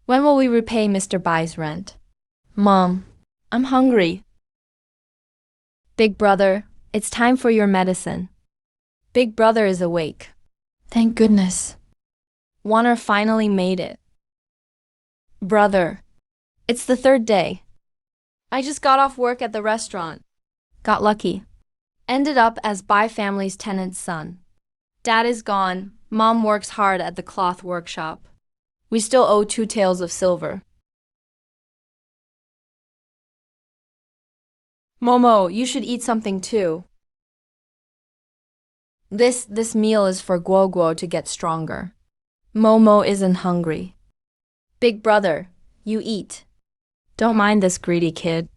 When will we repay Mr. Bai's rent? Mom, I'm hungry. Big brother, it's time for your medicine. Big brother is awake. Thank goodness. Warner finally made it. Brother, it's the third day. I just got off work at the restaurant. Got lucky. Ended up as Bai family's tenant's son. Dad is gone. Mom works hard at the cloth workshop. We still owe 2 taels of silver. Momo, you should eat something too. This meal is for Guo Guo to get stronger. Momo isn't hungry. Big brother, you eat. Don't mind this greedy kid.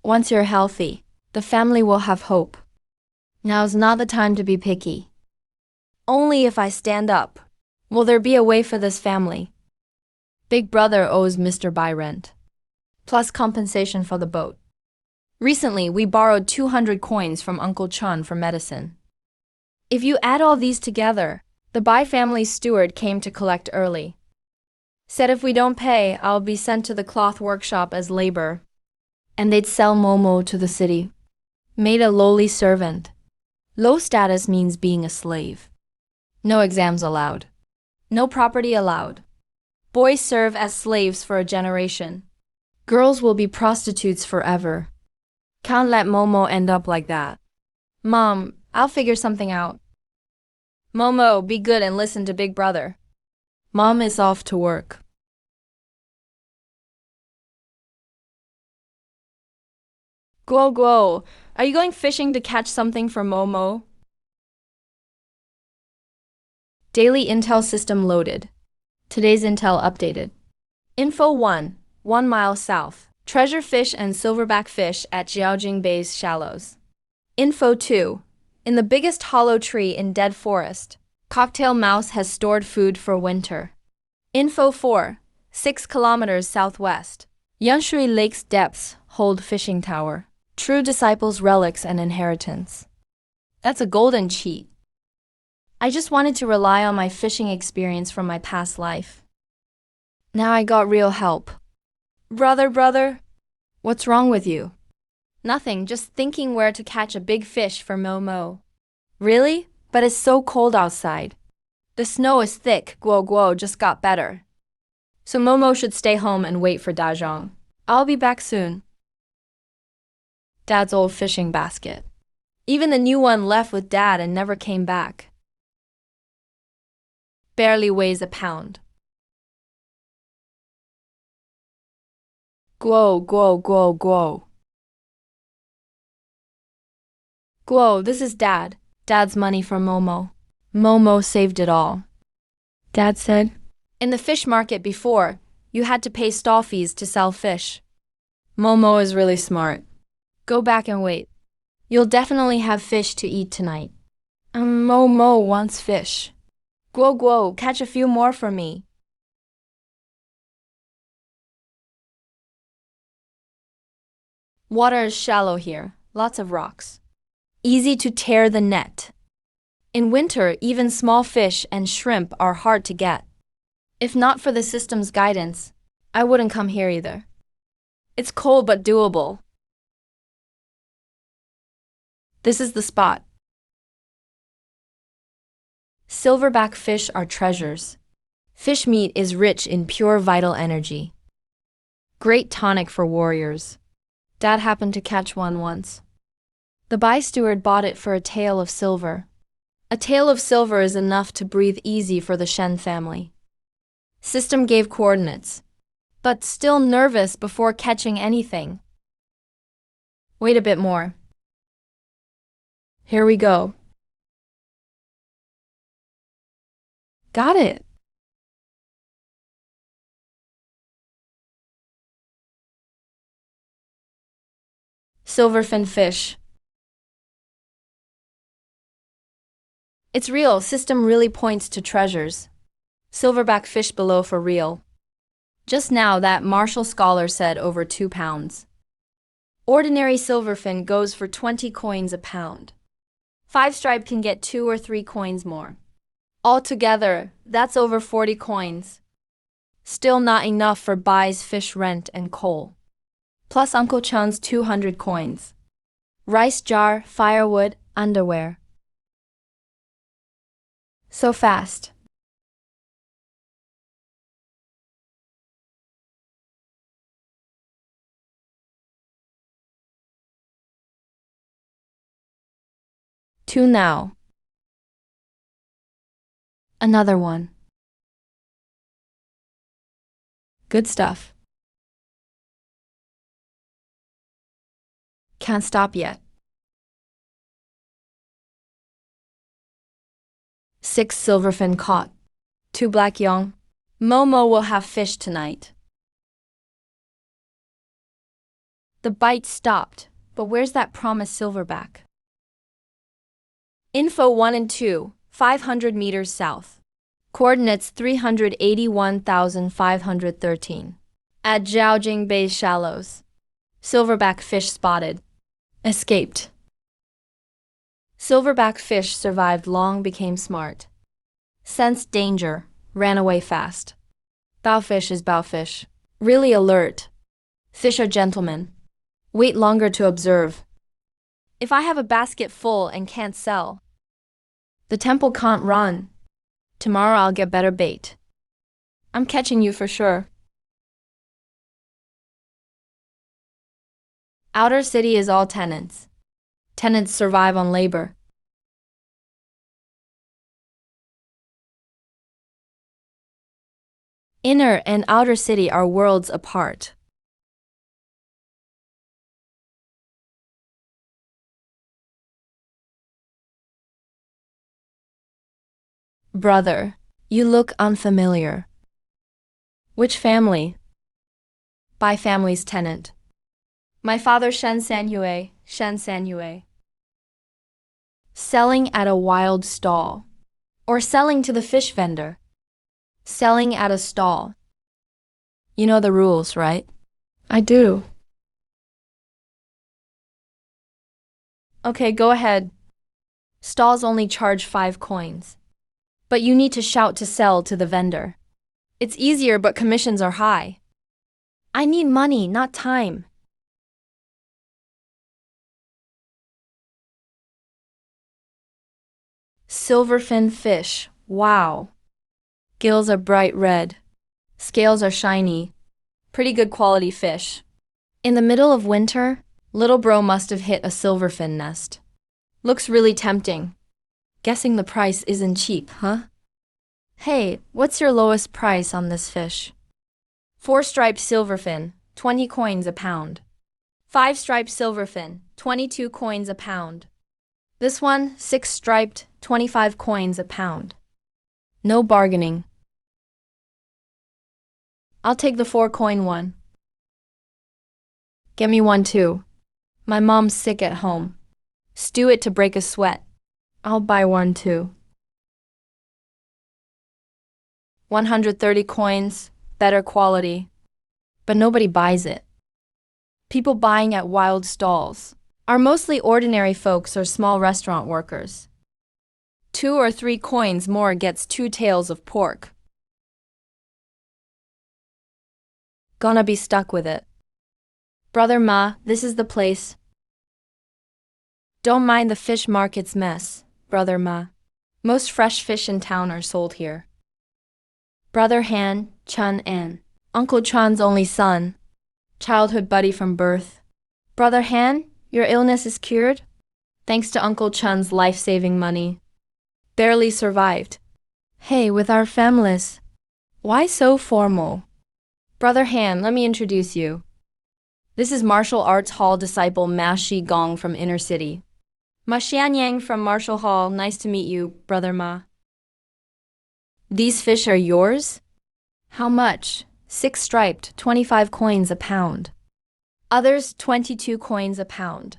Once you're healthy, the family will have hope. Now's not the time to be picky. Only if I stand up will there be a way for this family. Big brother owes Mr. Bai rent, plus compensation for the boat. Recently, we borrowed 200 coins from Uncle Chun for medicine. If you add all these together, the Bai family's steward came to collect early. Said if we don't pay, I'll be sent to the cloth workshop as labor. And they'd sell Momo to the city. Made a lowly servant. Low status means being a slave. No exams allowed. No property allowed. Boys serve as slaves for a generation. Girls will be prostitutes forever. Can't let Momo end up like that. Mom, I'll figure something out. Momo, be good and listen to Big Brother. Mom is off to work. Guo Guo, are you going fishing to catch something for Momo? Daily Intel system loaded. Today's Intel updated. Info 1, 1 mile south. Treasure fish and silverback fish at Jiaojing Bay's shallows. Info 2, in the biggest hollow tree in dead forest. Cocktail mouse has stored food for winter. Info 4, 6 kilometers southwest. Yanshui Lake's depths hold fishing tower. True disciples' relics and inheritance. That's a golden cheat. I just wanted to rely on my fishing experience from my past life. Now I got real help. Brother, what's wrong with you? Nothing, just thinking where to catch a big fish for Momo. Really? But it's so cold outside. The snow is thick, Guo Guo just got better. So Momo should stay home and wait for Dazhong. I'll be back soon. Dad's old fishing basket. Even the new one left with Dad and never came back. Barely weighs a pound. Guo, Guo, Guo, Guo. Guo, this is Dad. Dad's money for Momo. Momo saved it all. Dad said, in the fish market before, you had to pay stall fees to sell fish. Momo is really smart. Go back and wait. You'll definitely have fish to eat tonight. Momo wants fish. Guo Guo, catch a few more for me. Water is shallow here, lots of rocks. Easy to tear the net. In winter, even small fish and shrimp are hard to get. If not for the system's guidance, I wouldn't come here either. It's cold but doable. This is the spot. Silverback fish are treasures. Fish meat is rich in pure vital energy. Great tonic for warriors. Dad happened to catch one once. The Bai steward bought it for a tael of silver. A tael of silver is enough to breathe easy for the Shen family. System gave coordinates, but still nervous before catching anything. Wait a bit more. Here we go. Got it. Silverfin fish. It's real. System really points to treasures. Silverback fish below for real. Just now that Marshall scholar said over 2 pounds. Ordinary silverfin goes for 20 coins a pound. 5-stripe can get 2 or 3 coins more. Altogether, that's over 40 coins. Still not enough for buys fish rent and coal. Plus Uncle Chun's 200 coins. Rice jar, firewood, underwear. So fast. Two now. Another one. Good stuff. Can't stop yet. 6 silverfin caught. 2 black young. Momo will have fish tonight. The bite stopped, but where's that promised silverback? Info 1 and 2, 500 meters south. Coordinates 381,513. At Jiaojing Bay shallows. Silverback fish spotted. Escaped. Silverback fish survived long, became smart. Sensed danger, ran away fast. Bowfish is bowfish. Really alert. Fish are gentlemen. Wait longer to observe. If I have a basket full and can't sell, the temple can't run. Tomorrow I'll get better bait. I'm catching you for sure. Outer city is all tenants. Tenants survive on labor. Inner and outer city are worlds apart. Brother, you look unfamiliar. Which family? By family's tenant. My father Shen Sanyue, Shen Sanyue. Selling at a wild stall. Or selling to the fish vendor. Selling at a stall. You know the rules, right? I do. Okay, go ahead. Stalls only charge 5 coins. But you need to shout to sell to the vendor. It's easier, but commissions are high. I need money, not time. Silverfin fish, wow. Gills are bright red. Scales are shiny. Pretty good quality fish. In the middle of winter, little bro must have hit a silverfin nest. Looks really tempting. Guessing the price isn't cheap, huh? Hey, what's your lowest price on this fish? 4-striped silverfin, 20 coins a pound. 5-striped silverfin, 22 coins a pound. This one, 6-striped, 25 coins a pound. No bargaining. I'll take the 4-coin one. Get me one too. My mom's sick at home. Stew it to break a sweat. I'll buy one too. 130 coins, better quality. But nobody buys it. People buying at wild stalls are mostly ordinary folks or small restaurant workers. 2 or 3 coins more gets 2 tails of pork. Gonna be stuck with it. Brother Ma, this is the place. Don't mind the fish market's mess, Brother Ma. Most fresh fish in town are sold here. Brother Han, Chun An, Uncle Chun's only son, childhood buddy from birth. Brother Han, your illness is cured? Thanks to Uncle Chun's life-saving money. Barely survived. Hey, with our families. Why so formal? Brother Han, let me introduce you. This is martial arts hall disciple Ma Shi Gong from inner city. Ma Xianyang from Martial Hall, nice to meet you, Brother Ma. These fish are yours? How much? 6-striped, 25 coins a pound. Others, 22 coins a pound.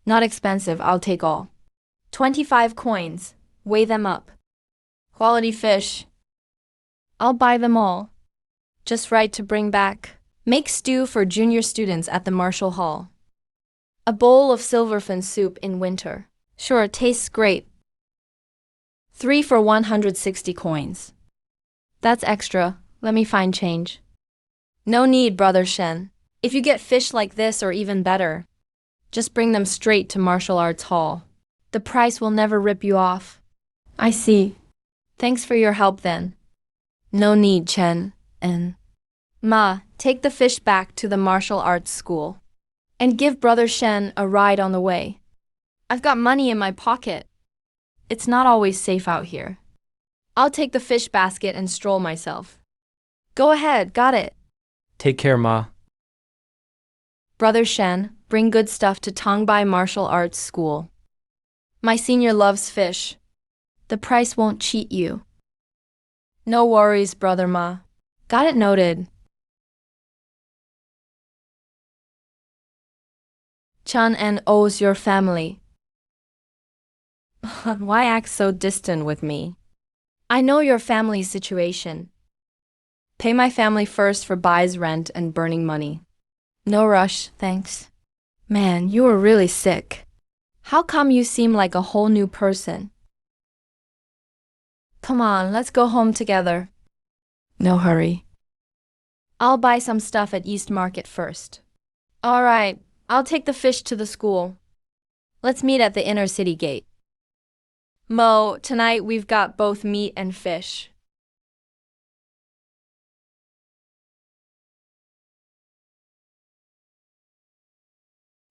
Not expensive, I'll take all. 25 coins, weigh them up. Quality fish. I'll buy them all. Just right to bring back. Make stew for junior students at the Martial Hall. A bowl of silverfin soup in winter. Sure, tastes great. 3 for 160 coins. That's extra. Let me find change. No need, Brother Shen. If you get fish like this or even better, just bring them straight to martial arts hall. The price will never rip you off. I see. Thanks for your help then. No need, Chen. And Ma, take the fish back to the martial arts school. And give Brother Shen a ride on the way. I've got money in my pocket. It's not always safe out here. I'll take the fish basket and stroll myself. Go ahead, got it. Take care, Ma. Brother Shen, bring good stuff to Tongbai Martial Arts School. My senior loves fish. The price won't cheat you. No worries, Brother Ma. Got it noted. Chun and owes your family. Why act so distant with me? I know your family's situation. Pay my family first for Bai's rent and burning money. No rush, thanks. Man, you were really sick. How come you seem like a whole new person? Come on, let's go home together. No hurry. I'll buy some stuff at East Market first. All right, I'll take the fish to the school. Let's meet at the inner city gate. Mo, tonight we've got both meat and fish.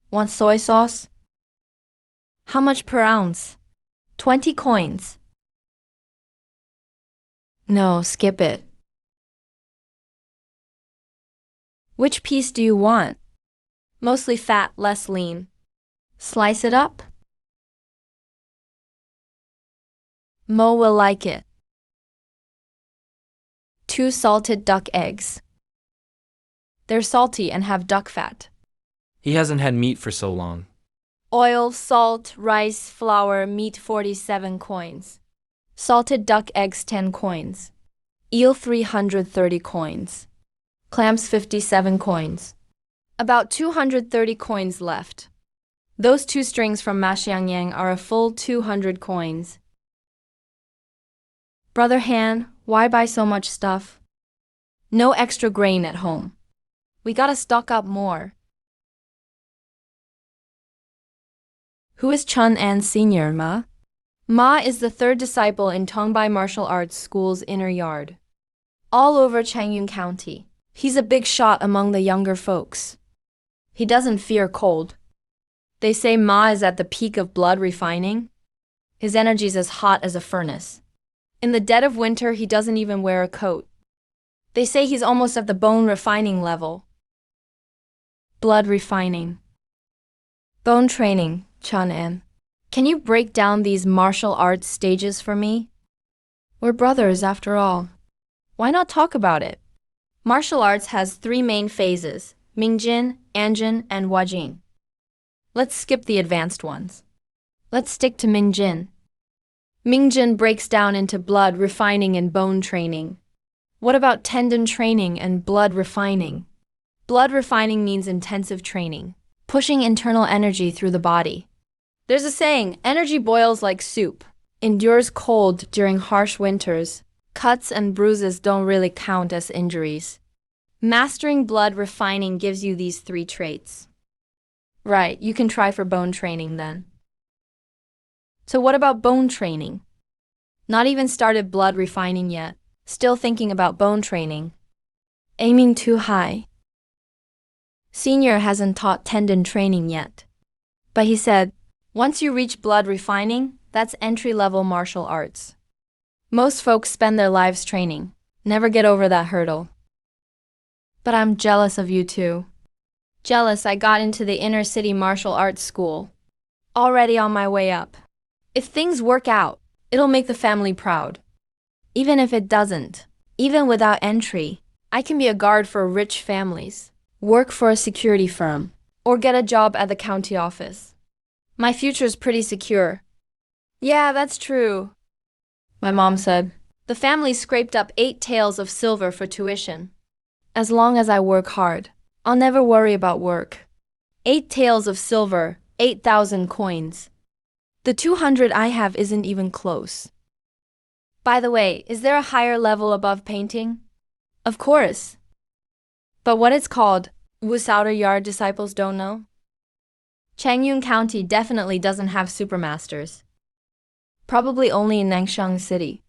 Want soy sauce? How much per ounce? 20 coins. No, skip it. Which piece do you want? Mostly fat, less lean. Slice it up? Mo will like it. 2 salted duck eggs. They're salty and have duck fat. He hasn't had meat for so long. Oil, salt, rice, flour, meat 47 coins. Salted duck eggs 10 coins. Eel 330 coins. Clams 57 coins. About 230 coins left. Those 2 strings from Maxiangyang are a full 200 coins. Brother Han, why buy so much stuff? No extra grain at home. We gotta stock up more. Who is Chun An Senior, Ma? Ma is the 3rd disciple in Tongbai Martial Arts School's inner yard. All over Changyun County. He's a big shot among the younger folks. He doesn't fear cold. They say Ma is at the peak of blood refining. His energy's as hot as a furnace. In the dead of winter, he doesn't even wear a coat. They say he's almost at the bone refining level. Blood refining. Bone training, Chun An. Can you break down these martial arts stages for me? We're brothers after all. Why not talk about it? Martial arts has 3 main phases: Mingjin, Anjin, and Wajin. Let's skip the advanced ones. Let's stick to Mingjin. Mingjin breaks down into blood refining and bone training. What about tendon training and blood refining? Blood refining means intensive training, pushing internal energy through the body. There's a saying, energy boils like soup, endures cold during harsh winters. Cuts and bruises don't really count as injuries. Mastering blood refining gives you these 3 traits. Right, you can try for bone training then. So what about bone training? Not even started blood refining yet. Still thinking about bone training. Aiming too high. Senior hasn't taught tendon training yet. But he said, once you reach blood refining, that's entry-level martial arts. Most folks spend their lives training, never get over that hurdle. But I'm jealous of you two. Jealous I got into the inner city martial arts school. Already on my way up. If things work out, it'll make the family proud. Even if it doesn't, even without entry, I can be a guard for rich families, work for a security firm, or get a job at the county office. My future's pretty secure. Yeah, that's true. My mom said, the family scraped up 8 taels of silver for tuition. As long as I work hard, I'll never worry about work. 8 taels of silver, 8,000 coins. The 200 I have isn't even close. By the way, is there a higher level above painting? Of course. But what it's called, Wu's Outer Yard disciples don't know? Changyun County definitely doesn't have supermasters. Probably only in Nangshan City.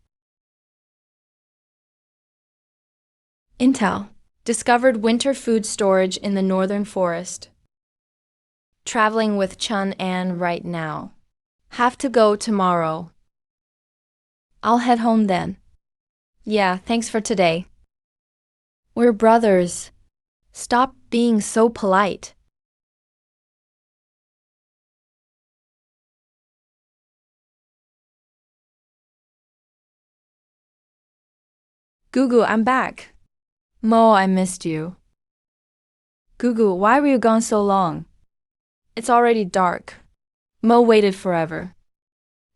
Intel. Discovered winter food storage in the northern forest. Traveling with Chun An right now. Have to go tomorrow. I'll head home then. Yeah, thanks for today. We're brothers. Stop being so polite. Gugu, I'm back. Mo, I missed you. Gugu, why were you gone so long? It's already dark. Mo waited forever.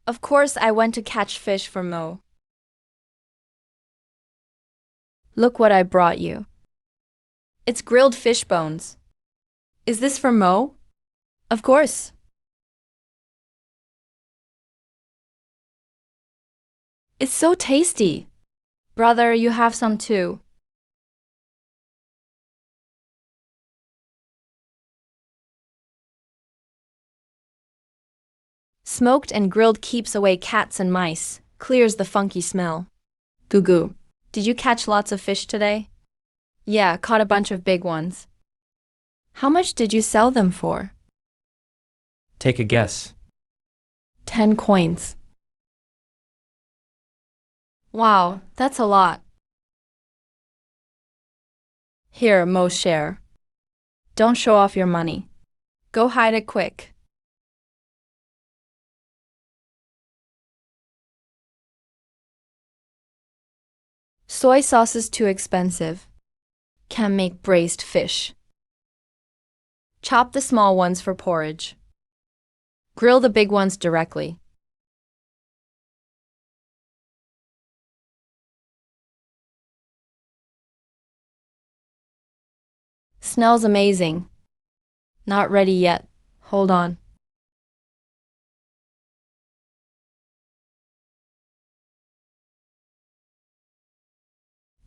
Of course, I went to catch fish for Mo. Look what I brought you. It's grilled fish bones. Is this for Mo? Of course. It's so tasty. Brother, you have some too. Smoked and grilled keeps away cats and mice, clears the funky smell. Gugu, did you catch lots of fish today? Yeah, caught a bunch of big ones. How much did you sell them for? Take a guess. 10 coins. Wow, that's a lot. Here, Mo, share. Don't show off your money. Go hide it quick. Soy sauce is too expensive. Can't make braised fish. Chop the small ones for porridge. Grill the big ones directly. Smells amazing. Not ready yet. Hold on.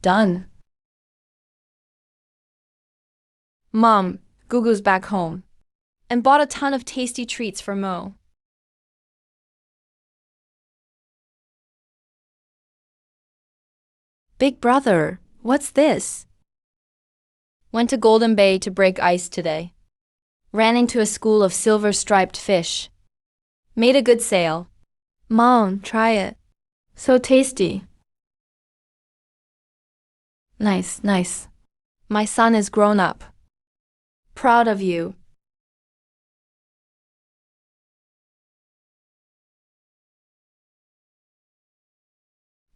Done. Mom, Gugu's back home and bought a ton of tasty treats for Mo. Big brother, what's this? Went to Golden Bay to break ice today. Ran into a school of silver-striped fish. Made a good sale. Mom, try it. So tasty. Nice, nice. My son is grown up. Proud of you.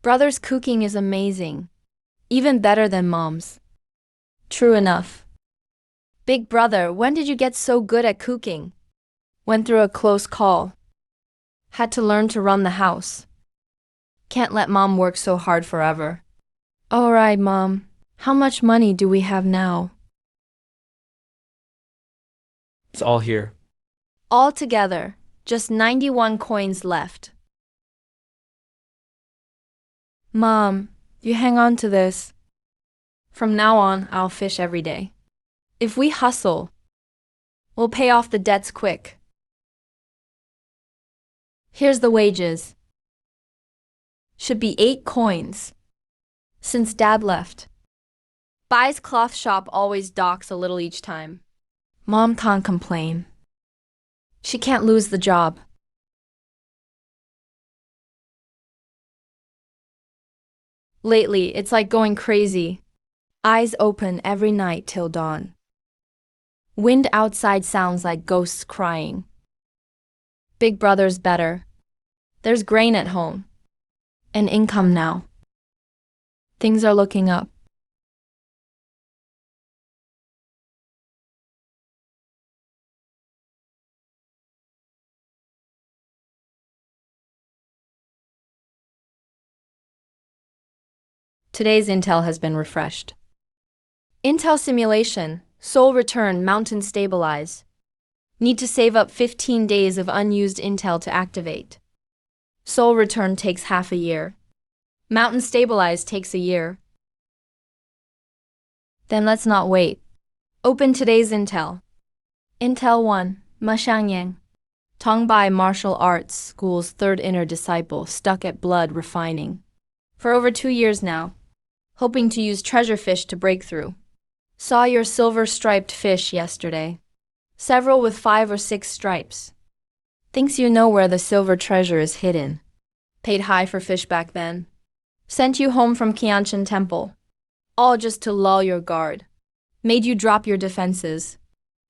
Brother's cooking is amazing. Even better than mom's. True enough. Big brother, when did you get so good at cooking? Went through a close call. Had to learn to run the house. Can't let mom work so hard forever. Alright, Mom. How much money do we have now? It's all here. All together, just 91 coins left. Mom, you hang on to this. From now on, I'll fish every day. If we hustle, we'll pay off the debts quick. Here's the wages. Should be 8 coins. Since Dad left. Bai's cloth shop always docks a little each time. Mom can't complain. She can't lose the job. Lately, it's like going crazy. Eyes open every night till dawn. Wind outside sounds like ghosts crying. Big brother's better. There's grain at home. And income now. Things are looking up. Today's intel has been refreshed. Intel simulation, soul return, mountain stabilize. Need to save up 15 days of unused intel to activate. Soul return takes half a year. Mountain stabilize takes a year. Then let's not wait. Open today's intel. Intel 1, Ma Xiangyang. Tongbai Martial Arts School's third inner disciple stuck at blood refining. For over 2 years now. Hoping to use treasure fish to break through. Saw your silver-striped fish yesterday. Several with 5 or 6 stripes. Thinks you know where the silver treasure is hidden. Paid high for fish back then. Sent you home from Qianshan Temple. All just to lull your guard. Made you drop your defenses.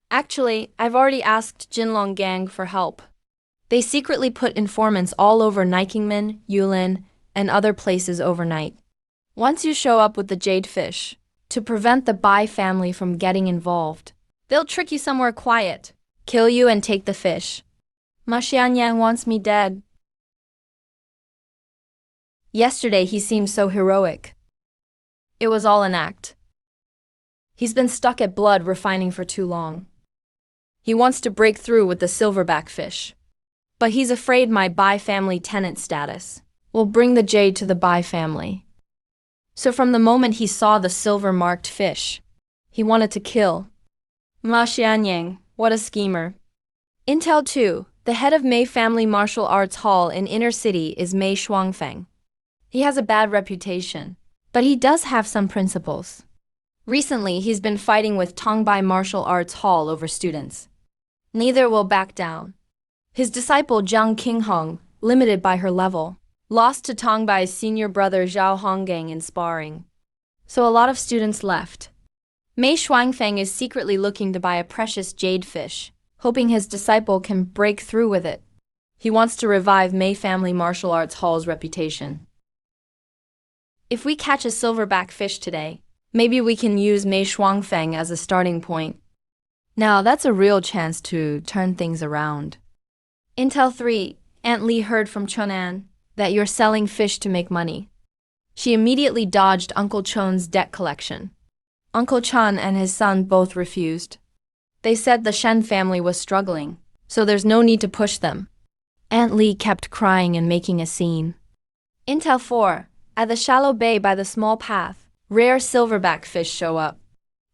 Actually, I've already asked Jinlong Gang for help. They secretly put informants all over Nikingman, Yulin, and other places overnight. Once you show up with the jade fish, to prevent the Bai family from getting involved, they'll trick you somewhere quiet, kill you and take the fish. Ma Xiangyang wants me dead. Yesterday he seemed so heroic. It was all an act. He's been stuck at blood refining for too long. He wants to break through with the silverback fish. But he's afraid my Bai family tenant status will bring the jade to the Bai family. So from the moment he saw the silver-marked fish, he wanted to kill. Ma Xianyang, what a schemer. Intel 2, the head of Mei Family Martial Arts Hall in Inner City is Mei Shuangfeng. He has a bad reputation, but he does have some principles. Recently, he's been fighting with Tongbai Martial Arts Hall over students. Neither will back down. His disciple Jiang Qinghong, limited by her level, lost to Tongbai's senior brother Zhao Honggang in sparring. So a lot of students left. Mei Shuangfeng is secretly looking to buy a precious jade fish, hoping his disciple can break through with it. He wants to revive Mei Family Martial Arts Hall's reputation. If we catch a silverback fish today, maybe we can use Mei Shuangfeng as a starting point. Now that's a real chance to turn things around. Intel 3, Aunt Li heard from Chunan that you're selling fish to make money. She immediately dodged Uncle Chon's debt collection. Uncle Chun and his son both refused. They said the Shen family was struggling, so there's no need to push them. Aunt Li kept crying and making a scene. Intel 4, at the shallow bay by the small path, rare silverback fish show up.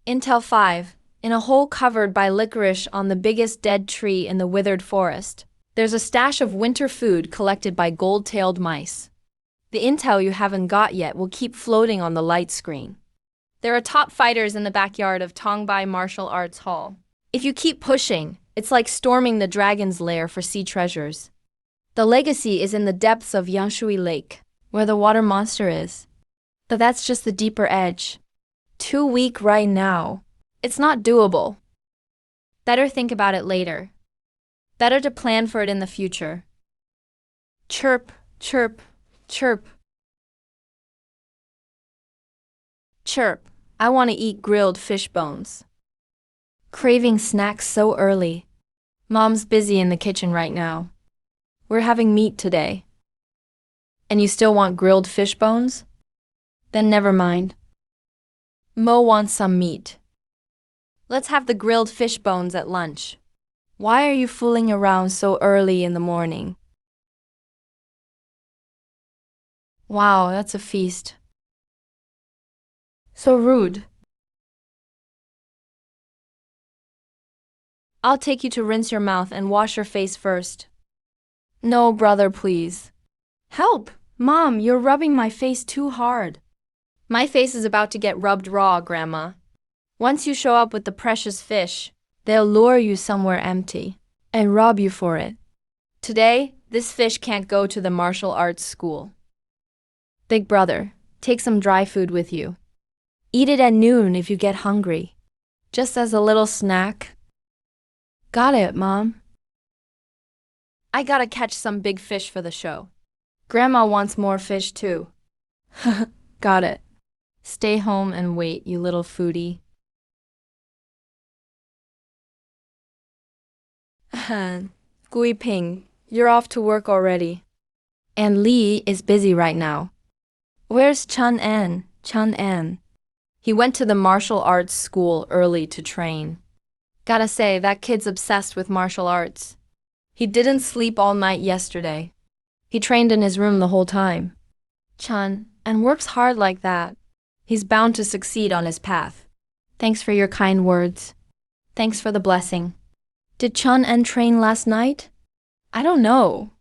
Intel 5, in a hole covered by licorice on the biggest dead tree in the withered forest, there's a stash of winter food collected by gold-tailed mice. The intel you haven't got yet will keep floating on the light screen. There are top fighters in the backyard of Tongbai Martial Arts Hall. If you keep pushing, it's like storming the dragon's lair for sea treasures. The legacy is in the depths of Yangshui Lake, where the water monster is. But that's just the deeper edge. Too weak right now. It's not doable. Better think about it later. Better to plan for it in the future. Chirp, chirp, chirp. Chirp, I want to eat grilled fish bones. Craving snacks so early. Mom's busy in the kitchen right now. We're having meat today. And you still want grilled fish bones? Then never mind. Mo wants some meat. Let's have the grilled fish bones at lunch. Why are you fooling around so early in the morning? Wow, that's a feast. So rude. I'll take you to rinse your mouth and wash your face first. No, brother, please. Help! Mom, you're rubbing my face too hard. My face is about to get rubbed raw, Grandma. Once you show up with the precious fish, they'll lure you somewhere empty and rob you for it. Today, this fish can't go to the martial arts school. Big brother, take some dry food with you. Eat it at noon if you get hungry. Just as a little snack. Got it, Mom. I gotta catch some big fish for the show. Grandma wants more fish too. Got it. Stay home and wait, you little foodie. Gui Ping, you're off to work already. And Li is busy right now. Where's Chun An? Chun An. He went to the martial arts school early to train. Gotta say, that kid's obsessed with martial arts. He didn't sleep all night yesterday. He trained in his room the whole time. Chun, and works hard like that. He's bound to succeed on his path. Thanks for your kind words. Thanks for the blessing. Did Chun En train last night? I don't know.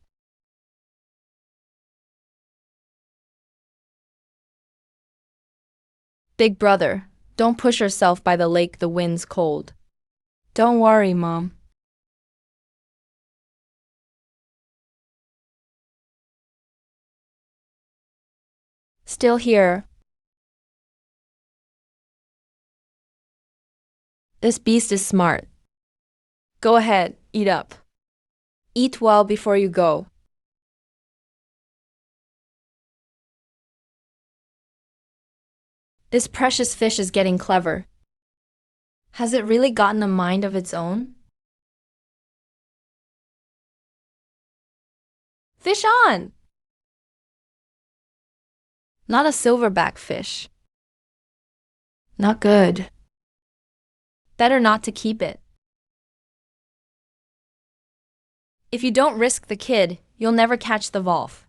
Big brother, don't push yourself by the lake, the wind's cold. Don't worry, Mom. Still here. This beast is smart. Go ahead, eat up. Eat well before you go. This precious fish is getting clever. Has it really gotten a mind of its own? Fish on! Not a silverback fish. Not good. Better not to keep it. If you don't risk the kid, you'll never catch the Wolf.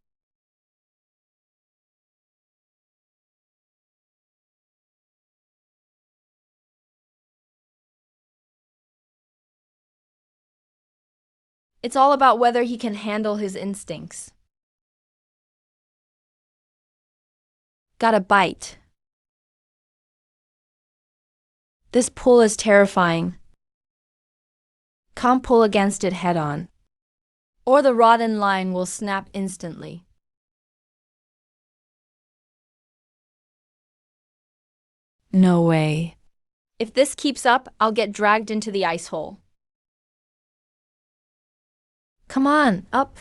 It's all about whether he can handle his instincts. Got a bite. This pull is terrifying. Can't pull against it head on, or the rod and line will snap instantly. No way. If this keeps up, I'll get dragged into the ice hole. Come on, up.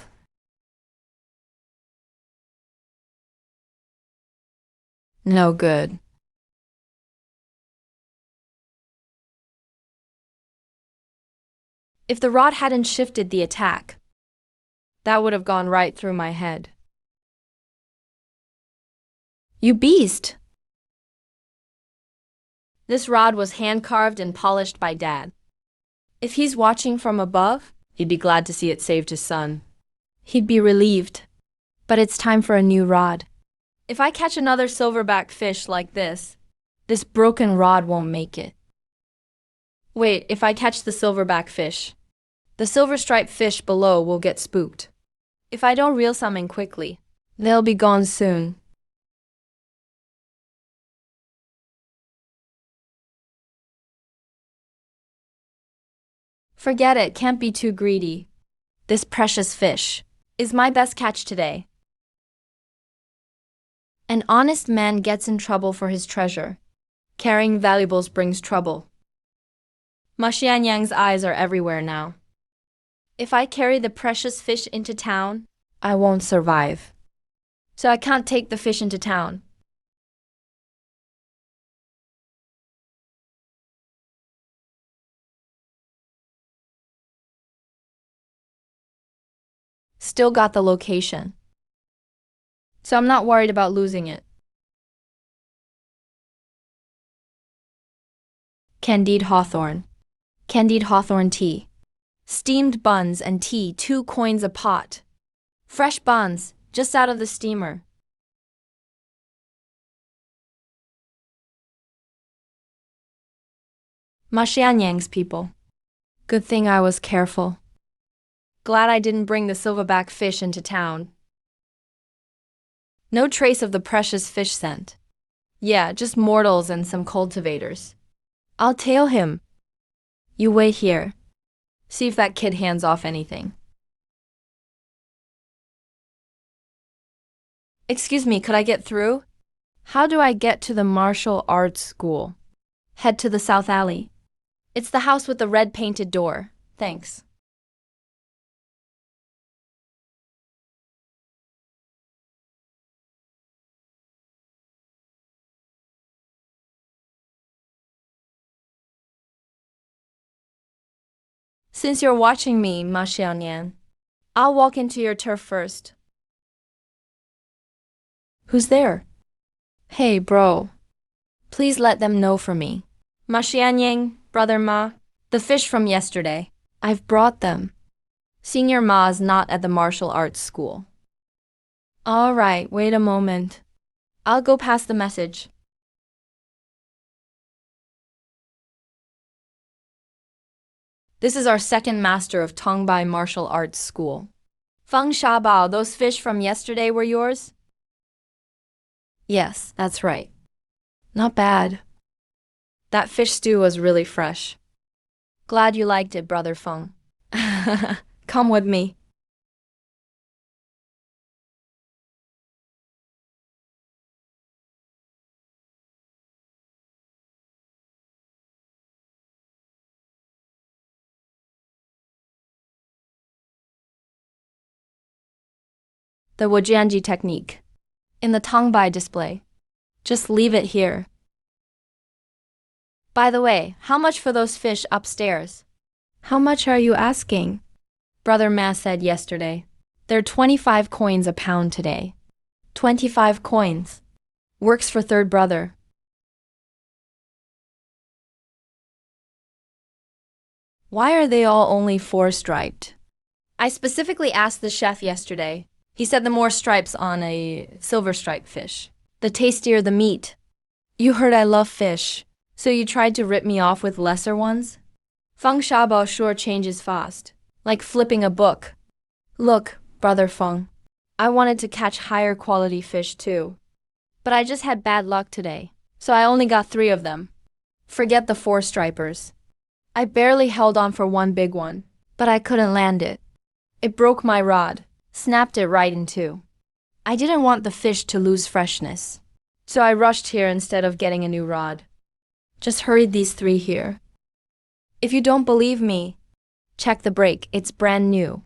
No good. If the rod hadn't shifted the attack, that would have gone right through my head. You beast! This rod was hand-carved and polished by Dad. If he's watching from above, he'd be glad to see it saved his son. He'd be relieved. But it's time for a new rod. If I catch another silverback fish like this broken rod won't make it. Wait, if I catch the silverback fish, the silver-striped fish below will get spooked. If I don't reel some in quickly, they'll be gone soon. Forget it, can't be too greedy. This precious fish is my best catch today. An honest man gets in trouble for his treasure. Carrying valuables brings trouble. Ma Xianyang's eyes are everywhere now. If I carry the precious fish into town, I won't survive. So I can't take the fish into town. Still got the location. So I'm not worried about losing it. Candied hawthorn. Candied hawthorn tea. Steamed buns and tea, 2 coins a pot. Fresh buns, just out of the steamer. Ma Xianyang's people. Good thing I was careful. Glad I didn't bring the silverback fish into town. No trace of the precious fish scent. Yeah, just mortals and some cultivators. I'll tail him. You wait here. See if that kid hands off anything. Excuse me, could I get through? How do I get to the martial arts school? Head to the south alley. It's the house with the red painted door. Thanks. Since you're watching me, Ma Xiaonian, I'll walk into your turf first. Who's there? Hey, bro. Please let them know for me. Ma Xianyang, brother Ma, the fish from yesterday. I've brought them. Senior Ma's not at the martial arts school. All right, wait a moment. I'll go pass the message. This is our second master of Tongbai Martial Arts School. Feng Shabao, those fish from yesterday were yours? Yes, that's right. Not bad. That fish stew was really fresh. Glad you liked it, Brother Feng. Come with me. The Wajianji technique. In the Tongbai display. Just leave it here. By the way, how much for those fish upstairs? How much are you asking? Brother Ma said yesterday. They're 25 coins a pound today. 25 coins. Works for third brother. Why are they all only 4-striped? I specifically asked the chef yesterday. He said the more stripes on a silver-striped fish, the tastier the meat. You heard I love fish, so you tried to rip me off with lesser ones? Feng Shabao sure changes fast, like flipping a book. Look, Brother Feng, I wanted to catch higher quality fish too. But I just had bad luck today, so I only got 3 of them. Forget the 4-stripers. I barely held on for one big one, but I couldn't land it. It broke my rod, snapped it right in two. I didn't want the fish to lose freshness, so I rushed here instead of getting a new rod. Just hurried these 3 here. If you don't believe me, check the brake, it's brand new.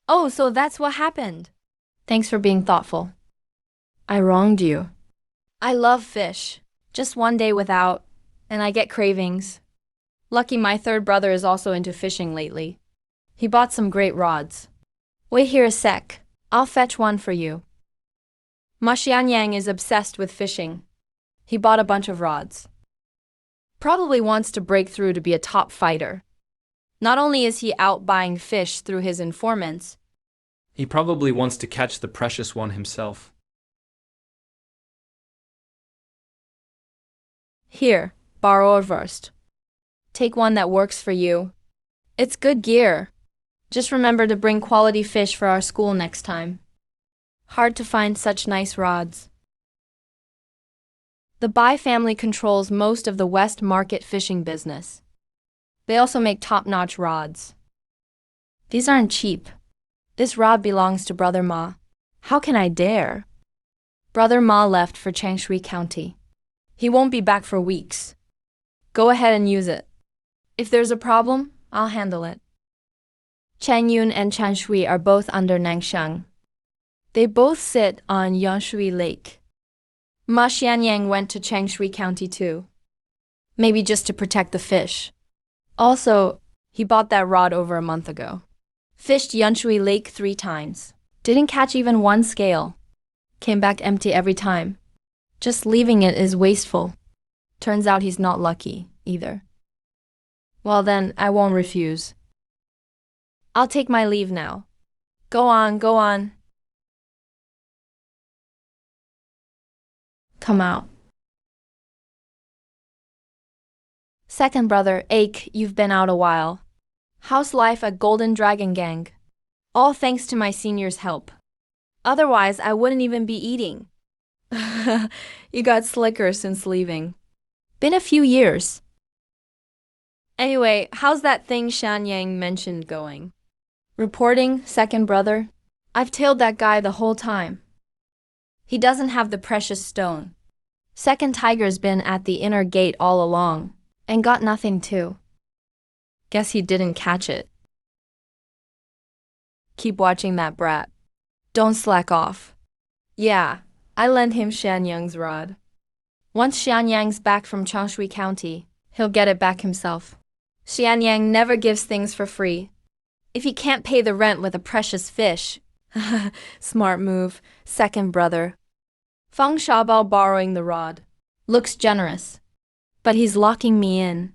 Oh, so that's what happened. Thanks for being thoughtful. I wronged you. I love fish. Just one day without, and I get cravings. Lucky my third brother is also into fishing lately. He bought some great rods. Wait here a sec. I'll fetch one for you. Ma Xianyang is obsessed with fishing. He bought a bunch of rods. Probably wants to break through to be a top fighter. Not only is he out buying fish through his informants, He probably wants to catch the precious one himself. here, borrow a verst. Take one that works for you. It's good gear. Just remember to bring quality fish for our school next time. Hard to find such nice rods. The Bai family controls most of the West Market fishing business. They also make top-notch rods. These aren't cheap. This rod belongs to Brother Ma. How can I dare? Brother Ma left for Changshui County. He won't be back for weeks. Go ahead and use it. If there's a problem, I'll handle it. Chen Yun and Chen Shui are both under Nangshan. They both sit on Yangshui Lake. Ma Xianyang went to Changshui County too. Maybe just to protect the fish. Also, he bought that rod over a month ago. Fished Yanshui Lake 3 times. Didn't catch even one scale. Came back empty every time. Just leaving it is wasteful. Turns out he's not lucky, either. Well then, I won't refuse. I'll take my leave now. Go on, go on. Come out. Second brother, Ake, you've been out a while. How's life at Golden Dragon Gang? All thanks to my senior's help. Otherwise, I wouldn't even be eating. You got slicker since leaving. Been a few years. Anyway, how's that thing Shanyang mentioned going? Reporting, second brother? I've tailed that guy the whole time. He doesn't have the precious stone. Second tiger's been at the inner gate all along, and got nothing too. Guess he didn't catch it. Keep watching that brat. Don't slack off. Yeah, I lent him Shanyang's rod. Once Shanyang's back from Changshui County, he'll get it back himself. Xianyang never gives things for free. If he can't pay the rent with a precious fish. Smart move, second brother. Feng Shabao borrowing the rod. Looks generous. But he's locking me in.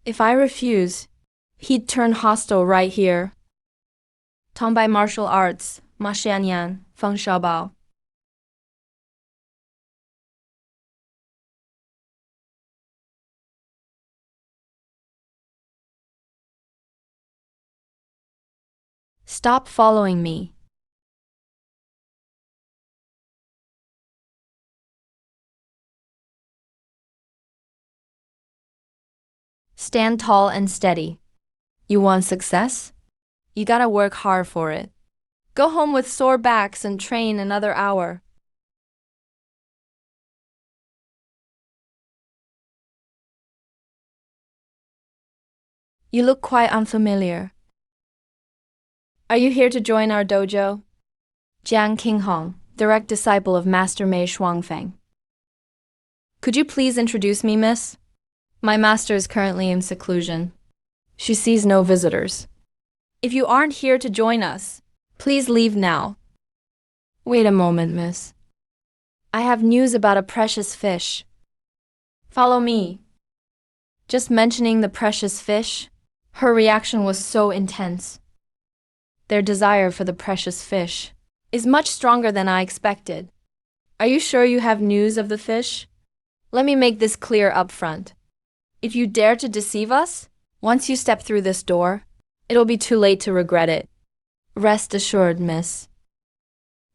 If I refuse, he'd turn hostile right here. Tongbai Martial Arts, Ma Xianyang, Feng Shabao. Stop following me. Stand tall and steady. You want success? You gotta work hard for it. Go home with sore backs and train another hour. You look quite unfamiliar. Are you here to join our dojo? Jiang Qinghong, direct disciple of Master Mei Shuangfeng. Could you please introduce me, miss? My master is currently in seclusion. She sees no visitors. If you aren't here to join us, please leave now. Wait a moment, miss. I have news about a precious fish. Follow me. Just mentioning the precious fish, her reaction was so intense. Their desire for the precious fish is much stronger than I expected. Are you sure you have news of the fish? Let me make this clear up front. If you dare to deceive us, once you step through this door, it'll be too late to regret it. Rest assured, miss.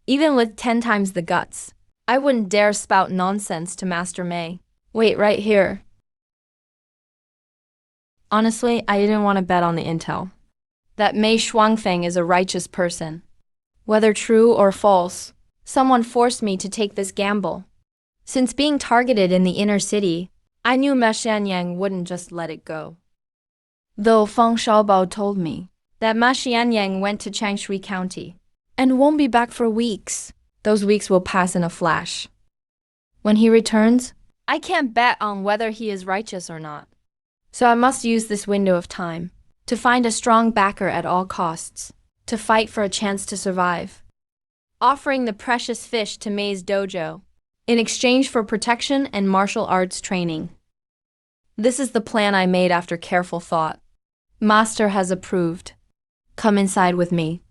Even with 10 times the guts, I wouldn't dare spout nonsense to Master Mei. Wait right here. Honestly, I didn't want to bet on the intel. That Mei Shuangfeng is a righteous person. Whether true or false, someone forced me to take this gamble. Since being targeted in the inner city, I knew Ma Xianyang wouldn't just let it go. Though Feng Shaobao told me that Ma Xianyang went to Changshui County and won't be back for weeks. Those weeks will pass in a flash. When he returns, I can't bet on whether he is righteous or not. So I must use this window of time to find a strong backer at all costs, to fight for a chance to survive. Offering the precious fish to Mei's dojo in exchange for protection and martial arts training. This is the plan I made after careful thought. Master has approved. Come inside with me.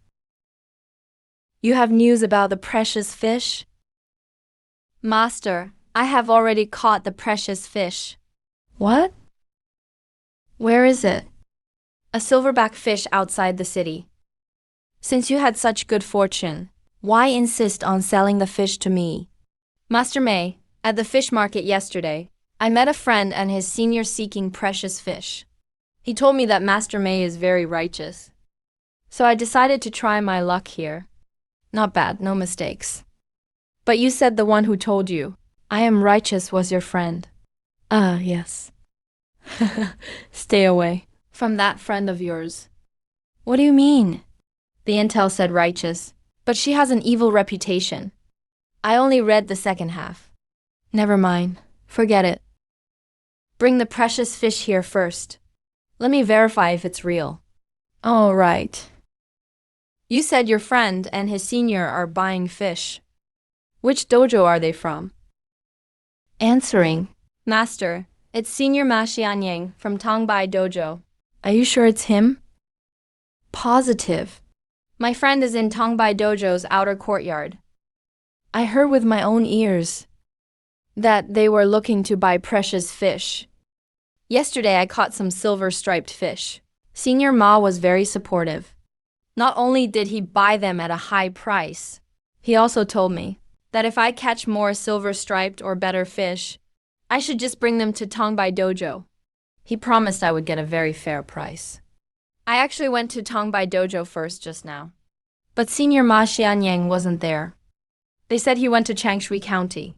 You have news about the precious fish? Master, I have already caught the precious fish. What? Where is it? A silverback fish outside the city. Since you had such good fortune, why insist on selling the fish to me? Master Mei, at the fish market yesterday, I met a friend and his senior seeking precious fish. He told me that Master Mei is very righteous. So I decided to try my luck here. Not bad, no mistakes. But you said the one who told you, I am righteous, was your friend. Ah, yes. Stay away from that friend of yours. What do you mean? The intel said righteous, but she has an evil reputation. I only read the second half. Never mind. Forget it. Bring the precious fish here first. Let me verify if it's real. All right. You said your friend and his senior are buying fish. Which dojo are they from? Answering. Master, it's Senior Ma Xianyang from Tongbai Dojo. Are you sure it's him? Positive. My friend is in Tongbai Dojo's outer courtyard. I heard with my own ears that they were looking to buy precious fish. Yesterday I caught some silver-striped fish. Senior Ma was very supportive. Not only did he buy them at a high price, he also told me that if I catch more silver-striped or better fish, I should just bring them to Tongbai Dojo. He promised I would get a very fair price. I actually went to Tongbai Dojo first just now, but Senior Ma Xianyang wasn't there. They said he went to Changshui County.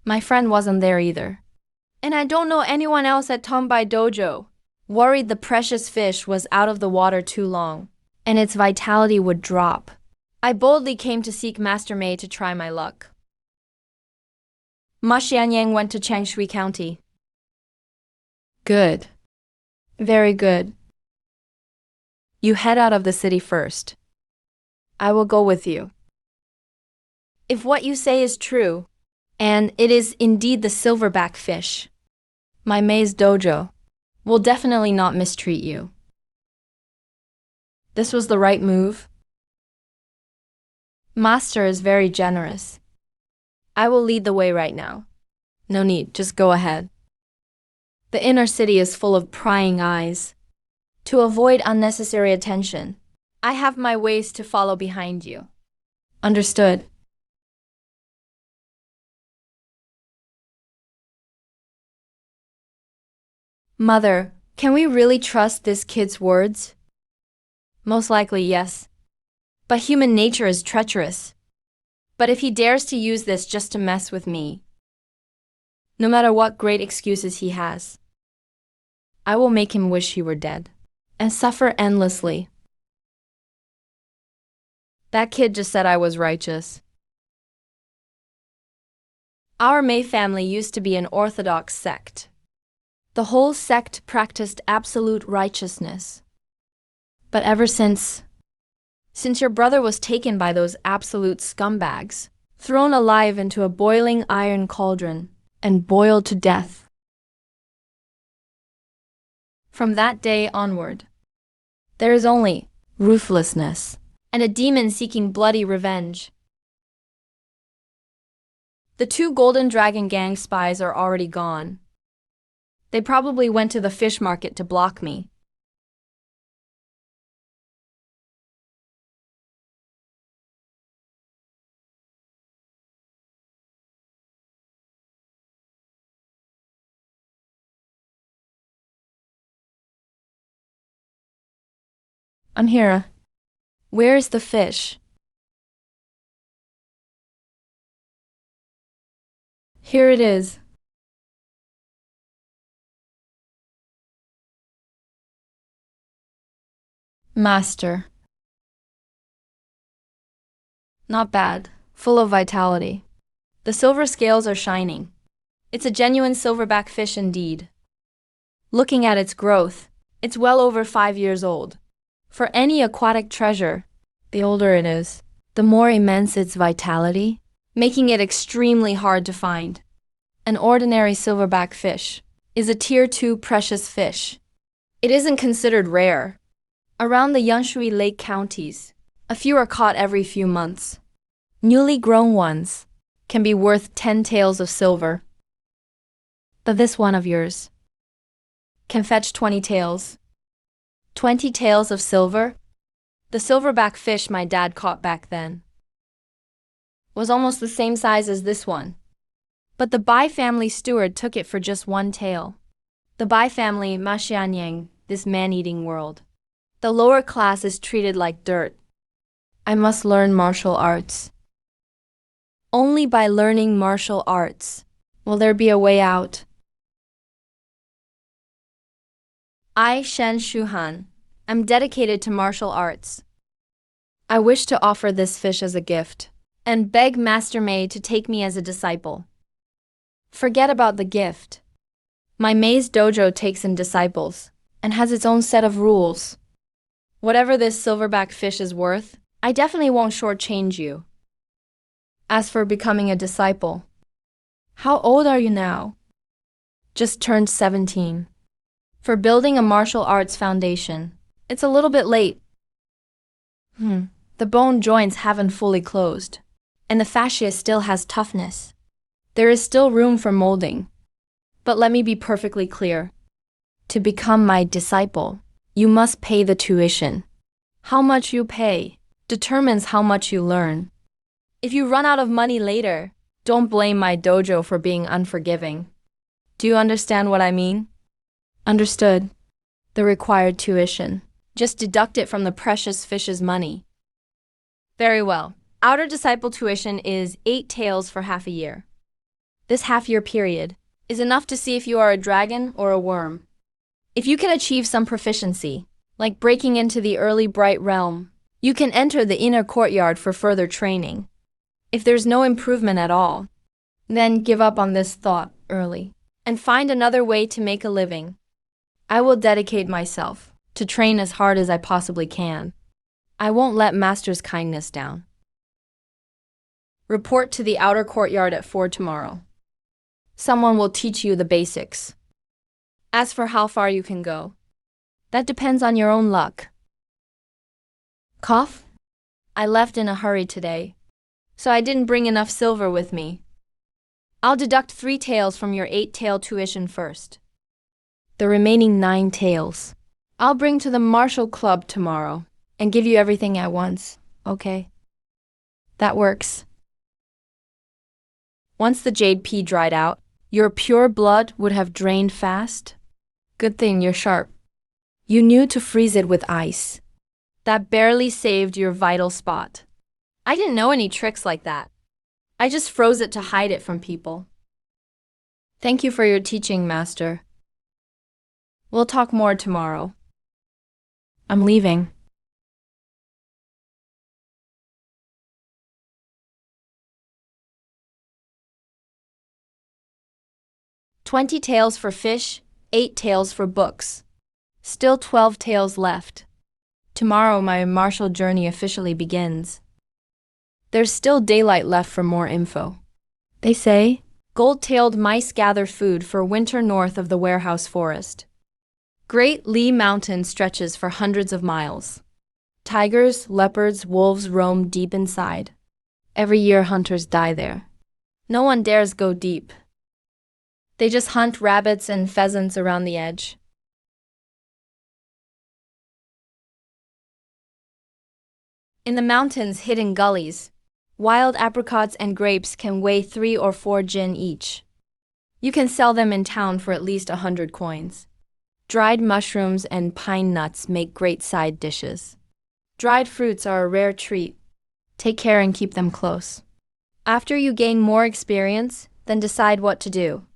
My friend wasn't there either. And I don't know anyone else at Tongbai Dojo. Worried the precious fish was out of the water too long, and its vitality would drop. I boldly came to seek Master Mei to try my luck. Ma Xianyang went to Changshui County. Good. Very good. You head out of the city first. I will go with you. If what you say is true, and it is indeed the silverback fish, my Mei's dojo will definitely not mistreat you. This was the right move. Master is very generous. I will lead the way right now. No need, just go ahead. The inner city is full of prying eyes. To avoid unnecessary attention, I have my ways to follow behind you. Understood. Mother, can we really trust this kid's words? Most likely, yes. But human nature is treacherous. But if he dares to use this just to mess with me, no matter what great excuses he has, I will make him wish he were dead and suffer endlessly. That kid just said I was righteous. Our May family used to be an Orthodox sect. The whole sect practiced absolute righteousness. But ever since your brother was taken by those absolute scumbags, thrown alive into a boiling iron cauldron, and boiled to death, from that day onward, there is only ruthlessness and a demon seeking bloody revenge. The 2 Golden Dragon gang spies are already gone. They probably went to the fish market to block me. I'm here. Where is the fish? Here it is. Master. Not bad. Full of vitality. The silver scales are shining. It's a genuine silverback fish indeed. Looking at its growth, it's well over 5 years old. For any aquatic treasure, the older it is, the more immense its vitality, making it extremely hard to find. An ordinary silverback fish is a Tier 2 precious fish. It isn't considered rare. Around the Yanshui Lake counties, a few are caught every few months. Newly grown ones can be worth 10 taels of silver. But this one of yours can fetch 20 taels. 20 taels of silver? The silverback fish my dad caught back then was almost the same size as this one. But the Bai family steward took it for just 1 tael. The Bai family, Maxianyang, this man-eating world. The lower class is treated like dirt. I must learn martial arts. Only by learning martial arts will there be a way out. I, Shen Shuhan, am dedicated to martial arts. I wish to offer this fish as a gift, and beg Master Mei to take me as a disciple. Forget about the gift. My Mei's dojo takes in disciples, and has its own set of rules. Whatever this silverback fish is worth, I definitely won't shortchange you. As for becoming a disciple, how old are you now? Just turned 17. For building a martial arts foundation, it's a little bit late. The bone joints haven't fully closed, and the fascia still has toughness. There is still room for molding. But let me be perfectly clear. To become my disciple, you must pay the tuition. How much you pay determines how much you learn. If you run out of money later, don't blame my dojo for being unforgiving. Do you understand what I mean? Understood. The required tuition. Just deduct it from the precious fish's money. Very well. Outer disciple tuition is 8 taels for half a year. This half-year period is enough to see if you are a dragon or a worm. If you can achieve some proficiency, like breaking into the early bright realm, you can enter the inner courtyard for further training. If there's no improvement at all, then give up on this thought early and find another way to make a living. I will dedicate myself to train as hard as I possibly can. I won't let Master's kindness down. Report to the outer courtyard at 4 tomorrow. Someone will teach you the basics. As for how far you can go, that depends on your own luck. Cough? I left in a hurry today, so I didn't bring enough silver with me. I'll deduct 3 taels from your 8-tael tuition first. The remaining 9 taels I'll bring to the Martial Club tomorrow. and give you everything at once, okay? That works. Once the jade pea dried out, your pure blood would have drained fast. Good thing you're sharp. You knew to freeze it with ice. That barely saved your vital spot. I didn't know any tricks like that. I just froze it to hide it from people. Thank you for your teaching, Master. We'll talk more tomorrow. I'm leaving. "20 taels for fish, 8 taels for books. Still 12 taels left. Tomorrow my martial journey officially begins. There's still daylight left for more info. They say, gold-tailed mice gather food for winter north of the warehouse forest. Great Lee Mountain stretches for hundreds of miles. Tigers, leopards, wolves roam deep inside. Every year hunters die there. No one dares go deep. They just hunt rabbits and pheasants around the edge. In the mountains' hidden gullies, wild apricots and grapes can weigh 3 or 4 jin each. You can sell them in town for at least 100 coins. Dried mushrooms and pine nuts make great side dishes. Dried fruits are a rare treat. Take care and keep them close. After you gain more experience, then decide what to do.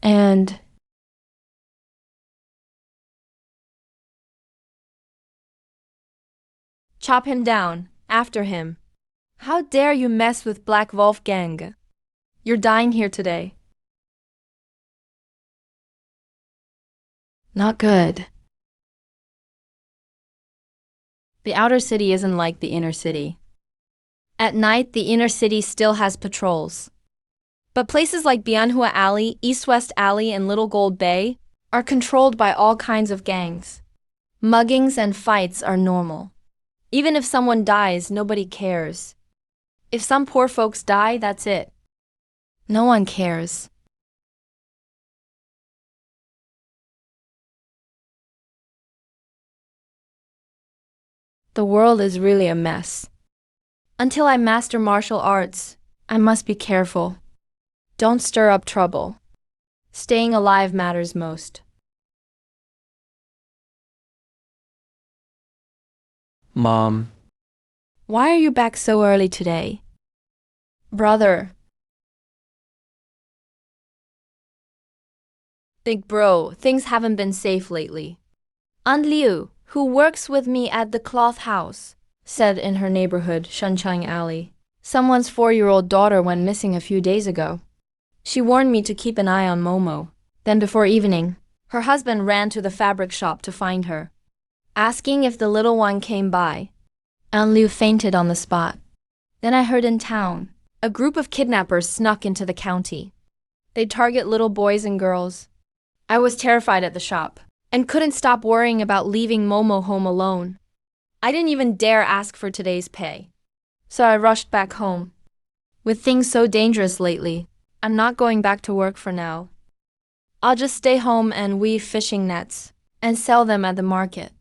And chop him down, after him. How dare you mess with Black Wolfgang? You're dying here today. Not good. The outer city isn't like the inner city. At night, the inner city still has patrols. But places like Bianhua Alley, East-West Alley, and Little Gold Bay are controlled by all kinds of gangs. Muggings and fights are normal. Even if someone dies, nobody cares. If some poor folks die, that's it. No one cares. The world is really a mess. Until I master martial arts, I must be careful. Don't stir up trouble. Staying alive matters most. Mom, Why are you back so early today? Brother. Big bro, things haven't been safe lately. Aunt Liu, who works with me at the cloth house, said in her neighborhood, Shunchang Alley, someone's 4-year-old daughter went missing a few days ago. She warned me to keep an eye on Momo. Then before evening, her husband ran to the fabric shop to find her, asking if the little one came by. Aunt Liu fainted on the spot. Then I heard in town, a group of kidnappers snuck into the county. They'd target little boys and girls. I was terrified at the shop, and couldn't stop worrying about leaving Momo home alone. I didn't even dare ask for today's pay. So I rushed back home. With things so dangerous lately, I'm not going back to work for now. I'll just stay home and weave fishing nets and sell them at the market.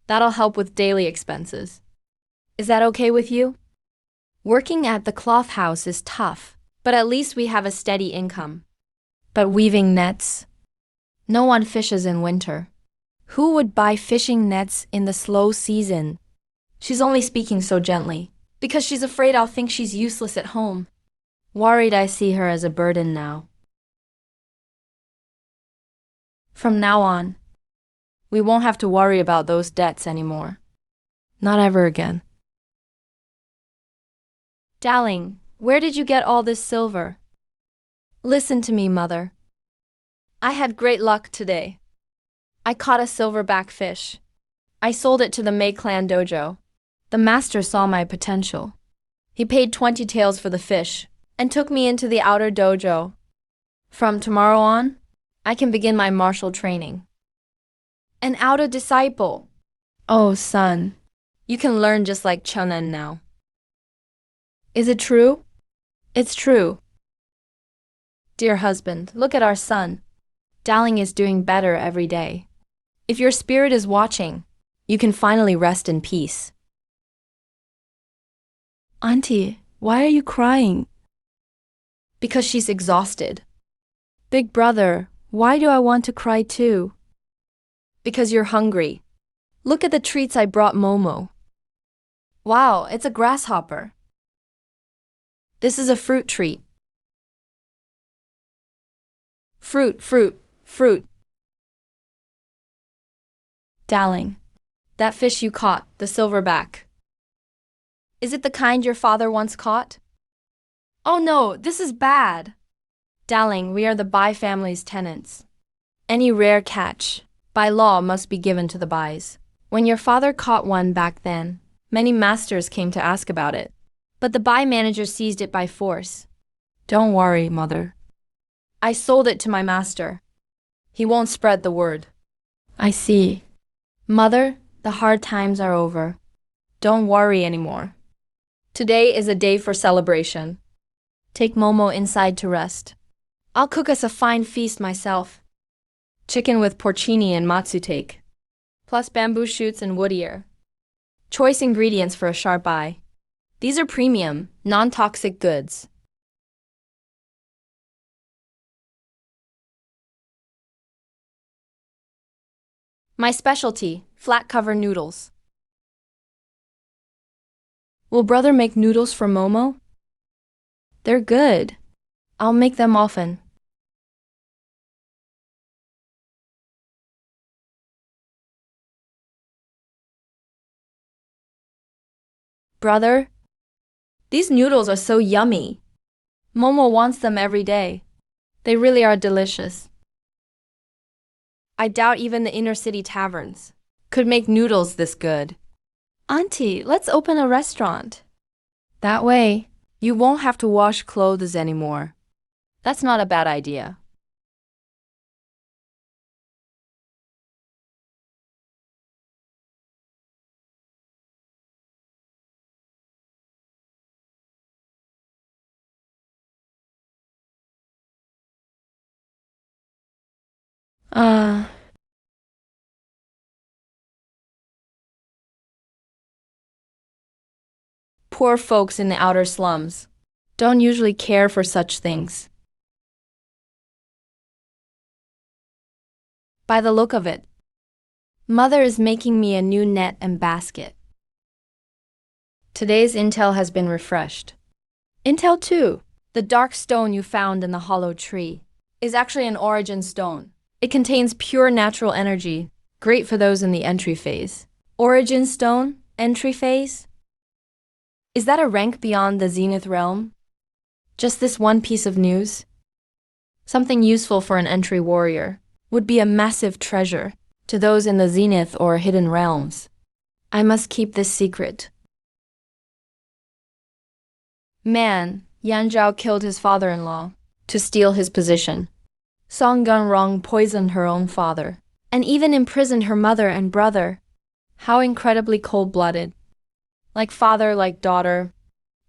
That'll help with daily expenses. Is that okay with you? Working at the cloth house is tough, but at least we have a steady income. But weaving nets? No one fishes in winter. Who would buy fishing nets in the slow season? She's only speaking so gently, because she's afraid I'll think she's useless at home. Worried I see her as a burden now. From now on, we won't have to worry about those debts anymore. Not ever again. Darling, where did you get all this silver? Listen to me, Mother. I had great luck today. I caught a silverback fish. I sold it to the Mei Clan dojo. The master saw my potential. He paid 20 taels for the fish and took me into the outer dojo. From tomorrow on, I can begin my martial training. An outer disciple. Oh, son, you can learn just like Chunen now. Is it true? It's true. Dear husband, look at our son. Darling is doing better every day. If your spirit is watching, you can finally rest in peace. Auntie, why are you crying? Because she's exhausted. Big brother, why do I want to cry too? Because you're hungry. Look at the treats I brought Momo. Wow, it's a grasshopper. This is a fruit treat. Fruit, fruit, fruit. Darling, that fish you caught, the silverback. Is it the kind your father once caught? Oh no, this is bad. Darling, we are the Bai family's tenants. Any rare catch, by law, must be given to the Bais. When your father caught one back then, many masters came to ask about it. But the Bai manager seized it by force. Don't worry, mother. I sold it to my master. He won't spread the word. I see. Mother, the hard times are over. Don't worry anymore. Today is a day for celebration. Take Momo inside to rest. I'll cook us a fine feast myself. Chicken with porcini and matsutake, plus bamboo shoots and wood ear. Choice ingredients for a sharp eye. These are premium, non-toxic goods. My specialty, flat cover noodles. Will brother make noodles for Momo? They're good. I'll make them often. Brother, these noodles are so yummy. Momo wants them every day. They really are delicious. I doubt even the inner city taverns could make noodles this good. Auntie, let's open a restaurant. That way, you won't have to wash clothes anymore. That's not a bad idea. Poor folks in the outer slums don't usually care for such things. By the look of it, Mother is making me a new net and basket. Today's intel has been refreshed. Intel 2, the dark stone you found in the hollow tree, is actually an origin stone. It contains pure natural energy, great for those in the entry phase. Origin stone, entry phase? Is that a rank beyond the Zenith realm? Just this one piece of news? Something useful for an entry warrior would be a massive treasure to those in the Zenith or hidden realms. I must keep this secret. Man, Yan Zhao killed his father-in-law to steal his position. Song Gunrong poisoned her own father and even imprisoned her mother and brother. How incredibly cold-blooded. Like father, like daughter.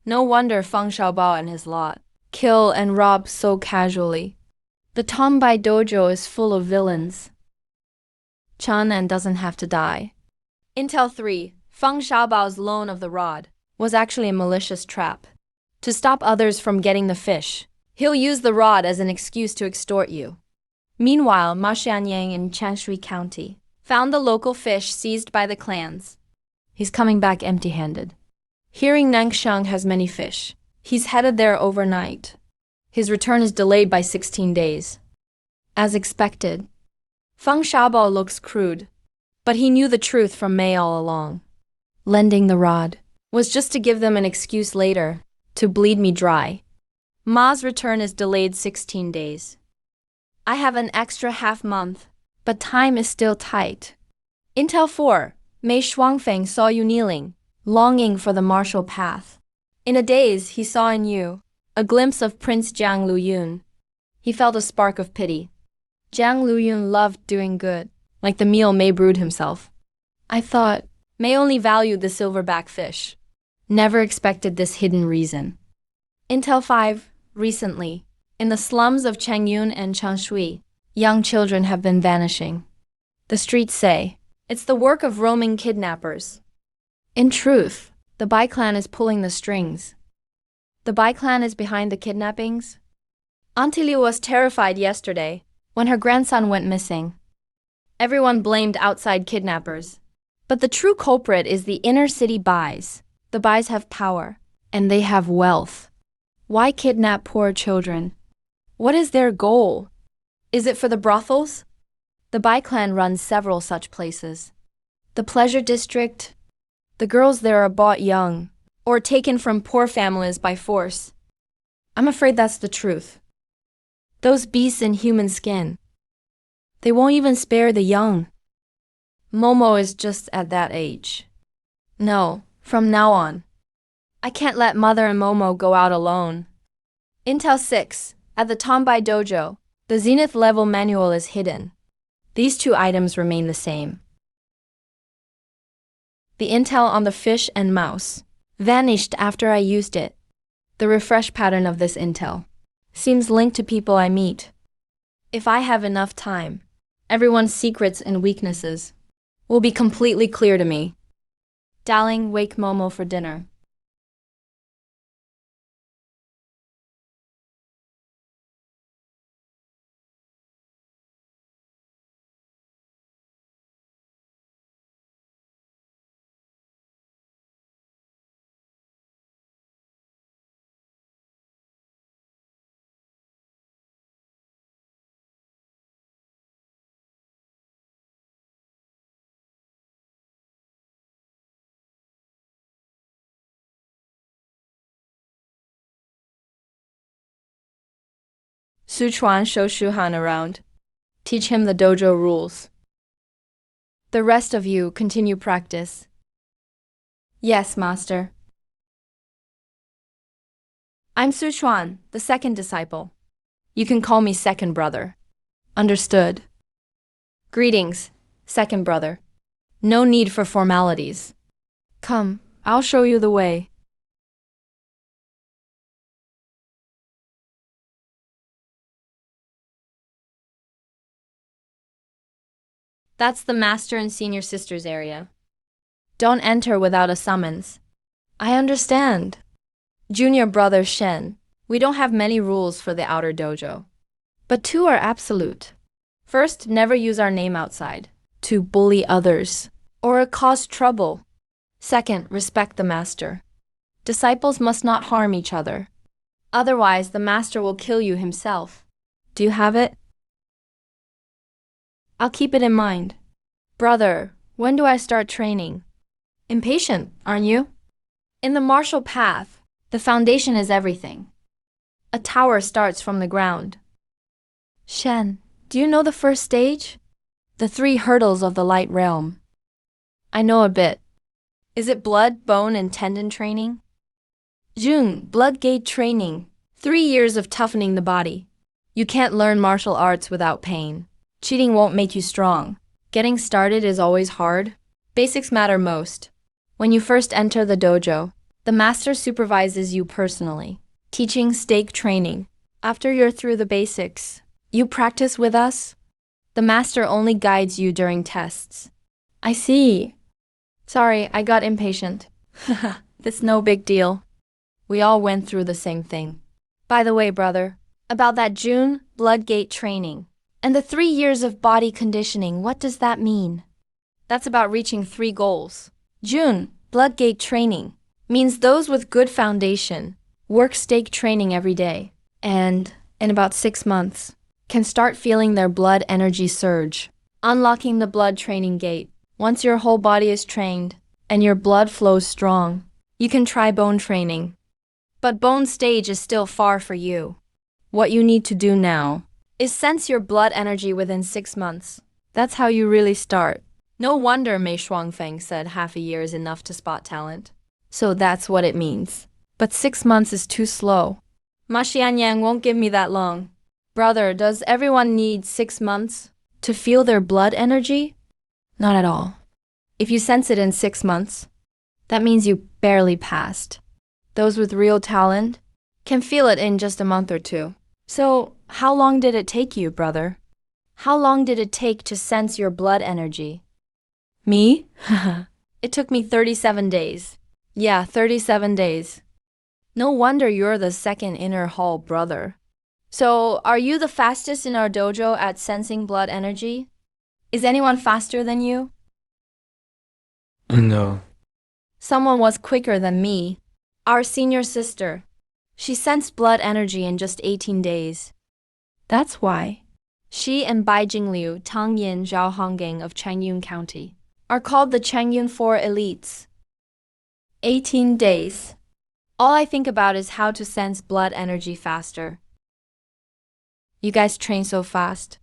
No wonder Feng Shaobao and his lot kill and rob so casually. The Tombai dojo is full of villains. Chanan doesn't have to die. Intel 3, Feng Shaobao's loan of the rod was actually a malicious trap. To stop others from getting the fish, he'll use the rod as an excuse to extort you. Meanwhile, Ma Xianyang in Changshui County found the local fish seized by the clans. He's coming back empty-handed. Hearing Nangshang has many fish, he's headed there overnight. His return is delayed by 16 days. As expected, Feng Shaobao looks crude, but he knew the truth from Mei all along. Lending the rod was just to give them an excuse later to bleed me dry. Ma's return is delayed 16 days. I have an extra half month, but time is still tight. Intel 4, Mei Shuangfeng saw you kneeling, longing for the martial path. In a daze, he saw in you a glimpse of Prince Jiang Luyun. He felt a spark of pity. Jiang Luyun loved doing good, like the meal Mei brewed himself. I thought Mei only valued the silverback fish. Never expected this hidden reason. Intel 5, recently, in the slums of Changyun and Changshui, Young children have been vanishing. The streets say, it's the work of roaming kidnappers. In truth, the Bai clan is pulling the strings. The Bai clan is behind the kidnappings? Auntie Liu was terrified yesterday when her grandson went missing. Everyone blamed outside kidnappers. But the true culprit is the inner city Bais. The Bais have power, and they have wealth. Why kidnap poor children? What is their goal? Is it for the brothels? The Bai clan runs several such places. The pleasure district. The girls there are bought young, or taken from poor families by force. I'm afraid that's the truth. Those beasts in human skin. They won't even spare the young. Momo is just at that age. No, from now on. I can't let Mother and Momo go out alone. Intel 6, at the Tombai Dojo, the Zenith level manual is hidden. These two items remain the same. The intel on the fish and mouse vanished after I used it. The refresh pattern of this intel seems linked to people I meet. If I have enough time, everyone's secrets and weaknesses will be completely clear to me. Darling, wake Momo for dinner. Sichuan show Shuhan around. Teach him the dojo rules. The rest of you continue practice. Yes, master. I'm Sichuan, the second disciple. You can call me second brother. Understood. Greetings, second brother. No need for formalities. Come, I'll show you the way. That's the master and senior sisters area. Don't enter without a summons. I understand. Junior brother Shen, we don't have many rules for the outer dojo. But two are absolute. First, never use our name outside to bully others or cause trouble. Second, respect the master. Disciples must not harm each other. Otherwise, the master will kill you himself. Do you have it? I'll keep it in mind. Brother, when do I start training? Impatient, aren't you? In the martial path, the foundation is everything. A tower starts from the ground. Shen, do you know the first stage? The 3 hurdles of the light realm. I know a bit. Is it blood, bone, and tendon training? Jun, blood gate training. 3 years of toughening the body. You can't learn martial arts without pain. Cheating won't make you strong. Getting started is always hard. Basics matter most. When you first enter the dojo, the master supervises you personally, teaching stake training. After you're through the basics, you practice with us. The master only guides you during tests. I see. Sorry, I got impatient. It's no big deal. We all went through the same thing. By the way, brother, about that June blood gate training and the 3 years of body conditioning, what does that mean? That's about reaching 3 goals. June blood gate training means those with good foundation work stake training every day and, in about 6 months, can start feeling their blood energy surge, unlocking the blood training gate. Once your whole body is trained and your blood flows strong, you can try bone training. But bone stage is still far for you. What you need to do now is sense your blood energy within 6 months. That's how you really start. No wonder Mei Shuangfeng said half a year is enough to spot talent. So that's what it means. But 6 months is too slow. Ma Xianyang won't give me that long. Brother, does everyone need 6 months to feel their blood energy? Not at all. If you sense it in 6 months, that means you barely passed. Those with real talent can feel it in just a month or two. So, how long did it take you, brother? How long did it take to sense your blood energy? Me? It took me 37 days. Yeah, 37 days. No wonder you're the second inner hall brother. So, are you the fastest in our dojo at sensing blood energy? Is anyone faster than you? No. Someone was quicker than me. Our senior sister. She sensed blood energy in just 18 days. That's why. She and Baijing Liu, Tang Yin, Zhao Hongang of Changyun County are called the Changyun Four Elites. 18 days. All I think about is how to sense blood energy faster. You guys train so fast.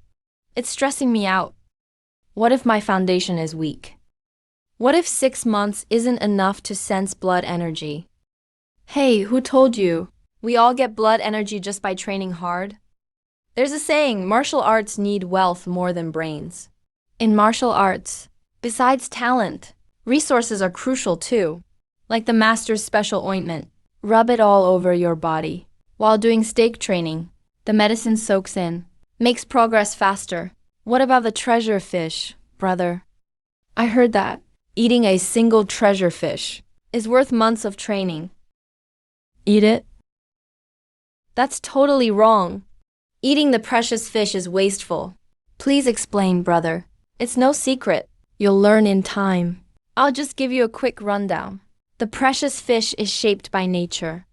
It's stressing me out. What if my foundation is weak? What if 6 months isn't enough to sense blood energy? Hey, who told you? We all get blood energy just by training hard? There's a saying, martial arts need wealth more than brains. In martial arts, besides talent, resources are crucial too. Like the master's special ointment. Rub it all over your body. While doing stake training, the medicine soaks in, makes progress faster. What about the treasure fish, brother? I heard that eating a single treasure fish is worth months of training. Eat it? That's totally wrong. Eating the precious fish is wasteful. Please explain, brother. It's no secret. You'll learn in time. I'll just give you a quick rundown. The precious fish is shaped by nature.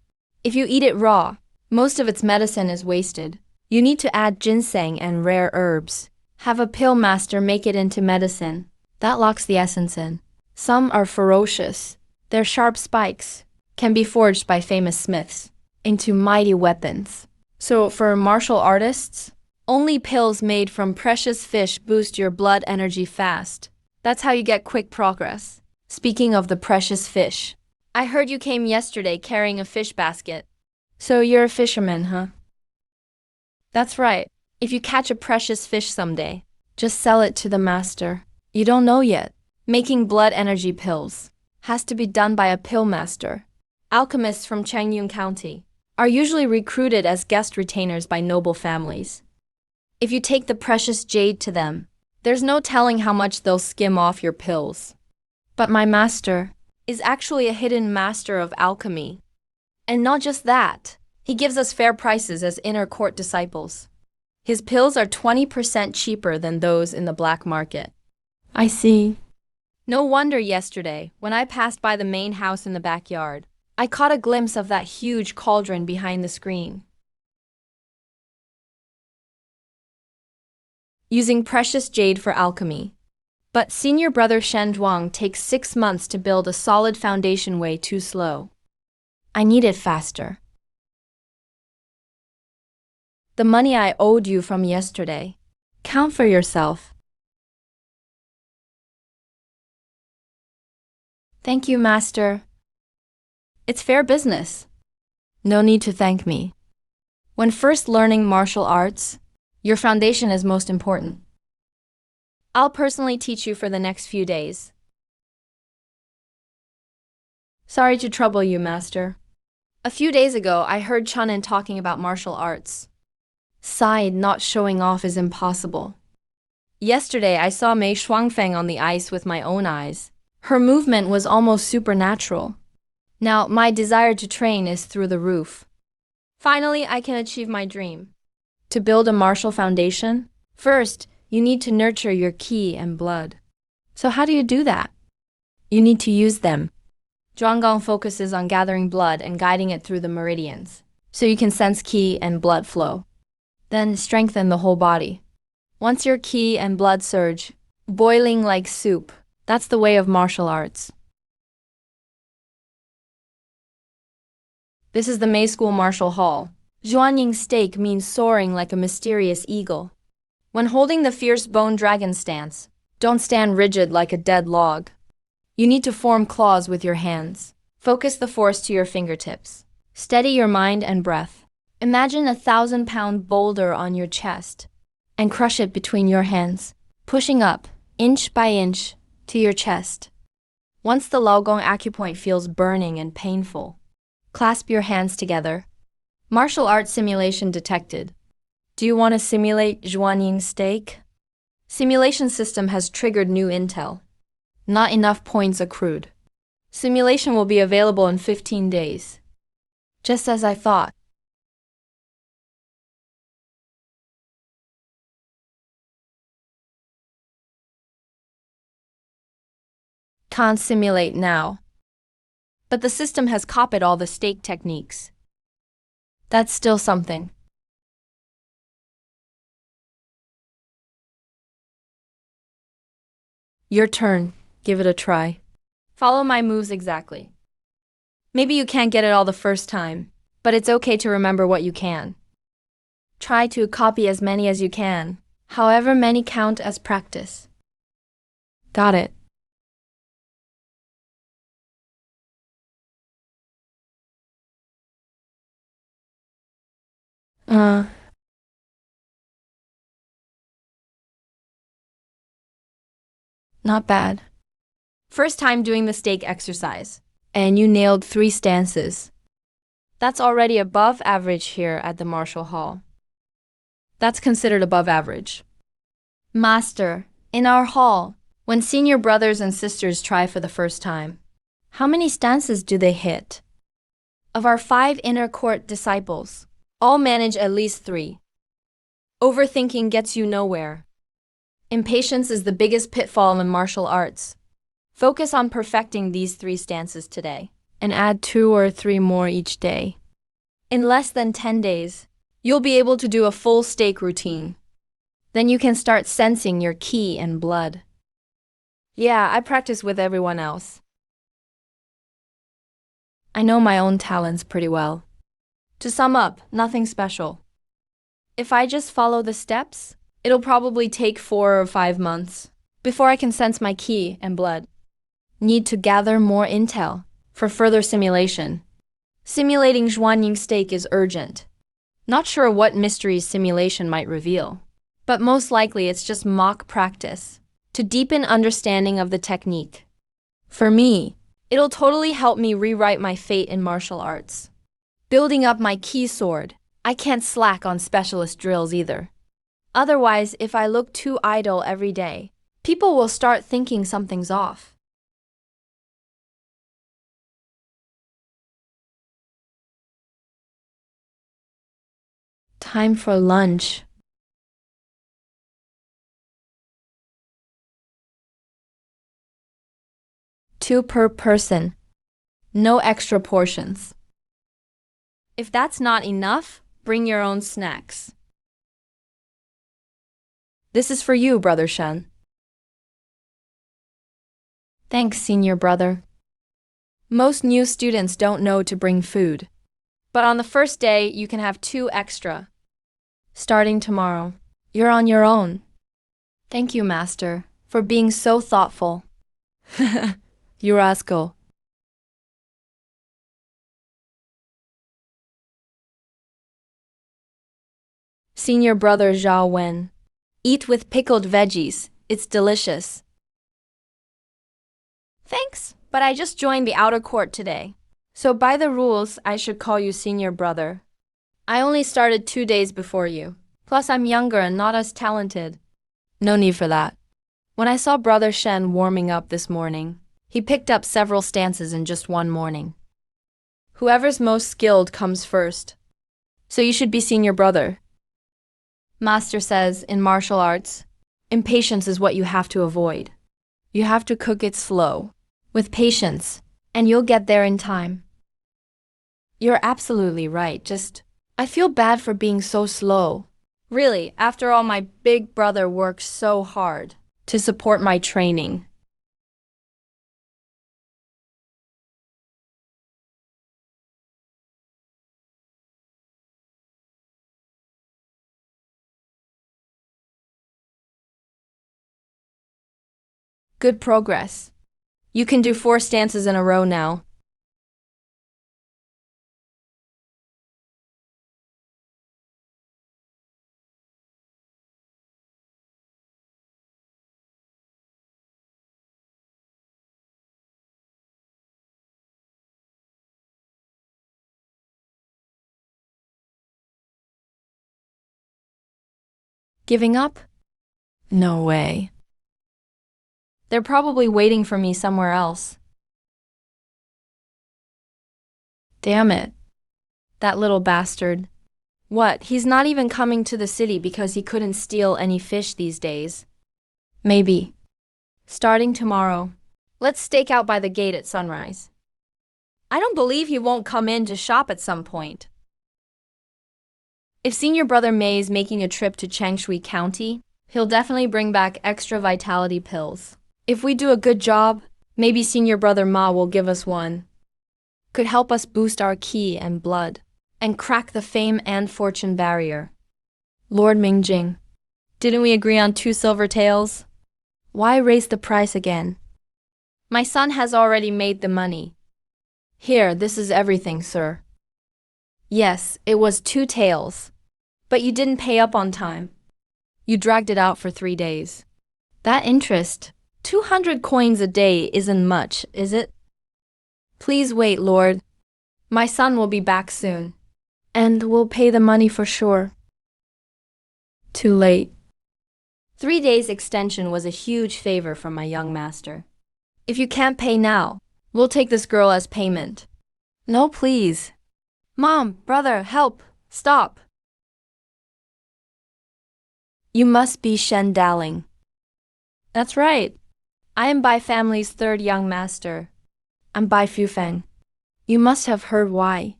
If you eat it raw, most of its medicine is wasted. You need to add ginseng and rare herbs. Have a pill master make it into medicine. That locks the essence in. Some are ferocious. Their sharp spikes can be forged by famous smiths into mighty weapons. So for martial artists, only pills made from precious fish boost your blood energy fast. That's how you get quick progress. Speaking of the precious fish, I heard you came yesterday carrying a fish basket. So you're a fisherman, huh? That's right. If you catch a precious fish someday, just sell it to the master. You don't know yet. Making blood energy pills has to be done by a pill master. Alchemists from Changyun County are usually recruited as guest retainers by noble families. If you take the precious jade to them, there's no telling how much they'll skim off your pills. But my master is actually a hidden master of alchemy. And not just that, he gives us fair prices as inner court disciples. His pills are 20% cheaper than those in the black market. I see. No wonder yesterday, when I passed by the main house in the backyard, I caught a glimpse of that huge cauldron behind the screen. Using precious jade for alchemy. But senior brother Shen Zhuang takes 6 months to build a solid foundation way too slow. I need it faster. The money I owed you from yesterday. Count for yourself. Thank you, master. It's fair business. No need to thank me. When first learning martial arts, your foundation is most important. I'll personally teach you for the next few days. Sorry to trouble you, master. A few days ago, I heard Chunin talking about martial arts. Side not showing off is impossible. Yesterday, I saw Mei Shuangfeng on the ice with my own eyes. Her movement was almost supernatural. Now, my desire to train is through the roof. Finally, I can achieve my dream. To build a martial foundation, first, you need to nurture your qi and blood. So how do you do that? You need to use them. Zhuanggong focuses on gathering blood and guiding it through the meridians, so you can sense qi and blood flow. Then strengthen the whole body. Once your qi and blood surge, boiling like soup, that's the way of martial arts. This is the May School Martial Hall. Zhuanying stake means soaring like a mysterious eagle. When holding the fierce bone dragon stance, don't stand rigid like a dead log. You need to form claws with your hands. Focus the force to your fingertips. Steady your mind and breath. Imagine a 1,000-pound boulder on your chest and crush it between your hands, pushing up, inch by inch, to your chest. Once the Laogong acupoint feels burning and painful, clasp your hands together. Martial arts simulation detected. Do you want to simulate Zhuanying stake? Simulation system has triggered new intel. Not enough points accrued. Simulation will be available in 15 days. Just as I thought. Can't simulate now. But the system has copied all the stake techniques. That's still something. Your turn. Give it a try. Follow my moves exactly. Maybe you can't get it all the first time, but it's okay to remember what you can. Try to copy as many as you can, however many count as practice. Got it. Not bad. First time doing the stake exercise, and you nailed 3 stances. That's already above average here at the Martial Hall. That's considered above average. Master, in our hall, when senior brothers and sisters try for the first time, how many stances do they hit? Of our 5 inner court disciples, all manage at least 3. Overthinking gets you nowhere. Impatience is the biggest pitfall in martial arts. Focus on perfecting these 3 stances today, and add 2 or 3 more each day. In less than 10 days, you'll be able to do a full stake routine. Then you can start sensing your ki and blood. Yeah, I practice with everyone else. I know my own talents pretty well. To sum up, nothing special. If I just follow the steps, it'll probably take 4 or 5 months before I can sense my ki and blood. Need to gather more intel for further simulation. Simulating Zhuanying stake is urgent. Not sure what mysteries simulation might reveal, but most likely it's just mock practice to deepen understanding of the technique. For me, it'll totally help me rewrite my fate in martial arts. Building up my ki sword, I can't slack on specialist drills either. Otherwise, if I look too idle every day, people will start thinking something's off. Time for lunch. 2 per person. No extra portions. If that's not enough, bring your own snacks. This is for you, Brother Shen. Thanks, senior brother. Most new students don't know to bring food, but on the first day, you can have 2 extra. Starting tomorrow, you're on your own. Thank you, Master, for being so thoughtful. You rascal. Senior brother Zhao Wen. Eat with pickled veggies. It's delicious. Thanks, but I just joined the outer court today. So by the rules, I should call you senior brother. I only started 2 days before you. Plus, I'm younger and not as talented. No need for that. When I saw Brother Shen warming up this morning, he picked up several stances in just one morning. Whoever's most skilled comes first. So you should be senior brother. Master says, in martial arts, impatience is what you have to avoid. You have to cook it slow, with patience, and you'll get there in time. You're absolutely right, I feel bad for being so slow. Really, after all, my big brother works so hard to support my training. Good progress. You can do 4 stances in a row now. Giving up? No way. They're probably waiting for me somewhere else. Damn it. That little bastard. What, he's not even coming to the city because he couldn't steal any fish these days? Maybe. Starting tomorrow, let's stake out by the gate at sunrise. I don't believe he won't come in to shop at some point. If Senior Brother May is making a trip to Changshui County, he'll definitely bring back extra vitality pills. If we do a good job, maybe Senior Brother Ma will give us one. Could help us boost our ki and blood, and crack the fame and fortune barrier. Lord Mingjing, didn't we agree on 2 silver taels? Why raise the price again? My son has already made the money. Here, this is everything, sir. Yes, it was 2 taels. But you didn't pay up on time. You dragged it out for 3 days. That interest, 200 coins a day isn't much, is it? Please wait, Lord. My son will be back soon. And we'll pay the money for sure. Too late. 3 days extension was a huge favor from my young master. If you can't pay now, we'll take this girl as payment. No, please. Mom, brother, help. Stop. You must be Shen Daling. That's right. I am Bai family's 3rd young master. I'm Bai Fufeng. You must have heard why.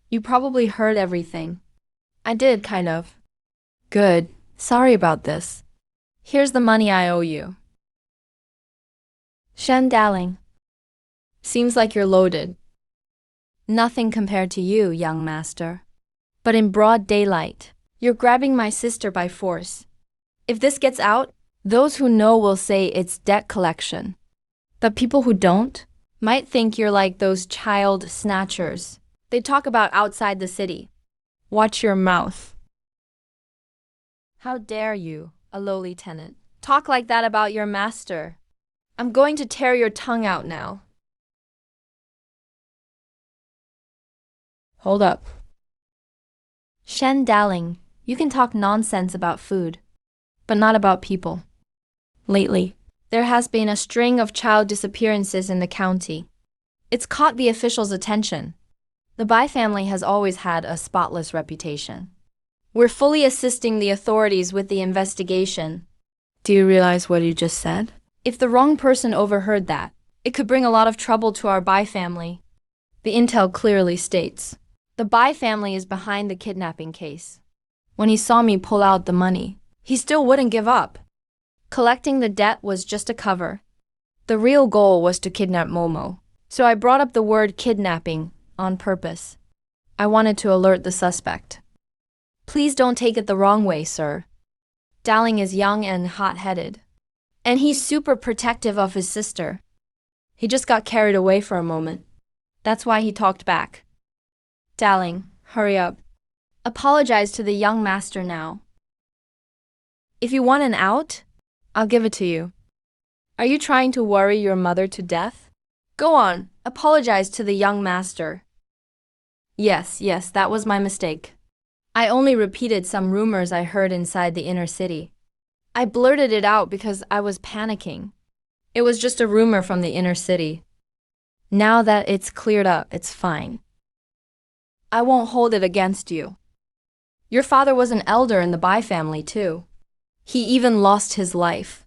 You probably heard everything. I did, kind of. Good. Sorry about this. Here's the money I owe you. Shen Daling. Seems like you're loaded. Nothing compared to you, young master. But in broad daylight, you're grabbing my sister by force. If this gets out, those who know will say it's debt collection. But people who don't might think you're like those child snatchers they talk about outside the city. Watch your mouth. How dare you, a lowly tenant, talk like that about your master? I'm going to tear your tongue out now. Hold up. Shen Daling, you can talk nonsense about food, but not about people. Lately, there has been a string of child disappearances in the county. It's caught the officials' attention. The Bai family has always had a spotless reputation. We're fully assisting the authorities with the investigation. Do you realize what you just said? If the wrong person overheard that, it could bring a lot of trouble to our Bai family. The intel clearly states the Bai family is behind the kidnapping case. When he saw me pull out the money, he still wouldn't give up. Collecting the debt was just a cover. The real goal was to kidnap Momo, so I brought up the word kidnapping on purpose. I wanted to alert the suspect. Please don't take it the wrong way, sir. Daling is young and hot-headed, and he's super protective of his sister. He just got carried away for a moment. That's why he talked back. Daling, hurry up. Apologize to the young master now. If you want an out, I'll give it to you. Are you trying to worry your mother to death? Go on, apologize to the young master. Yes, that was my mistake. I only repeated some rumors I heard inside the inner city. I blurted it out because I was panicking. It was just a rumor from the inner city. Now that it's cleared up, it's fine. I won't hold it against you. Your father was an elder in the Bai family, too. He even lost his life.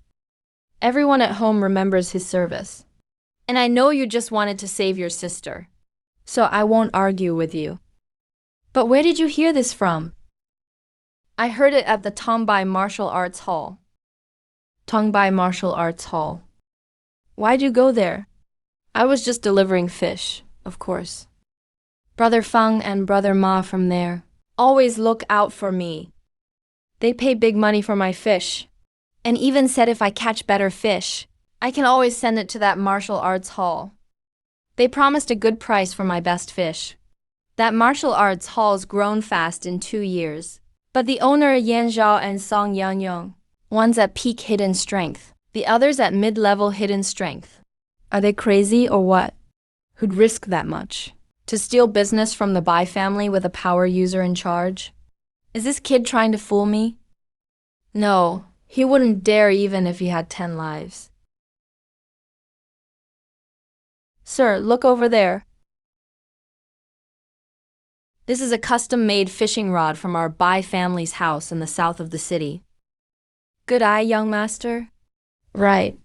Everyone at home remembers his service. And I know you just wanted to save your sister, so I won't argue with you. But where did you hear this from? I heard it at the Tongbai Martial Arts Hall. Tongbai Martial Arts Hall. Why'd you go there? I was just delivering fish, of course. Brother Feng and Brother Ma from there always look out for me. They pay big money for my fish, and even said if I catch better fish, I can always send it to that martial arts hall. They promised a good price for my best fish. That martial arts hall's grown fast in 2 years, but the owner Yan Zhao and Song Yangyong, one's at peak hidden strength, the other's at mid-level hidden strength. Are they crazy or what? Who'd risk that much? To steal business from the Bai family with a power user in charge? Is this kid trying to fool me? No, He wouldn't dare even if he had 10 lives. Sir, look over there. This is a custom-made fishing rod from our Bai family's house in the south of the city. Good eye, young master. Right.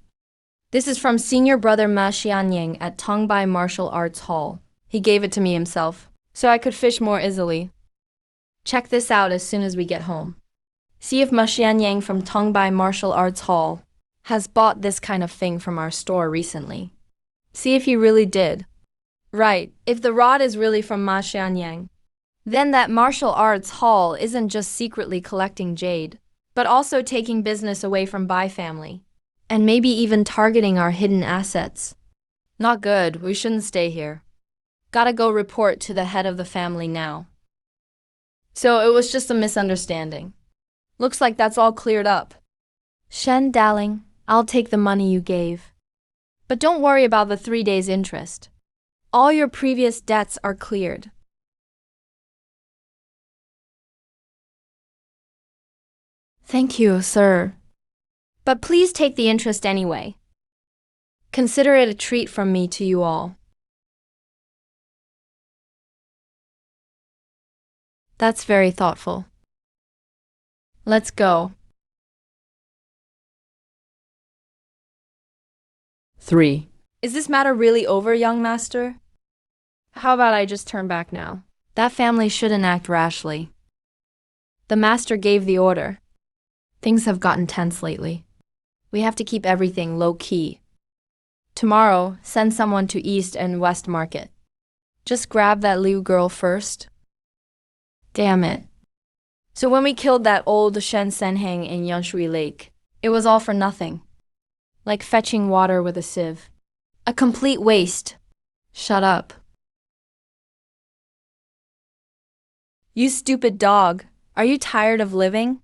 This is from senior brother Ma Xianying at Tongbai Martial Arts Hall. He gave it to me himself, so I could fish more easily. Check this out as soon as we get home. See if Ma Xianying from Tongbai Martial Arts Hall has bought this kind of thing from our store recently. See if he really did. Right, if the rod is really from Ma Xianying, then that martial arts hall isn't just secretly collecting jade, but also taking business away from Bai family, and maybe even targeting our hidden assets. Not good, we shouldn't stay here. Gotta go report to the head of the family now. So it was just a misunderstanding. Looks like that's all cleared up. Shen, darling, I'll take the money you gave. But don't worry about the 3 days interest. All your previous debts are cleared. Thank you, sir. But please take the interest anyway. Consider it a treat from me to you all. That's very thoughtful. Let's go. 3. Is this matter really over, young master? How about I just turn back now? That family shouldn't act rashly. The master gave the order. Things have gotten tense lately. We have to keep everything low-key. Tomorrow, send someone to East and West Market. Just grab that Liu girl first. Damn it. So when we killed that old Shen Senheng in Yanshui Lake, it was all for nothing. Like fetching water with a sieve. A complete waste. Shut up. You stupid dog, are you tired of living?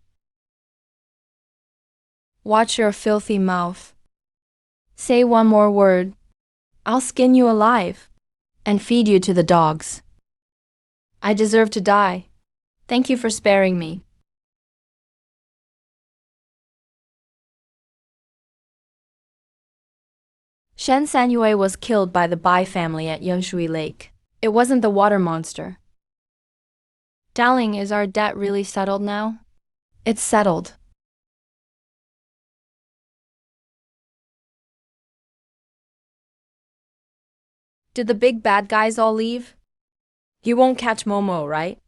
Watch your filthy mouth. Say one more word. I'll skin you alive and feed you to the dogs. I deserve to die. Thank you for sparing me. Shen Sanyue was killed by the Bai family at Yanshui Lake. It wasn't the water monster. Darling, is our debt really settled now? It's settled. Did the big bad guys all leave? You won't catch Momo, right?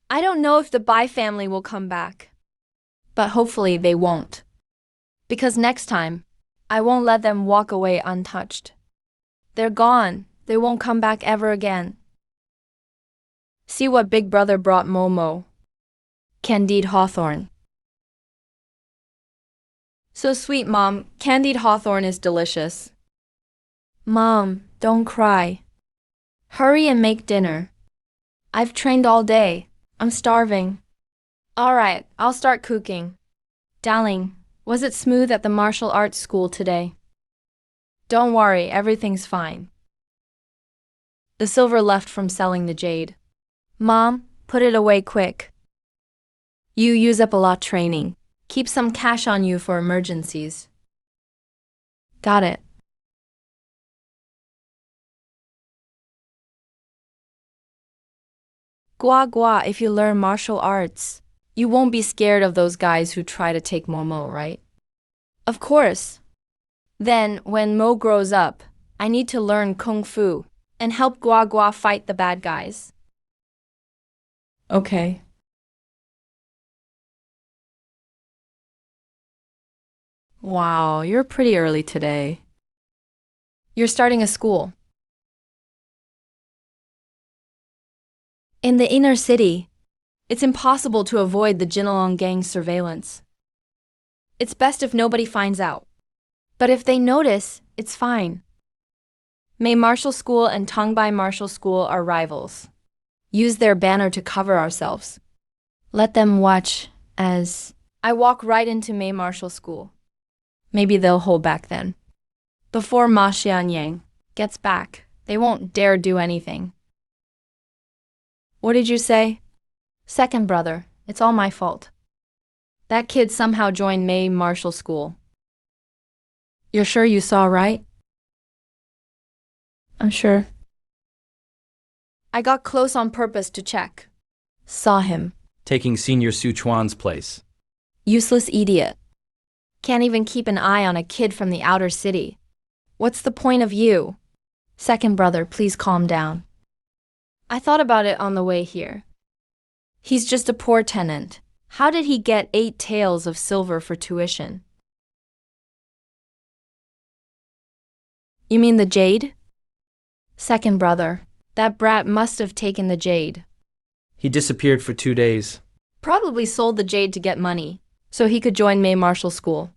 I don't know if the Bai family will come back. But hopefully they won't. Because next time, I won't let them walk away untouched. They're gone. They won't come back ever again. See what Big Brother brought Momo. Candied hawthorn. So sweet, Mom. Candied hawthorn is delicious. Mom, don't cry. Hurry and make dinner. I've trained all day. I'm starving. All right, I'll start cooking. Darling, was it smooth at the martial arts school today? Don't worry, everything's fine. The silver left from selling the jade. Mom, put it away quick. You use up a lot training. Keep some cash on you for emergencies. Got it. Gua gua, if you learn martial arts, you won't be scared of those guys who try to take Momo, right? Of course. Then, when Mo grows up, I need to learn Kung Fu and help Gua Gua fight the bad guys. Okay. Wow, you're pretty early today. You're starting a school. In the inner city, it's impossible to avoid the Jinalong gang's surveillance. It's best if nobody finds out. But if they notice, it's fine. May Martial School and Tongbai Martial School are rivals. Use their banner to cover ourselves. Let them watch as I walk right into May Martial School. Maybe they'll hold back then. Before Ma Xianyang gets back, they won't dare do anything. What did you say? Second brother, It's all my fault. That kid somehow joined May Martial School. You're sure you saw right? I'm sure. I got close on purpose to check. Saw him. Taking Senior Sichuan's place. Useless idiot. Can't even keep an eye on a kid from the outer city. What's the point of you? Second brother, please calm down. I thought about it on the way here. He's just a poor tenant. How did he get 8 taels of silver for tuition? You mean the jade? Second brother, that brat must have taken the jade. He disappeared for 2 days. Probably sold the jade to get money, so he could join May Martial School.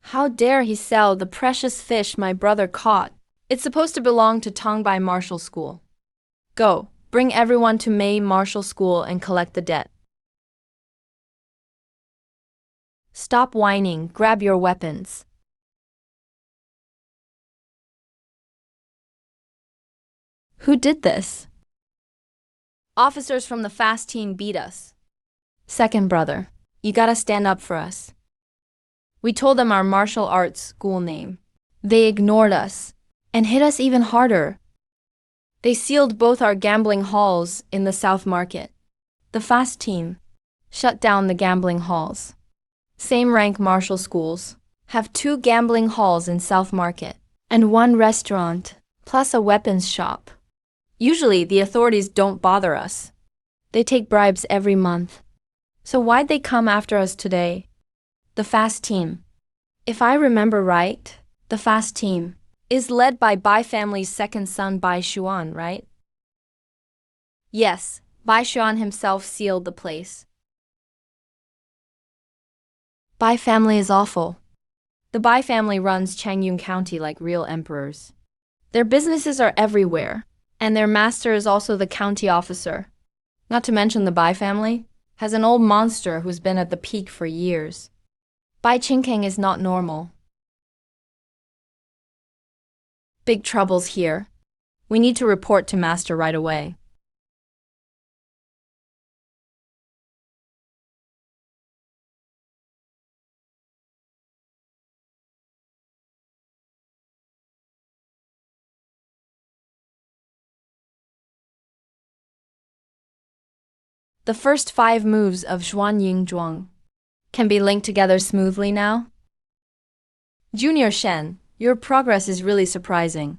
How dare he sell the precious fish my brother caught? It's supposed to belong to Tongbai Martial School. Go, bring everyone to May Martial School and collect the debt. Stop whining, grab your weapons. Who did this? Officers from the fast team beat us. Second brother, you gotta stand up for us. We told them our martial arts school name. They ignored us and hit us even harder. They sealed both our gambling halls in the South Market. The fast team shut down the gambling halls. Same rank martial schools have 2 gambling halls in South Market and 1 restaurant, plus a weapons shop. Usually, the authorities don't bother us. They take bribes every month. So why'd they come after us today? The fast team. If I remember right, the fast team is led by Bai family's second son Bai Xuan, right? Yes, Bai Xuan himself sealed the place. Bai family is awful. The Bai family runs Changyun County like real emperors. Their businesses are everywhere, and their master is also the county officer. Not to mention the Bai family has an old monster who's been at the peak for years. Bai Qingkang is not normal. Big troubles here. We need to report to master right away. The first 5 moves of Zhuanying Zhuang can be linked together smoothly now. Junior Shen, your progress is really surprising.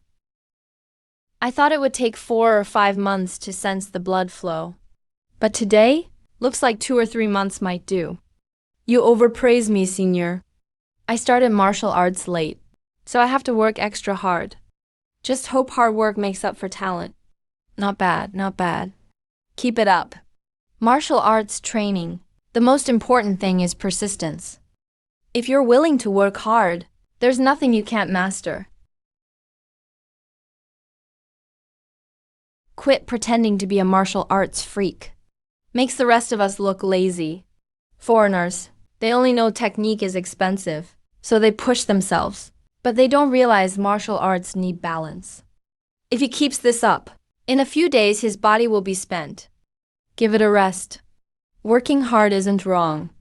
I thought it would take 4 or 5 months to sense the blood flow. But today, looks like 2 or 3 months might do. You overpraise me, senior. I started martial arts late, so I have to work extra hard. Just hope hard work makes up for talent. Not bad, not bad. Keep it up. Martial arts training, the most important thing is persistence. If you're willing to work hard, there's nothing you can't master. Quit pretending to be a martial arts freak. Makes the rest of us look lazy. Foreigners, they only know technique is expensive, so they push themselves. But they don't realize martial arts need balance. If he keeps this up, in a few days his body will be spent. Give it a rest. Working hard isn't wrong.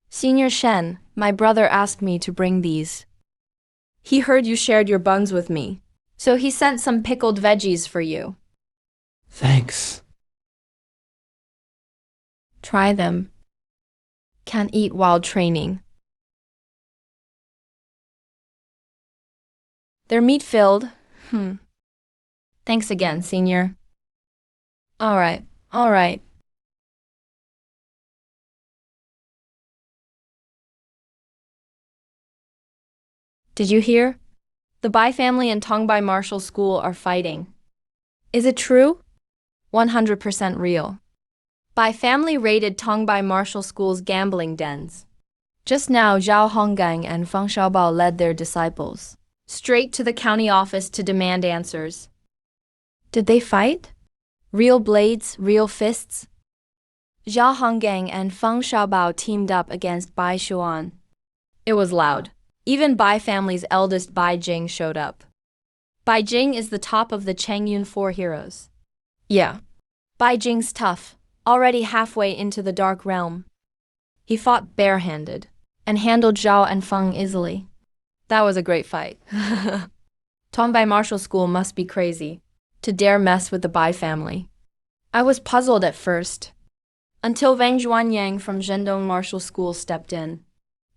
Senior Shen, my brother asked me to bring these. He heard you shared your buns with me, so he sent some pickled veggies for you. Thanks. Try them. Can't eat while training. They're meat-filled. Thanks again, senior. All right. Did you hear? The Bai family and Tongbai Martial School are fighting. Is it true? 100% real. Bai family raided Tongbai Martial School's gambling dens. Just now, Zhao Honggang and Feng Xiaobao led their disciples straight to the county office to demand answers. Did they fight? Real blades, real fists? Zhao Honggang and Feng Xiaobao teamed up against Bai Xuan. It was loud. Even Bai family's eldest Bai Jing showed up. Bai Jing is the top of the Changyun 4 heroes. Yeah. Bai Jing's tough, already halfway into the dark realm. He fought barehanded and handled Zhao and Feng easily. That was a great fight. Tongbai Martial School must be crazy to dare mess with the Bai family. I was puzzled at first, until Wang Zhuanyang from Zhendong Martial School stepped in.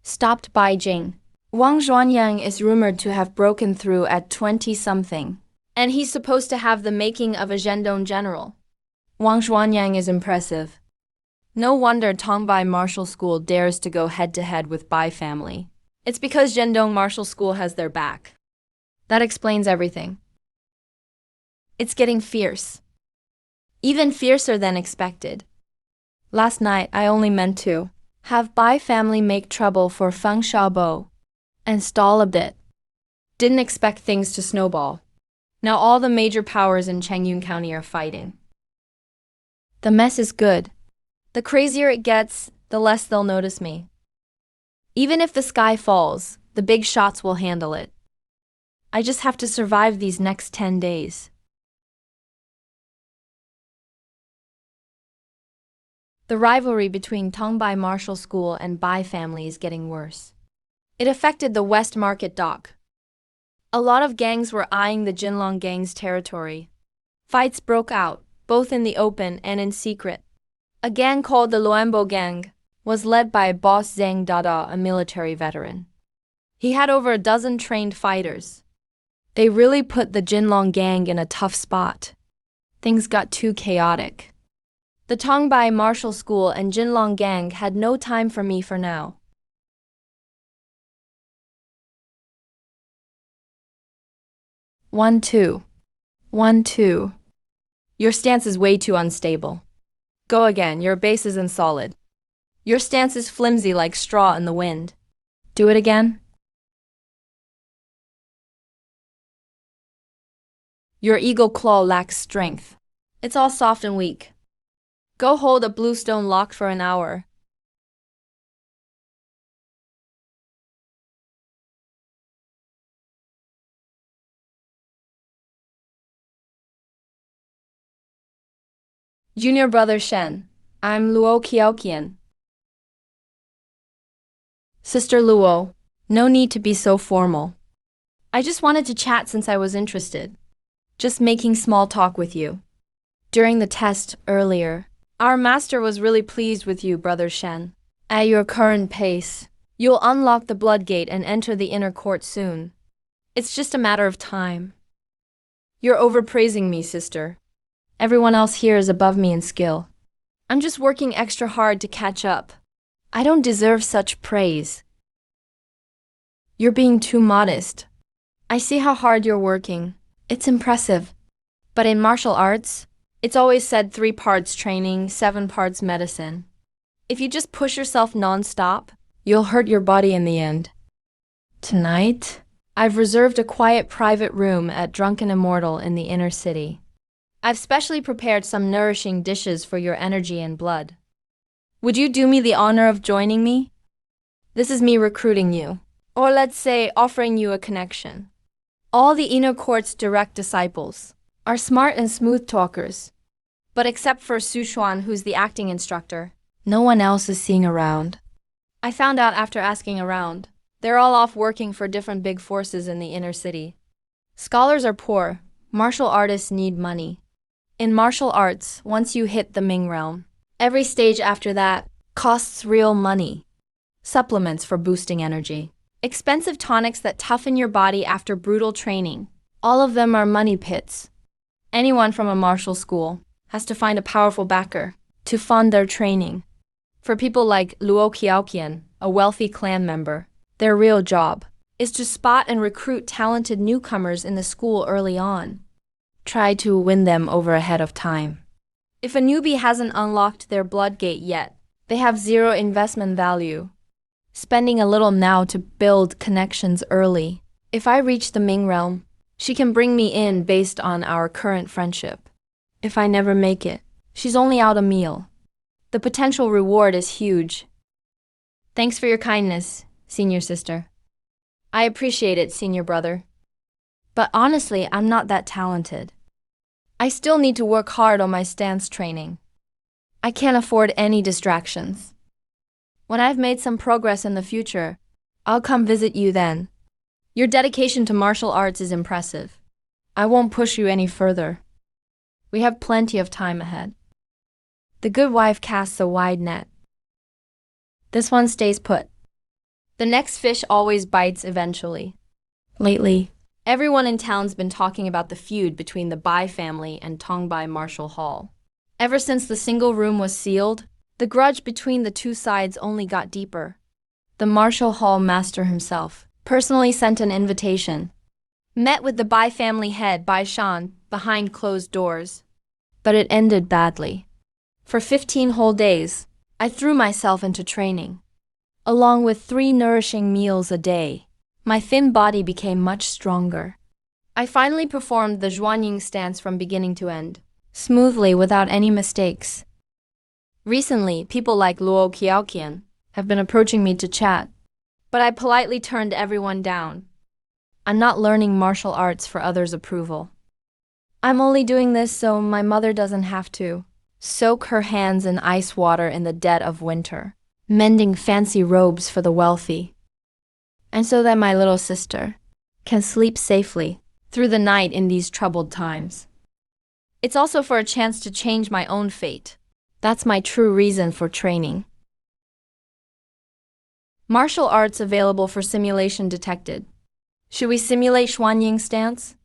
Stopped Bai Jing. Wang Zhuanyang is rumored to have broken through at 20-something, and he's supposed to have the making of a Zhendong general. Wang Zhuanyang is impressive. No wonder Tongbai Martial School dares to go head-to-head with Bai family. It's because Zhendong Martial School has their back. That explains everything. It's getting fierce. Even fiercer than expected. Last night, I only meant to have Bai family make trouble for Feng Xiaobo and stall a bit. Didn't expect things to snowball. Now all the major powers in Changyun County are fighting. The mess is good. The crazier it gets, the less they'll notice me. Even if the sky falls, the big shots will handle it. I just have to survive these next 10 days. The rivalry between Tongbai Martial School and Bai family is getting worse. It affected the West Market dock. A lot of gangs were eyeing the Jinlong gang's territory. Fights broke out, both in the open and in secret. A gang called the Luanbo Gang was led by boss Zhang Dada, a military veteran. He had over a dozen trained fighters. They really put the Jinlong gang in a tough spot. Things got too chaotic. The Tongbai Martial School and Jinlong gang had no time for me for now. One, two. Your stance is way too unstable. Go again, your base isn't solid. Your stance is flimsy like straw in the wind. Do it again. Your eagle claw lacks strength. It's all soft and weak. Go hold a blue stone locked for an hour. Junior brother Shen, I'm Luo Qiaoqian. Sister Luo, no need to be so formal. I just wanted to chat since I was interested. Just making small talk with you. During the test earlier, our master was really pleased with you, brother Shen. At your current pace, you'll unlock the blood gate and enter the inner court soon. It's just a matter of time. You're overpraising me, sister. Everyone else here is above me in skill. I'm just working extra hard to catch up. I don't deserve such praise. You're being too modest. I see how hard you're working. It's impressive. But in martial arts, it's always said 3 parts training, 7 parts medicine. If you just push yourself non-stop, you'll hurt your body in the end. Tonight, I've reserved a quiet private room at Drunken Immortal in the inner city. I've specially prepared some nourishing dishes for your energy and blood. Would you do me the honor of joining me? This is me recruiting you, or let's say offering you a connection. All the inner court's direct disciples are smart and smooth talkers. But except for Su Xuan, who's the acting instructor, no one else is seen around. I found out after asking around. They're all off working for different big forces in the inner city. Scholars are poor. Martial artists need money. In martial arts, once you hit the Ming realm, every stage after that costs real money. Supplements for boosting energy. Expensive tonics that toughen your body after brutal training. All of them are money pits. Anyone from a martial school has to find a powerful backer to fund their training. For people like Luo Qiaoqian, a wealthy clan member, their real job is to spot and recruit talented newcomers in the school early on. Try to win them over ahead of time. If a newbie hasn't unlocked their blood gate yet, they have zero investment value. Spending a little now to build connections early. If I reach the Ming realm, she can bring me in based on our current friendship. If I never make it, she's only out a meal. The potential reward is huge. Thanks for your kindness, senior sister. I appreciate it, senior brother. But honestly, I'm not that talented. I still need to work hard on my stance training. I can't afford any distractions. When I've made some progress in the future, I'll come visit you then. Your dedication to martial arts is impressive. I won't push you any further. We have plenty of time ahead. The good wife casts a wide net. This one stays put. The next fish always bites eventually. Lately, everyone in town's been talking about the feud between the Bai family and Tongbai Martial Hall. Ever since the single room was sealed, the grudge between the two sides only got deeper. The Martial Hall master himself personally sent an invitation, met with the Bai family head Bai Shan behind closed doors. But it ended badly. For 15 whole days, I threw myself into training. Along with 3 nourishing meals a day, my thin body became much stronger. I finally performed the Zhuanying stance from beginning to end, smoothly without any mistakes. Recently, people like Luo Qiaoqian have been approaching me to chat, but I politely turned everyone down. I'm not learning martial arts for others' approval. I'm only doing this so my mother doesn't have to soak her hands in ice water in the dead of winter, mending fancy robes for the wealthy, and so that my little sister can sleep safely through the night in these troubled times. It's also for a chance to change my own fate. That's my true reason for training. Martial arts available for simulation detected. Should we simulate Xuanying stance?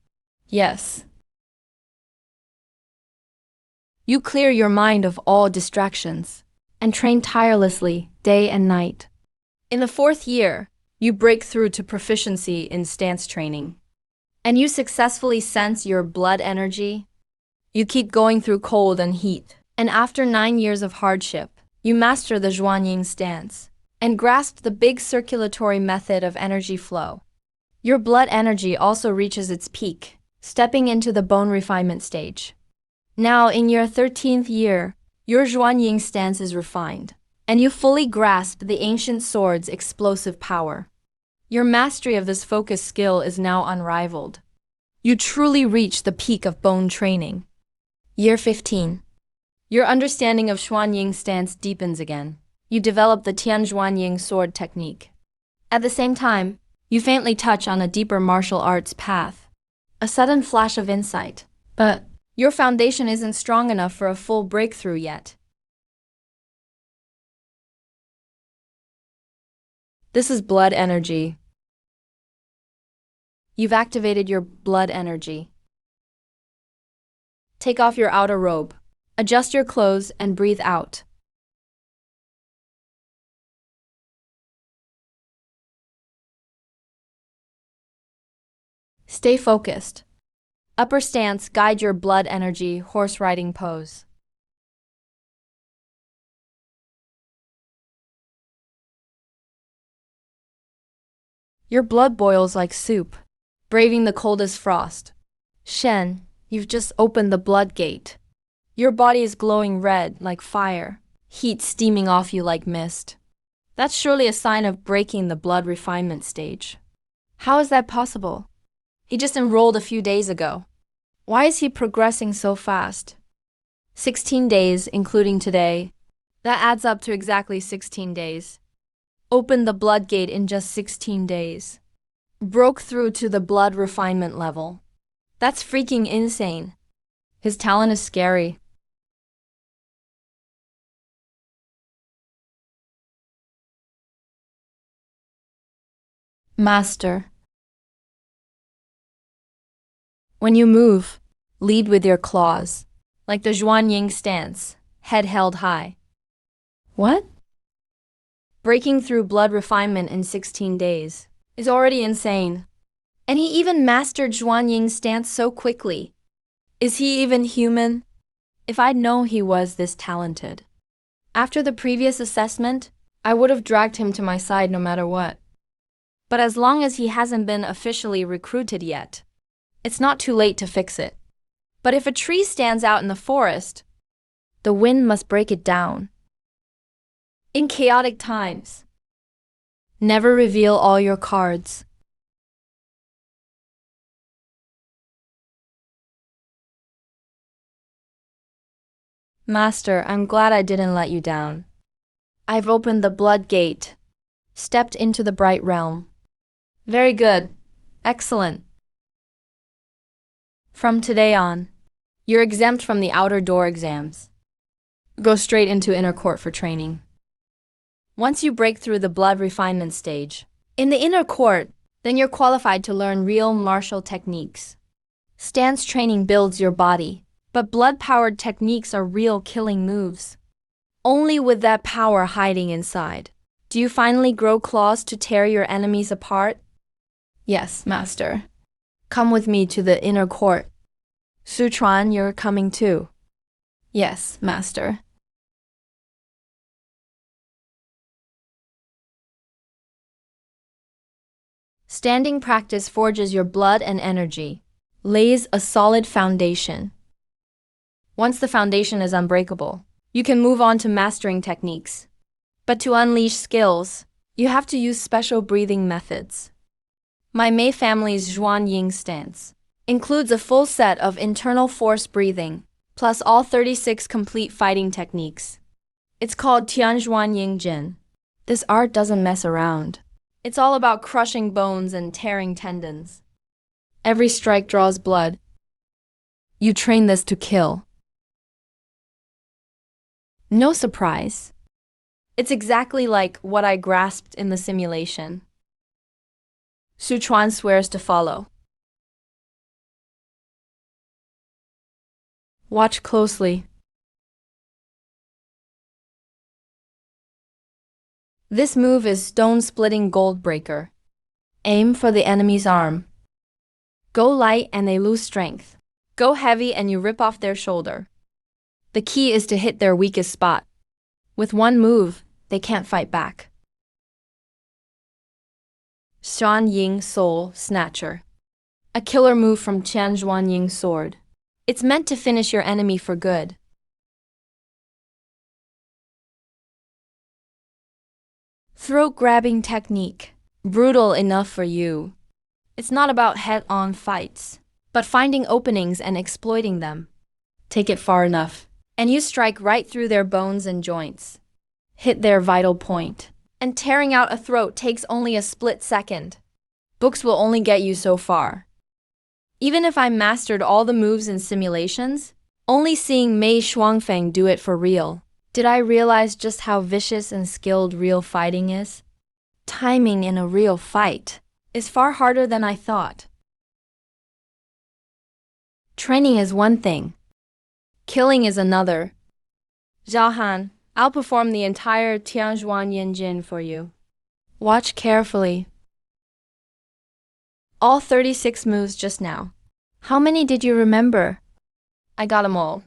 Yes. You clear your mind of all distractions and train tirelessly day and night. In the 4th year, you break through to proficiency in stance training, and you successfully sense your blood energy. You keep going through cold and heat, and after 9 years of hardship, you master the Zhuanying stance and grasp the big circulatory method of energy flow. Your blood energy also reaches its peak, stepping into the bone refinement stage. Now, in your 13th year, your Zhuanying stance is refined, and you fully grasp the ancient sword's explosive power. Your mastery of this focus skill is now unrivaled. You truly reach the peak of bone training. Year 15. Your understanding of Zhuanying stance deepens again. You develop the Tian Zhuanying sword technique. At the same time, you faintly touch on a deeper martial arts path. A sudden flash of insight. But your foundation isn't strong enough for a full breakthrough yet. This is blood energy. You've activated your blood energy. Take off your outer robe, adjust your clothes, and breathe out. Stay focused. Upper stance, guide your blood energy, horse riding pose. Your blood boils like soup, braving the coldest frost. Shen, you've just opened the blood gate. Your body is glowing red like fire, heat steaming off you like mist. That's surely a sign of breaking the blood refinement stage. How is that possible? He just enrolled a few days ago. Why is he progressing so fast? 16 days, including today. That adds up to exactly 16 days. Opened the blood gate in just 16 days. Broke through to the blood refinement level. That's freaking insane. His talent is scary. Master. When you move, lead with your claws, like the Zhuanying stance, head held high. What? Breaking through blood refinement in 16 days is already insane. And he even mastered Zhuanying's stance so quickly. Is he even human? If I'd known he was this talented. After the previous assessment, I would have dragged him to my side no matter what. But as long as he hasn't been officially recruited yet, it's not too late to fix it. But if a tree stands out in the forest, the wind must break it down. In chaotic times, never reveal all your cards. Master, I'm glad I didn't let you down. I've opened the blood gate, stepped into the bright realm. Very good. Excellent. From today on, you're exempt from the outer door exams. Go straight into inner court for training. Once you break through the blood refinement stage, in the inner court, then you're qualified to learn real martial techniques. Stance training builds your body, but blood-powered techniques are real killing moves. Only with that power hiding inside. Do you finally grow claws to tear your enemies apart? Yes, Master. Come with me to the inner court. Sichuan, you're coming too. Yes, Master. Standing practice forges your blood and energy, lays a solid foundation. Once the foundation is unbreakable, you can move on to mastering techniques. But to unleash skills, you have to use special breathing methods. My Mei family's Zhuan Ying stance includes a full set of internal force breathing, plus all 36 complete fighting techniques. It's called Tian Zhuan Ying Jin. This art doesn't mess around. It's all about crushing bones and tearing tendons. Every strike draws blood. You train this to kill. No surprise. It's exactly like what I grasped in the simulation. Sichuan swears to follow. Watch closely. This move is stone-splitting gold breaker. Aim for the enemy's arm. Go light and they lose strength. Go heavy and you rip off their shoulder. The key is to hit their weakest spot. With one move, they can't fight back. Xuan Ying Soul Snatcher. A killer move from Tian Zhuan Ying sword. It's meant to finish your enemy for good. Throat-grabbing technique. Brutal enough for you. It's not about head-on fights, but finding openings and exploiting them. Take it far enough, and you strike right through their bones and joints. Hit their vital point. And tearing out a throat takes only a split second. Books will only get you so far. Even if I mastered all the moves in simulations, only seeing Mei Shuangfeng do it for real, did I realize just how vicious and skilled real fighting is? Timing in a real fight is far harder than I thought. Training is one thing. Killing is another. Zhaohan, I'll perform the entire Tianzhuan Yanjin for you. Watch carefully. All 36 moves just now. How many did you remember? I got 'em all.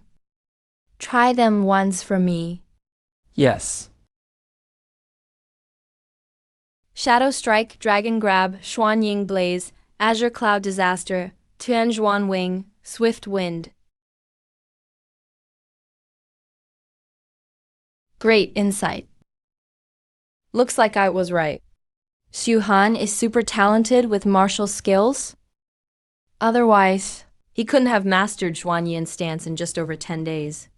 Try them once for me. Yes. Shadow Strike, Dragon Grab, Xuan Ying Blaze, Azure Cloud Disaster, Tianzhuan Wing, Swift Wind. Great insight. Looks like I was right. Xu Han is super talented with martial skills. Otherwise, he couldn't have mastered Zhuan Yin's stance in just over 10 days.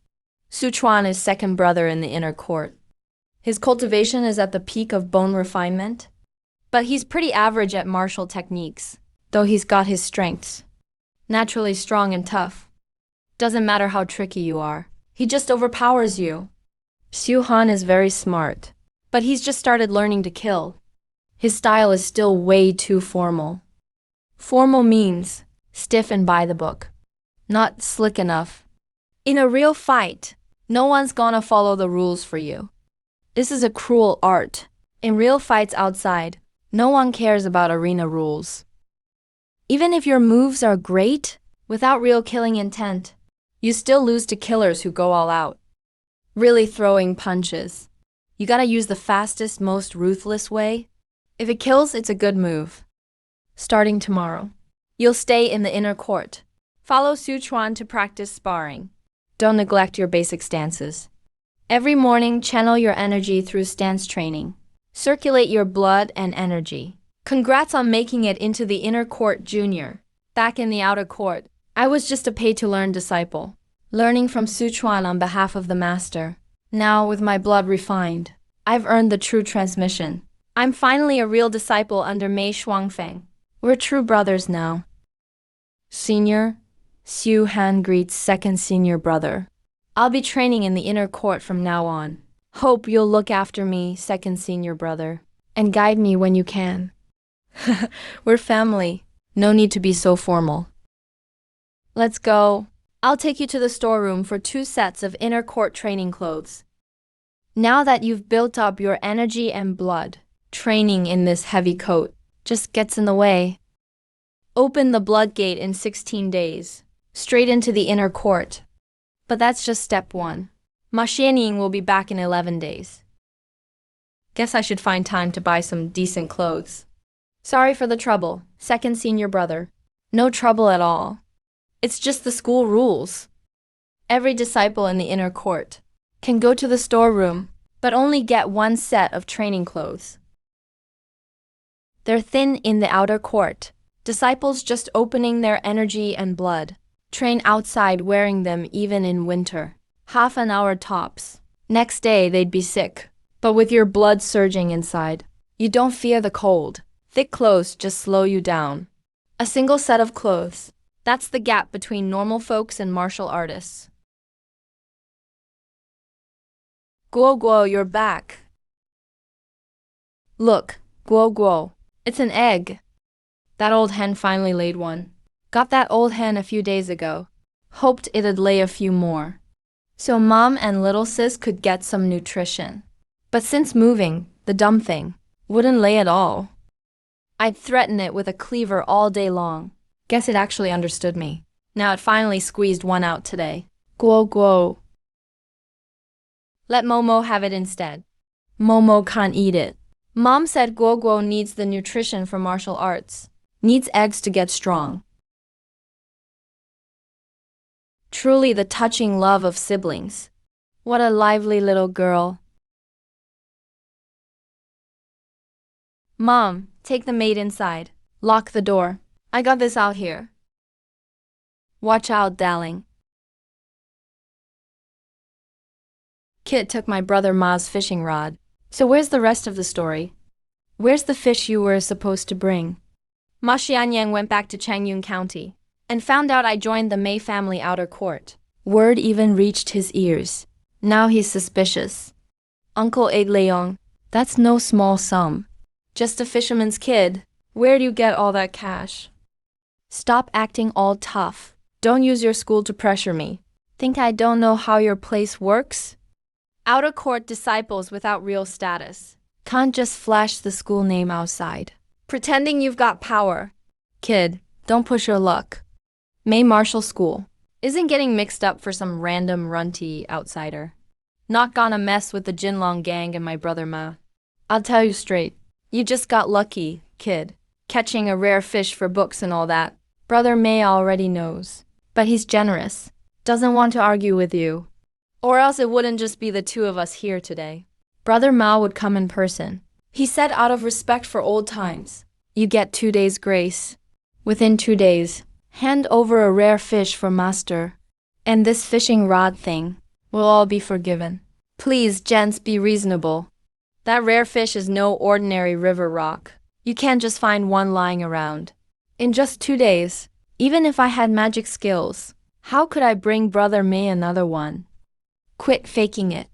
Sichuan is second brother in the inner court. His cultivation is at the peak of bone refinement, but he's pretty average at martial techniques, though he's got his strengths. Naturally strong and tough. Doesn't matter how tricky you are, he just overpowers you. Xu Han is very smart, but he's just started learning to kill. His style is still way too formal. Formal means stiff and by the book, not slick enough. In a real fight, no one's gonna follow the rules for you. This is a cruel art. In real fights outside, no one cares about arena rules. Even if your moves are great, without real killing intent, you still lose to killers who go all out. Really throwing punches. You gotta use the fastest, most ruthless way. If it kills, it's a good move. Starting tomorrow, you'll stay in the inner court. Follow Sichuan to practice sparring. Don't neglect your basic stances. Every morning, channel your energy through stance training. Circulate your blood and energy. Congrats on making it into the inner court junior. Back in the outer court, I was just a pay-to-learn disciple. learning from Sichuan on behalf of the master. Now, with my blood refined, I've earned the true transmission. I'm finally a real disciple under Mei Shuangfeng. We're true brothers now. Senior, Xu Han greets second senior brother. I'll be training in the inner court from now on. Hope you'll look after me, second senior brother, and guide me when you can. We're family. No need to be so formal. Let's go. I'll take you to the storeroom for 2 sets of inner court training clothes. Now that you've built up your energy and blood, training in this heavy coat just gets in the way. Open the blood gate in 16 days, straight into the inner court. But that's just step 1. Ma Xianying will be back in 11 days. Guess I should find time to buy some decent clothes. Sorry for the trouble, second senior brother. No trouble at all. It's just the school rules. Every disciple in the inner court can go to the storeroom, but only get 1 set of training clothes. They're thin in the outer court. Disciples just opening their energy and blood. Train outside wearing them even in winter. Half an hour tops. Next day they'd be sick. But with your blood surging inside, you don't fear the cold. Thick clothes just slow you down. A single set of clothes. That's the gap between normal folks and martial artists. Guo Guo, you're back. Look, Guo Guo, it's an egg. That old hen finally laid one. Got that old hen a few days ago. Hoped it'd lay a few more. So mom and little sis could get some nutrition. But since moving, the dumb thing wouldn't lay at all. I'd threaten it with a cleaver all day long. Guess it actually understood me. Now it finally squeezed one out today. Guo Guo. Let Momo have it instead. Momo can't eat it. Mom said Guo Guo needs the nutrition for martial arts. Needs eggs to get strong. Truly the touching love of siblings. What a lively little girl. Mom, take the maid inside. Lock the door. I got this out here. Watch out, darling. Kit took my brother Ma's fishing rod. So where's the rest of the story? Where's the fish you were supposed to bring? Ma Xianyang went back to Changyun County and found out I joined the Mei family outer court. Word even reached his ears. Now he's suspicious. Uncle Aid Leong, that's no small sum. Just a fisherman's kid. Where'd you get all that cash? Stop acting all tough. Don't use your school to pressure me. Think I don't know how your place works? Outer court disciples without real status can't just flash the school name outside, pretending you've got power. Kid, don't push your luck. May Martial School isn't getting mixed up for some random runty outsider. Not gonna mess with the Jinlong gang and my brother Ma. I'll tell you straight, you just got lucky, kid. Catching a rare fish for books and all that. Brother May already knows. But he's generous. Doesn't want to argue with you. Or else it wouldn't just be the 2 of us here today. Brother Mao would come in person. He said out of respect for old times, you get 2 days grace. Within 2 days, hand over a rare fish for master. And this fishing rod thing will all be forgiven. Please, gents, be reasonable. That rare fish is no ordinary river rock. You can't just find one lying around. In just 2 days, even if I had magic skills, how could I bring Brother May another one? Quit faking it.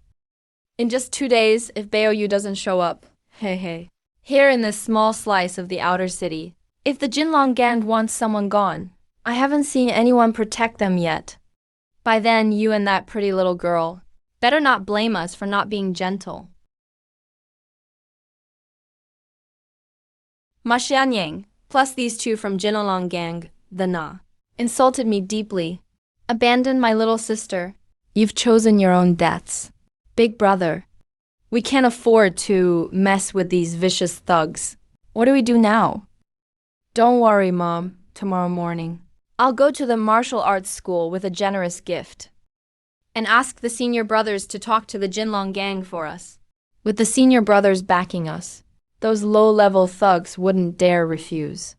In just 2 days, if Baoyu doesn't show up, hey. Here in this small slice of the outer city, if the Jinlong gang wants someone gone, I haven't seen anyone protect them yet. By then, you and that pretty little girl better not blame us for not being gentle. Ma Xianyang, plus these 2 from Jinlong gang, the Na, insulted me deeply. Abandoned my little sister. You've chosen your own deaths. Big brother, we can't afford to mess with these vicious thugs. What do we do now? Don't worry, Mom. Tomorrow morning, I'll go to the martial arts school with a generous gift and ask the senior brothers to talk to the Jinlong gang for us. With the senior brothers backing us, those low-level thugs wouldn't dare refuse.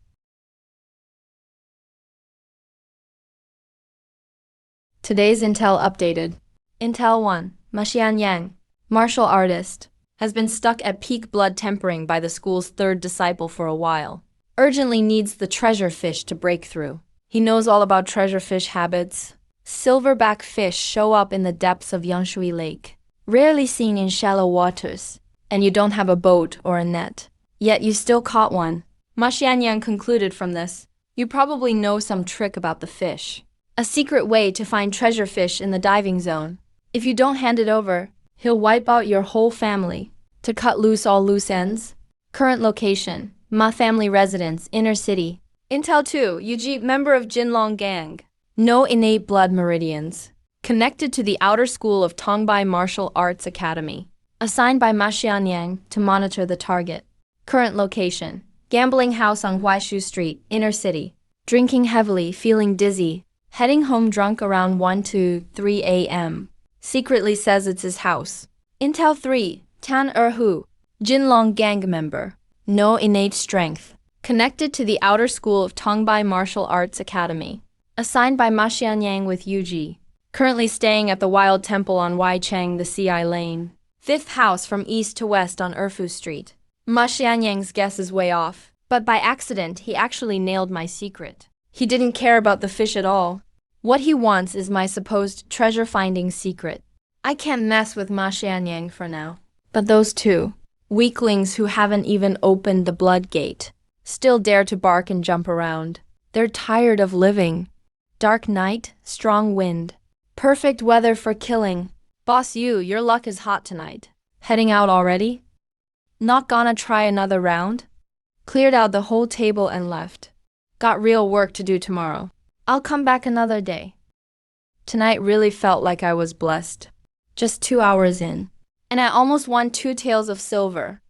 Today's Intel updated. Intel 1, Maxian Yang, martial artist, has been stuck at peak blood tempering by the school's third disciple for a while. Urgently needs the treasure fish to break through. He knows all about treasure fish habits. Silverback fish show up in the depths of Yanshui Lake, rarely seen in shallow waters, and you don't have a boat or a net. Yet you still caught one. Ma Xianyang concluded from this, you probably know some trick about the fish. A secret way to find treasure fish in the diving zone. If you don't hand it over, he'll wipe out your whole family. To cut loose all loose ends. Current location, Ma family residence, inner city. Intel 2, Yuji, member of Jinlong Gang. No innate blood meridians. Connected to the outer school of Tongbai Martial Arts Academy. Assigned by Ma Xianyang to monitor the target. Current location, gambling house on Huaishu Street, inner city. Drinking heavily, feeling dizzy. Heading home drunk around 1 to 3 a.m. Secretly says it's his house. Intel 3, Tan Erhu, Jinlong Gang member. No innate strength. Connected to the outer school of Tongbai Martial Arts Academy. Assigned by Ma Xianyang with Yuji. Currently staying at the Wild Temple on Waicheng, the CI Lane. Fifth house from east to west on Erfu Street. Ma Xianyang's guess is way off, but by accident he actually nailed my secret. He didn't care about the fish at all. What he wants is my supposed treasure-finding secret. I can't mess with Ma Xianyang for now. But those two, weaklings who haven't even opened the blood gate, still dare to bark and jump around. They're tired of living. Dark night, strong wind. Perfect weather for killing. Boss you, your luck is hot tonight. Heading out already? Not gonna try another round? Cleared out the whole table and left. Got real work to do tomorrow. I'll come back another day. Tonight really felt like I was blessed. Just 2 hours in. And I almost won 2 taels of silver.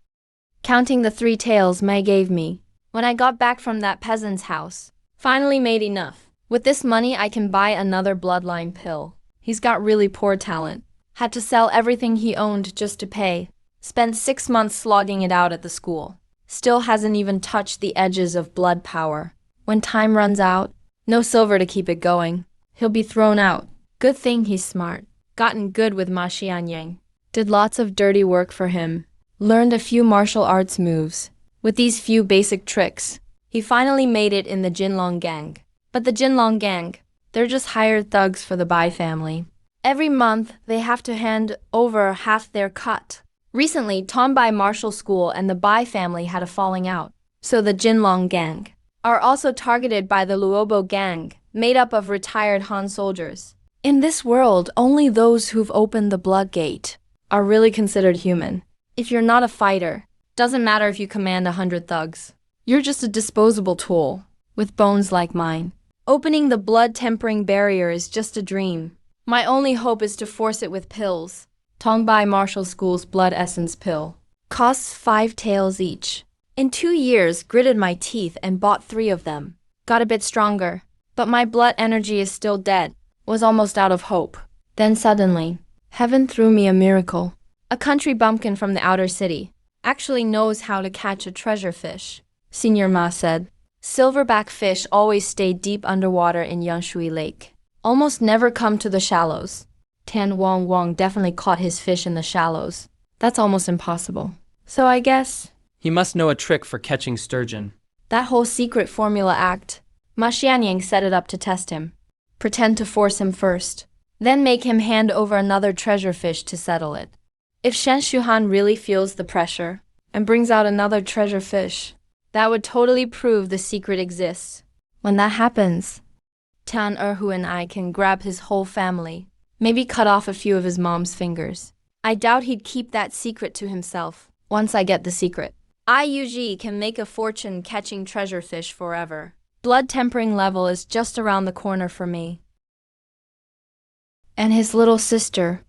Counting the 3 taels May gave me. When I got back from that peasant's house. Finally made enough. With this money I can buy another bloodline pill. He's got really poor talent. Had to sell everything he owned just to pay. Spent 6 months slogging it out at the school. Still hasn't even touched the edges of blood power. When time runs out, no silver to keep it going. He'll be thrown out. Good thing he's smart. Gotten good with Ma Xianyang. Did lots of dirty work for him. Learned a few martial arts moves. With these few basic tricks, he finally made it in the Jinlong Gang. But the Jinlong Gang, they're just hired thugs for the Bai family. Every month, they have to hand over half their cut. Recently, Tongbai Martial School and the Bai family had a falling out. So the Jinlong Gang are also targeted by the Luobo Gang, made up of retired Han soldiers. In this world, only those who've opened the blood gate are really considered human. If you're not a fighter, doesn't matter if you command 100 thugs. You're just a disposable tool, with bones like mine. Opening the blood tempering barrier is just a dream. My only hope is to force it with pills. Tongbai Martial School's blood essence pill. Costs 5 taels each. In 2 years, gritted my teeth and bought 3 of them. Got a bit stronger, but my blood energy is still dead. Was almost out of hope. Then suddenly, heaven threw me a miracle. A country bumpkin from the outer city actually knows how to catch a treasure fish. Senior Ma said, silverback fish always stay deep underwater in Yanshui Lake. Almost never come to the shallows. Tan Wong Wong definitely caught his fish in the shallows. That's almost impossible. So I guess He must know a trick for catching sturgeon. that whole secret formula act, Ma Xianyang set it up to test him. Pretend to force him first. Then make him hand over another treasure fish to settle it. If Shen Shuhan really feels the pressure and brings out another treasure fish, that would totally prove the secret exists. When that happens, Tan Erhu and I can grab his whole family, maybe cut off a few of his mom's fingers. I doubt he'd keep that secret to himself. Once I get the secret, I usually can make a fortune catching treasure fish forever. Blood tempering level is just around the corner for me. And his little sister.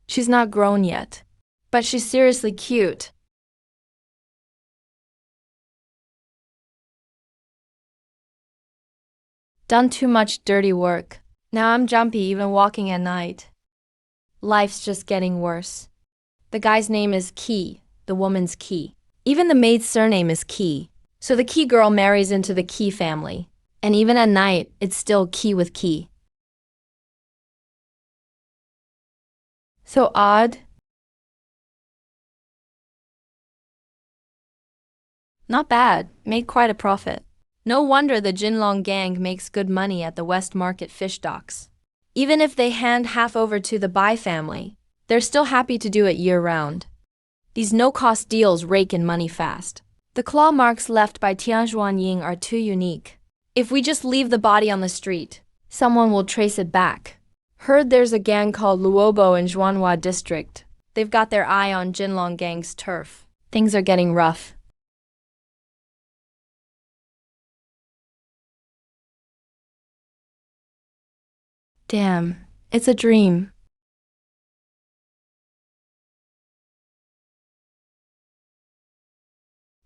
She's not grown yet, but she's seriously cute. Done too much dirty work. Now I'm jumpy even walking at night. Life's just getting worse. The guy's name is Qi, the woman's Qi. Even the maid's surname is Qi. So the Qi girl marries into the Qi family. And even at night, it's still Qi with Qi. So odd. Not bad, made quite a profit. No wonder the Jinlong gang makes good money at the West Market fish docks. Even if they hand half over to the Bai family, they're still happy to do it year-round. These no-cost deals rake in money fast. The claw marks left by Tianjuan Ying are too unique. If we just leave the body on the street, someone will trace it back. Heard there's a gang called Luobo in Zhuanhua district. They've got their eye on Jinlong gang's turf. Things are getting rough. Damn, it's a dream.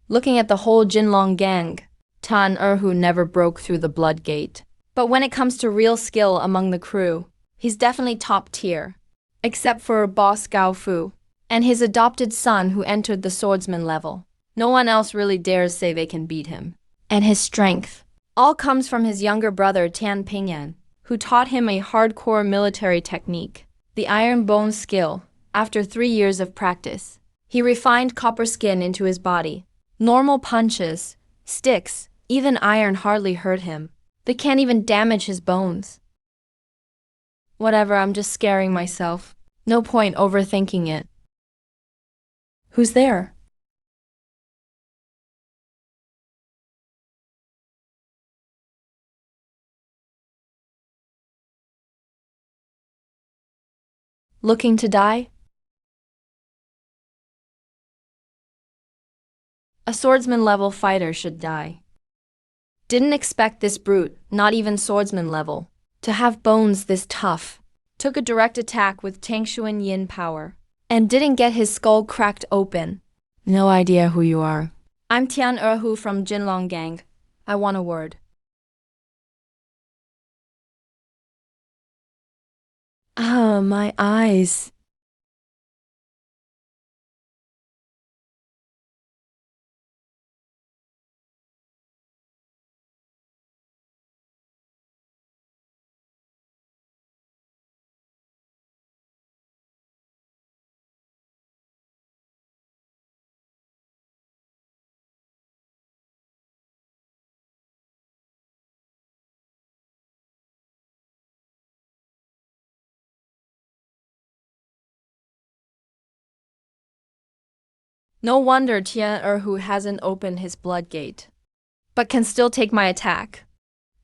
Looking at the whole Jinlong gang, Tan Erhu never broke through the blood gate. But when it comes to real skill among the crew, he's definitely top tier. Except for boss Gao Fu and his adopted son who entered the swordsman level. No one else really dares say they can beat him. And his strength all comes from his younger brother Tian Pingyan, who taught him a hardcore military technique, the iron bone skill. After 3 years of practice, he refined copper skin into his body. Normal punches, sticks, even iron hardly hurt him. They can't even damage his bones. Whatever, I'm just scaring myself. No point overthinking it. Who's there? Looking to die? A swordsman level fighter should die. Didn't expect this brute, not even swordsman level, to have bones this tough. Took a direct attack with Tangshuan Yin power, and didn't get his skull cracked open. No idea who you are. I'm Tian Erhu from Jinlong Gang. I want a word. Ah, my eyes. No wonder Tian Erhu hasn't opened his blood gate, but can still take my attack.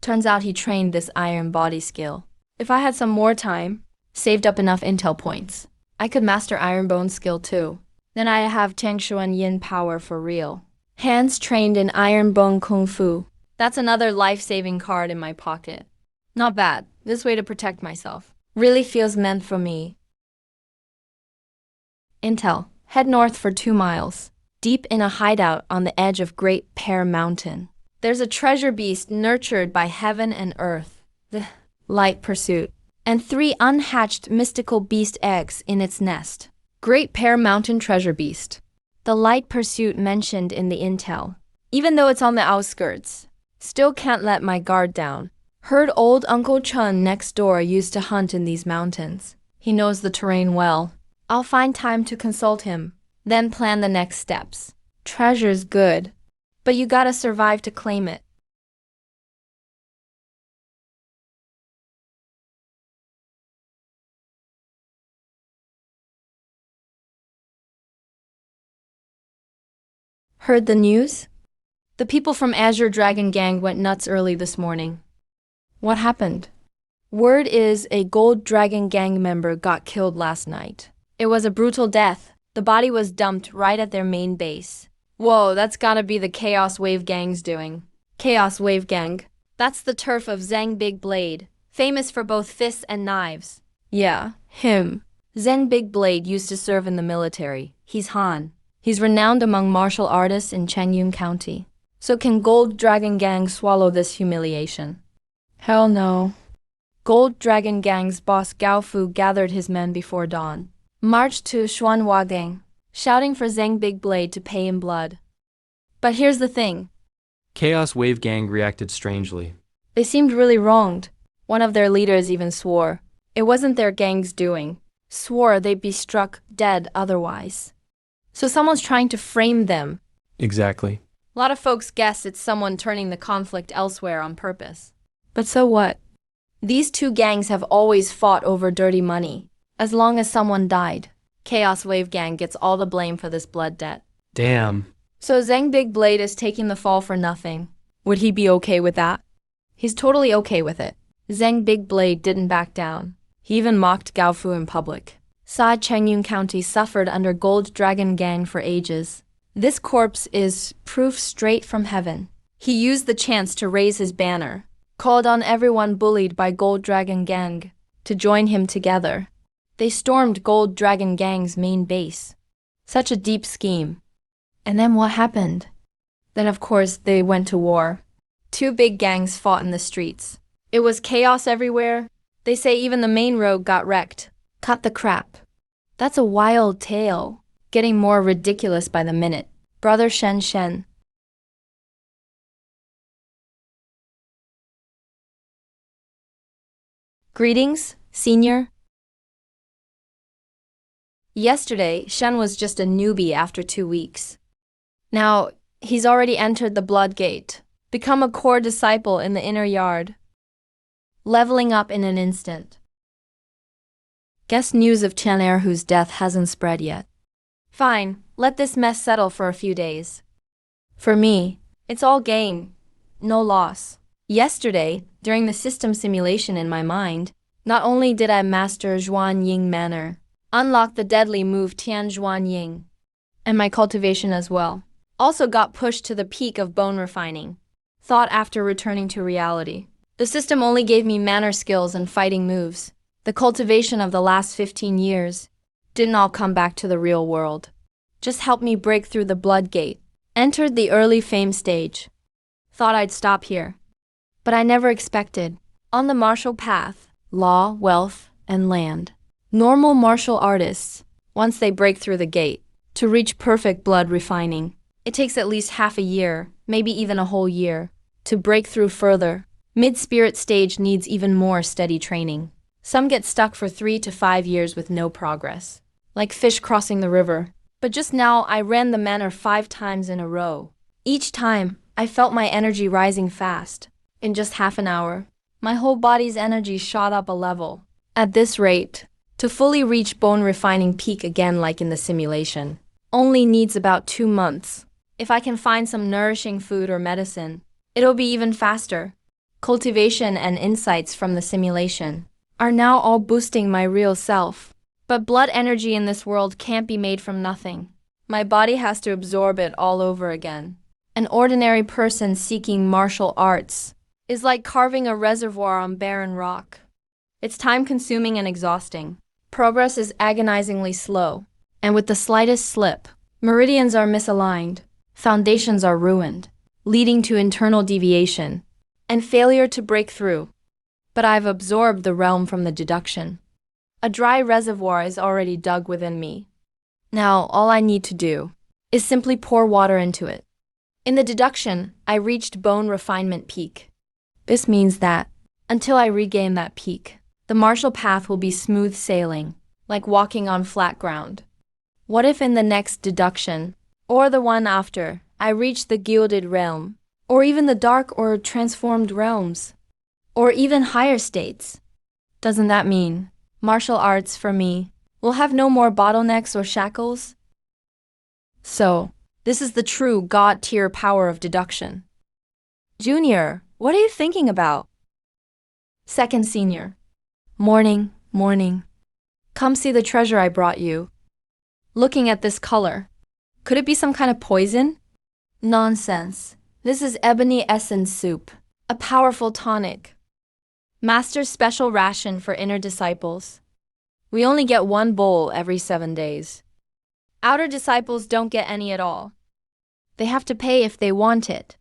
Turns out he trained this iron body skill. If I had some more time, saved up enough intel points, I could master iron bone skill too. Then I have Tangshuan Yin power for real. Hands trained in iron bone kung fu. That's another life-saving card in my pocket. Not bad. This way to protect myself. Really feels meant for me. Intel. Head north for 2 miles, deep in a hideout on the edge of Great Pear Mountain. There's a treasure beast nurtured by heaven and earth, the Light Pursuit, and 3 unhatched mystical beast eggs in its nest. Great Pear Mountain treasure beast. The Light Pursuit mentioned in the intel. Even though it's on the outskirts, still can't let my guard down. Heard old Uncle Chun next door used to hunt in these mountains. He knows the terrain well. I'll find time to consult him, then plan the next steps. Treasure's good, but you gotta survive to claim it. Heard the news? The people from Azure Dragon Gang went nuts early this morning. What happened? Word is a Gold Dragon Gang member got killed last night. It was a brutal death. The body was dumped right at their main base. Whoa, that's gotta be the Chaos Wave Gang's doing. Chaos Wave Gang. That's the turf of Zhang Big Blade, famous for both fists and knives. Yeah, him. Zhang Big Blade used to serve in the military. He's Han. He's renowned among martial artists in Changyun County. So can Gold Dragon Gang swallow this humiliation? Hell no. Gold Dragon Gang's boss Gao Fu gathered his men before dawn. Marched to Xuanhua Gang, shouting for Zhang Big Blade to pay in blood. But here's the thing. Chaos Wave Gang reacted strangely. They seemed really wronged. One of their leaders even swore it wasn't their gang's doing. swore they'd be struck dead otherwise. So someone's trying to frame them. Exactly. A lot of folks guess it's someone turning the conflict elsewhere on purpose. But so what? These two gangs have always fought over dirty money. As long as someone died, Chaos Wave Gang gets all the blame for this blood debt. Damn. So Zhang Big Blade is taking the fall for nothing. Would he be okay with that? He's totally okay with it. Zhang Big Blade didn't back down. He even mocked Gao Fu in public. Sa Chengyun County suffered under Gold Dragon Gang for ages. This corpse is proof straight from heaven. He used the chance to raise his banner, called on everyone bullied by Gold Dragon Gang to join him together. They stormed Gold Dragon Gang's main base. Such a deep scheme. And then what happened? Then of course they went to war. Two big gangs fought in the streets. It was chaos everywhere. They say even the main road got wrecked. Cut the crap. That's a wild tale, getting more ridiculous by the minute. Brother Shen Shen. Greetings, senior. Yesterday, Shen was just a newbie after 2 weeks. Now, he's already entered the Blood Gate, become a core disciple in the inner yard, leveling up in an instant. Guess news of Chen Erhu's death hasn't spread yet. Fine, let this mess settle for a few days. For me, it's all gain, no loss. Yesterday, during the system simulation in my mind, not only did I master Zhuan Ying Manner, unlock the deadly move Tian Zhuan Ying, and my cultivation as well, also got pushed to the peak of bone refining. Thought after returning to reality. The system only gave me manner skills and fighting moves. The cultivation of the last 15 years didn't all come back to the real world. Just helped me break through the blood gate. Entered the early fame stage. Thought I'd stop here. But I never expected. On the martial path, law, wealth, and land. Normal martial artists, once they break through the gate, to reach perfect blood refining, it takes at least half a year, maybe even a whole year, to break through further. Mid-spirit stage needs even more steady training. Some get stuck for 3 to 5 years with no progress, like fish crossing the river. But just now, I ran the manor 5 times in a row. Each time, I felt my energy rising fast. In just half an hour, my whole body's energy shot up a level. At this rate, to fully reach bone refining peak again like in the simulation, only needs about 2 months. If I can find some nourishing food or medicine, it'll be even faster. Cultivation and insights from the simulation are now all boosting my real self. But blood energy in this world can't be made from nothing. My body has to absorb it all over again. An ordinary person seeking martial arts is like carving a reservoir on barren rock. It's time-consuming and exhausting. Progress is agonizingly slow, and with the slightest slip, meridians are misaligned, foundations are ruined, leading to internal deviation and failure to break through. But I've absorbed the realm from the deduction. A dry reservoir is already dug within me. Now, all I need to do is simply pour water into it. In the deduction, I reached bone refinement peak. This means that, until I regain that peak, the martial path will be smooth sailing, like walking on flat ground. What if in the next deduction, or the one after, I reach the gilded realm, or even the dark or transformed realms, or even higher states? Doesn't that mean martial arts, for me, will have no more bottlenecks or shackles? So, this is the true God-tier power of deduction. Junior, what are you thinking about? Second senior. Morning, morning. Come see the treasure I brought you. Looking at this color. Could it be some kind of poison? Nonsense. This is ebony essence soup, a powerful tonic. Master's special ration for inner disciples. We only get 1 bowl every 7 days. Outer disciples don't get any at all. They have to pay if they want it.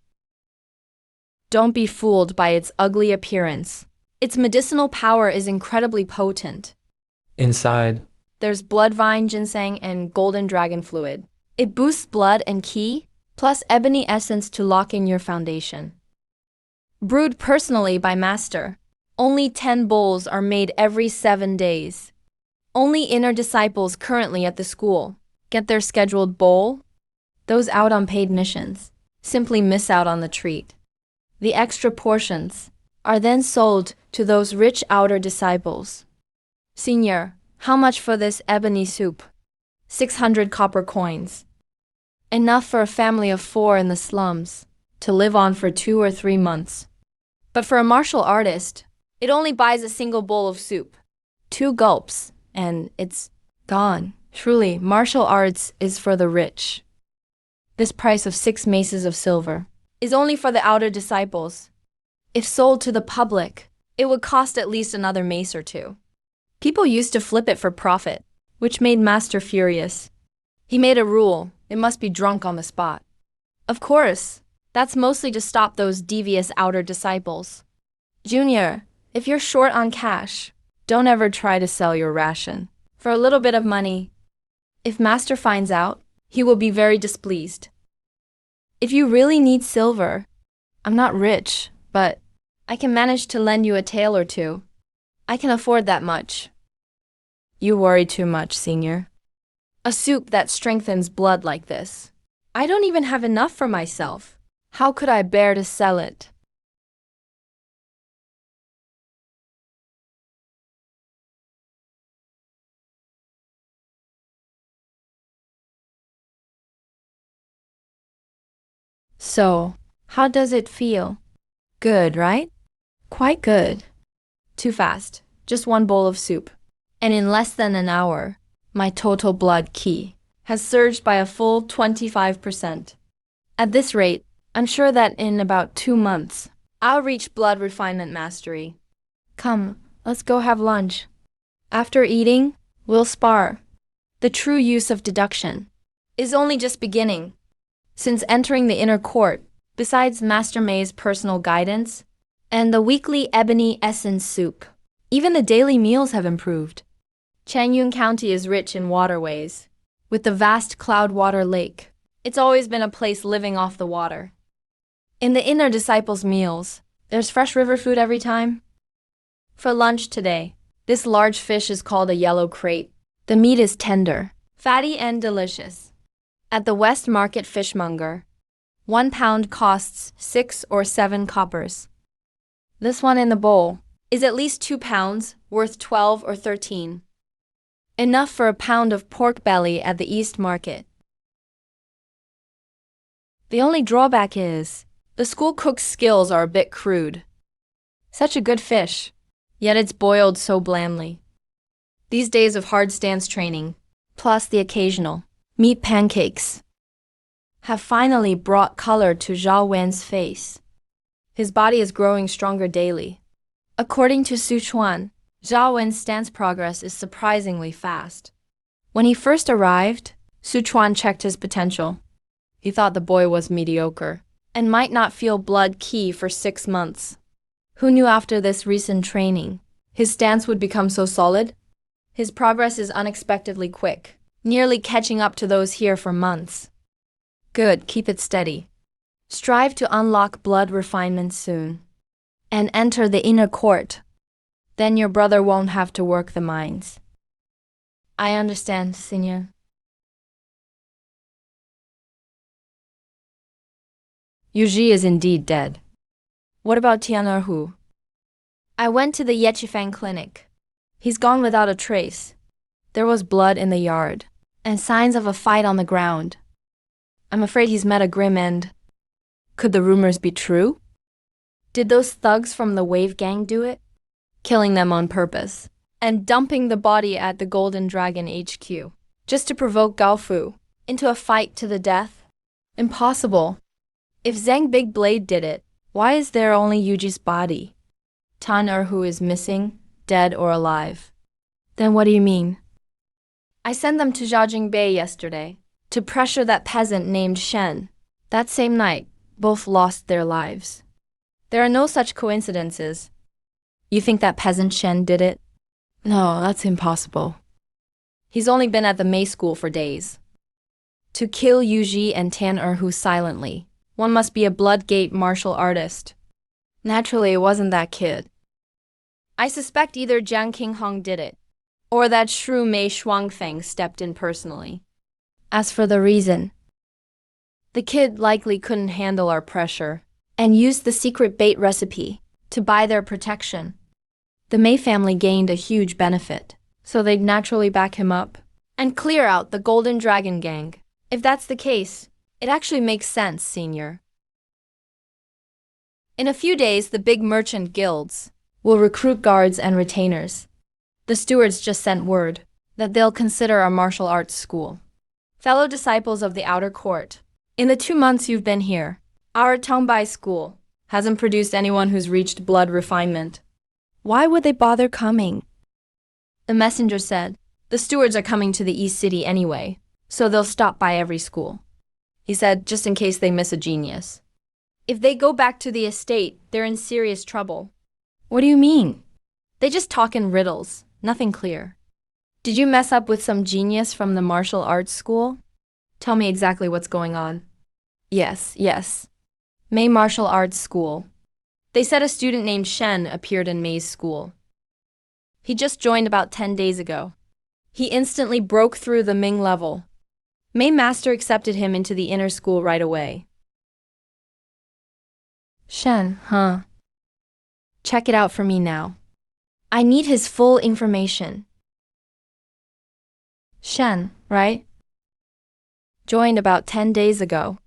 Don't be fooled by its ugly appearance. Its medicinal power is incredibly potent. Inside, There's blood vine ginseng and golden dragon fluid. It boosts blood and ki, plus ebony essence to lock in your foundation. Brewed personally by Master. Only 10 bowls are made every 7 days. Only inner disciples currently at the school get their scheduled bowl. Those out on paid missions simply miss out on the treat. The extra portions are then sold to those rich outer disciples. Senior, how much for this ebony soup? 600 copper coins. Enough for a family of 4 in the slums to live on for 2 or 3 months. But for a martial artist, it only buys a single bowl of soup. 2 gulps, and it's gone. Truly, martial arts is for the rich. This price of 6 maces of silver is only for the outer disciples. If sold to the public, it would cost at least another mace or 2. People used to flip it for profit, which made Master furious. He made a rule, it must be drunk on the spot. Of course, that's mostly to stop those devious outer disciples. Junior, if you're short on cash, don't ever try to sell your ration for a little bit of money. If Master finds out, he will be very displeased. If you really need silver, I'm not rich, but I can manage to lend you a tael or 2. I can afford that much. You worry too much, Senior. A soup that strengthens blood like this. I don't even have enough for myself. How could I bear to sell it? So, how does it feel? Good, right? Quite good. Too fast. Just 1 bowl of soup. And in less than an hour, my total blood qi has surged by a full 25%. At this rate, I'm sure that in about 2 months, I'll reach blood refinement mastery. Come, let's go have lunch. After eating, we'll spar. The true use of deduction is only just beginning. Since entering the inner court, besides Master May's personal guidance and the weekly ebony essence soup, even the daily meals have improved. Changyun County is rich in waterways. With the vast Cloudwater Lake, it's always been a place living off the water. In the inner disciples' meals, there's fresh river food every time. For lunch today, this large fish is called a yellow crate. The meat is tender, fatty and delicious. At the West Market fishmonger, 1 pound costs 6 or 7 coppers. This one in the bowl is at least 2 pounds, worth 12 or 13. Enough for a pound of pork belly at the East Market. The only drawback is, the school cook's skills are a bit crude. Such a good fish, yet it's boiled so blandly. These days of hard stance training, plus the occasional meat pancakes, have finally brought color to Zhao Wen's face. His body is growing stronger daily. According to Su Chuan, Zhao Wen's stance progress is surprisingly fast. When he first arrived, Su Chuan checked his potential. He thought the boy was mediocre and might not feel blood qi for 6 months. Who knew after this recent training, his stance would become so solid? His progress is unexpectedly quick, nearly catching up to those here for months. Good, keep it steady. Strive to unlock blood refinement soon, and enter the inner court. Then your brother won't have to work the mines. I understand, Senior. Yuji is indeed dead. What about Tian'erhu? I went to the Yechifang clinic. He's gone without a trace. There was blood in the yard, and signs of a fight on the ground. I'm afraid he's met a grim end. Could the rumors be true? Did those thugs from the Wave Gang do it? Killing them on purpose, and dumping the body at the Golden Dragon HQ, just to provoke Gaofu into a fight to the death? Impossible. If Zhang Big Blade did it, why is there only Yuji's body? Tian'erhu is missing, dead or alive. Then what do you mean? I sent them to Jiaojing Bay yesterday to pressure that peasant named Shen. That same night, both lost their lives. There are no such coincidences. You think that peasant Shen did it? No, that's impossible. He's only been at the May school for days. To kill Yuji and Tian'erhu silently, one must be a Bloodgate martial artist. Naturally, it wasn't that kid. I suspect either Jiang Qinghong did it, Or that shrew Mei Shuangfeng stepped in personally. As for the reason, the kid likely couldn't handle our pressure and used the secret bait recipe to buy their protection. The Mei family gained a huge benefit, so they'd naturally back him up and clear out the Golden Dragon Gang. If that's the case, it actually makes sense, Senior. In a few days, the big merchant guilds will recruit guards and retainers. The stewards just sent word that they'll consider our martial arts school. Fellow disciples of the outer court, in the 2 months you've been here, our Tongbai school hasn't produced anyone who's reached blood refinement. Why would they bother coming? The messenger said, the stewards are coming to the East City anyway, so they'll stop by every school. He said, just in case they miss a genius. If they go back to the estate, they're in serious trouble. What do you mean? They just talk in riddles, nothing clear. Did you mess up with some genius from the martial arts school? Tell me exactly what's going on. Yes. Mei Martial Arts School. They said a student named Shen appeared in Mei's school. He just joined about 10 days ago. He instantly broke through the Ming level. Mei Master accepted him into the inner school right away. Shen, huh? Check it out for me now. I need his full information. Shen, right? Joined about 10 days ago.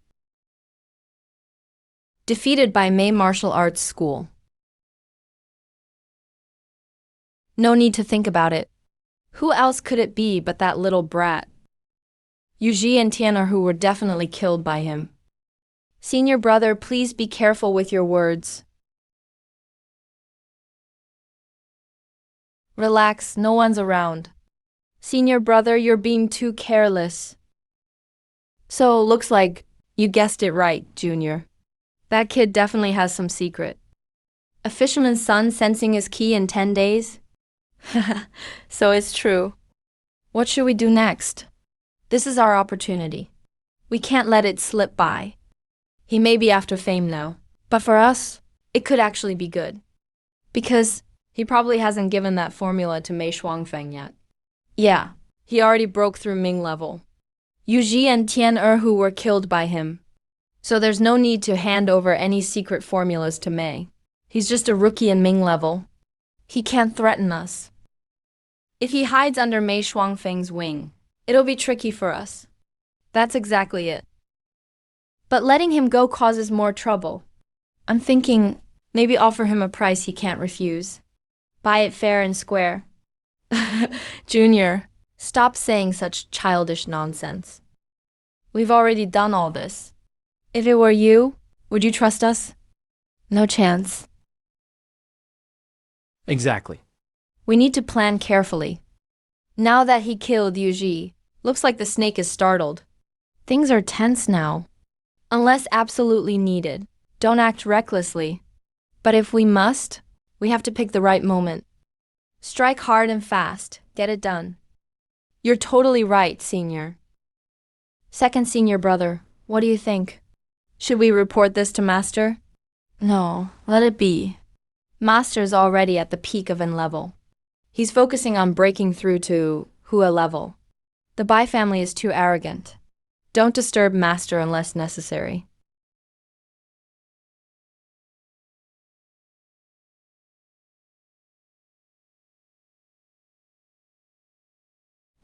Defeated by Mei Martial Arts School. No need to think about it. Who else could it be but that little brat? Yu Ji and Tian'er were definitely killed by him. Senior brother, please be careful with your words. Relax, no one's around. Senior brother, you're being too careless. So, looks like you guessed it right, Junior. That kid definitely has some secret. A fisherman's son sensing his ki in 10 days? So it's true. What should we do next? This is our opportunity. We can't let it slip by. He may be after fame now, but for us, it could actually be good. Because he probably hasn't given that formula to Mei Shuangfeng yet. Yeah, he already broke through Ming level. Yu Ji and Tian'er were killed by him. So there's no need to hand over any secret formulas to Mei. He's just a rookie in Ming level. He can't threaten us. If he hides under Mei Shuangfeng's wing, it'll be tricky for us. That's exactly it. But letting him go causes more trouble. I'm thinking maybe offer him a price he can't refuse. Buy it fair and square. Junior, stop saying such childish nonsense. We've already done all this. If it were you, would you trust us? No chance. Exactly. We need to plan carefully. Now that he killed Yu Ji, looks like the snake is startled. Things are tense now. Unless absolutely needed, don't act recklessly. But if we must, we have to pick the right moment. Strike hard and fast, get it done. You're totally right, Senior. Second Senior brother, what do you think? Should we report this to Master? No, let it be. Master's already at the peak of N level. He's focusing on breaking through to Hua level. The Bai family is too arrogant. Don't disturb Master unless necessary.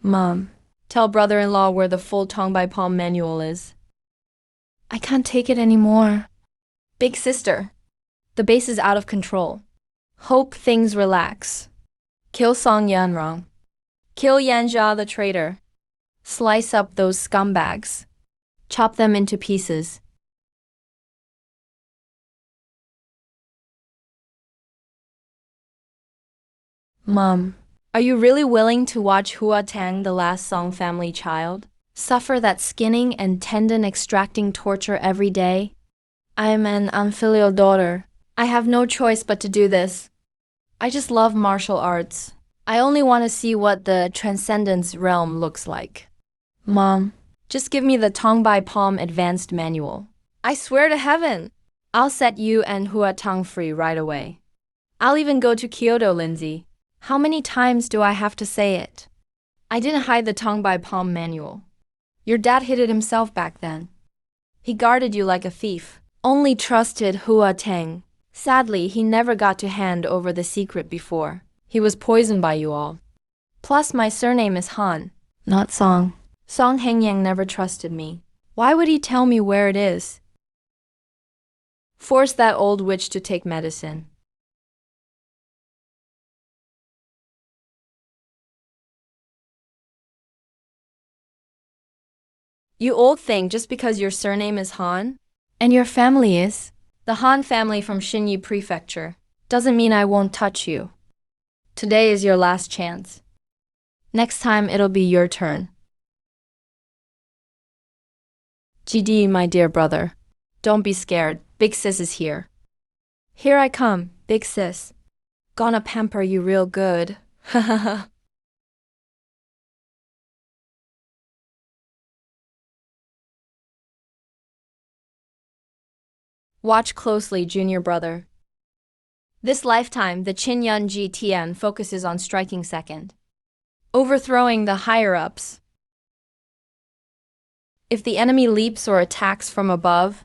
Mom, tell brother-in-law where the full Tongbai Palm manual is. I can't take it anymore. Big sister, the base is out of control. Hope things relax. Kill Song Yanrong. Kill Yanjia the traitor. Slice up those scumbags. Chop them into pieces. Mom, are you really willing to watch Hua Tang, the last Song family child, suffer that skinning and tendon extracting torture every day? I'm an unfilial daughter. I have no choice but to do this. I just love martial arts. I only want to see what the Transcendence realm looks like. Mom, just give me the Tongbai Palm Advanced Manual. I swear to heaven, I'll set you and Hua Tang free right away. I'll even go to Kyoto, Lindsay. How many times do I have to say it? I didn't hide the tongue by palm manual. Your dad hid it himself back then. He guarded you like a thief, only trusted Hua Tang. Sadly, he never got to hand over the secret before. He was poisoned by you all. Plus, my surname is Han, not Song. Song Hengyang never trusted me. Why would he tell me where it is? Force that old witch to take medicine. You old thing, just because your surname is Han? And your family is? The Han family from Xinyi Prefecture. Doesn't mean I won't touch you. Today is your last chance. Next time it'll be your turn. GD, my dear brother. Don't be scared, Big Sis is here. Here I come, Big Sis. Gonna pamper you real good. Hahaha. Watch closely, junior brother. This lifetime, the Qinyun GTN focuses on striking second, overthrowing the higher-ups. If the enemy leaps or attacks from above,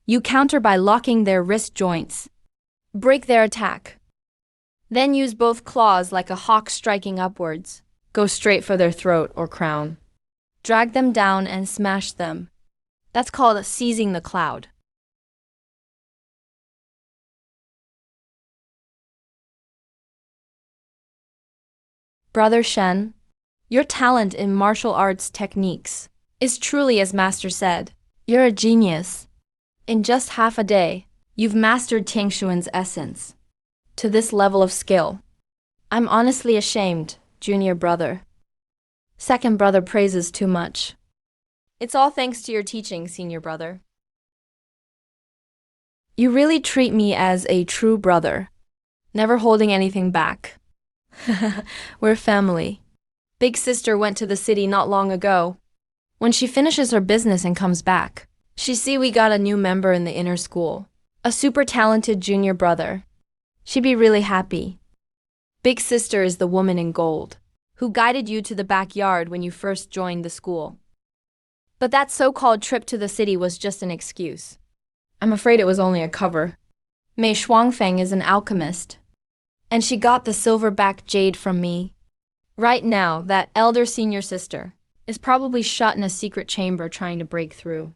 you counter by locking their wrist joints. Break their attack. Then use both claws like a hawk striking upwards. Go straight for their throat or crown. Drag them down and smash them. That's called seizing the cloud. Brother Shen, your talent in martial arts techniques is truly as Master said. You're a genius. In just half a day, you've mastered Tingshuan's essence. To this level of skill, I'm honestly ashamed, junior brother. Second brother praises too much. It's all thanks to your teaching, senior brother. You really treat me as a true brother, never holding anything back. We're family. Big sister went to the city not long ago. When she finishes her business and comes back, she see we got a new member in the inner school, a super talented junior brother. She'd be really happy. Big sister is the woman in gold, who guided you to the backyard when you first joined the school. But that so-called trip to the city was just an excuse. I'm afraid it was only a cover. Mei Shuangfeng is an alchemist, and she got the silverback jade from me. Right now, that elder senior sister is probably shut in a secret chamber trying to break through.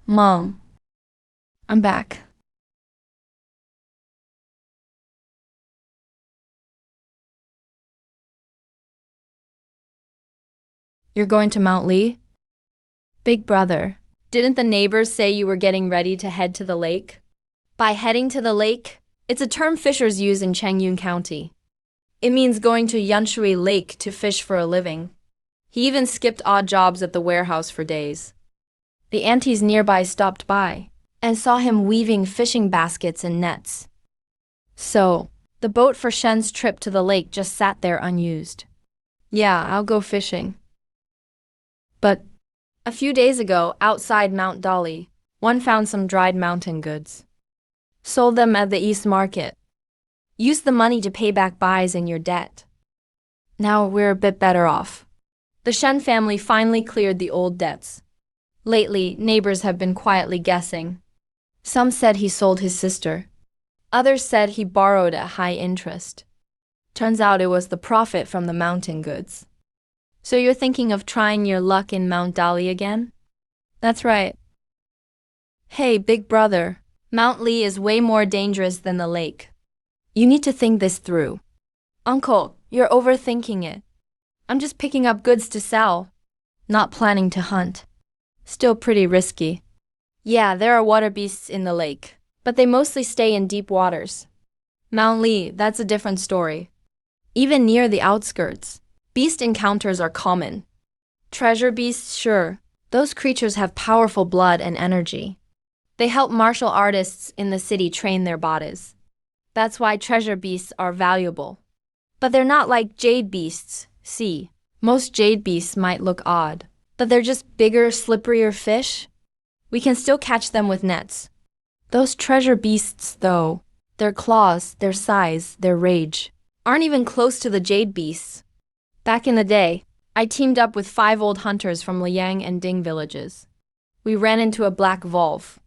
Mom, I'm back. You're going to Mount Lee? Big brother, didn't the neighbors say you were getting ready to head to the lake? By heading to the lake, it's a term fishers use in Changyun County. It means going to Yanshui Lake to fish for a living. He even skipped odd jobs at the warehouse for days. The aunties nearby stopped by and saw him weaving fishing baskets and nets. So, the boat for Shen's trip to the lake just sat there unused. Yeah, I'll go fishing. But a few days ago, outside Mount Dolly, one found some dried mountain goods. Sold them at the East Market. Used the money to pay back buys and your debt. Now we're a bit better off. The Shen family finally cleared the old debts. Lately, neighbors have been quietly guessing. Some said he sold his sister. Others said he borrowed at high interest. Turns out it was the profit from the mountain goods. So you're thinking of trying your luck in Mount Dali again? That's right. Hey, big brother, Mount Lee is way more dangerous than the lake. You need to think this through. Uncle, you're overthinking it. I'm just picking up goods to sell, not planning to hunt. Still pretty risky. Yeah, there are water beasts in the lake, but they mostly stay in deep waters. Mount Lee, that's a different story. Even near the outskirts, beast encounters are common. Treasure beasts, sure. Those creatures have powerful blood and energy. They help martial artists in the city train their bodies. That's why treasure beasts are valuable. But they're not like jade beasts, see. Most jade beasts might look odd, but they're just bigger, slipperier fish. We can still catch them with nets. Those treasure beasts, though, their claws, their size, their rage, aren't even close to the jade beasts. Back in the day, I teamed up with 5 old hunters from Liang and Ding villages. We ran into a black wolf.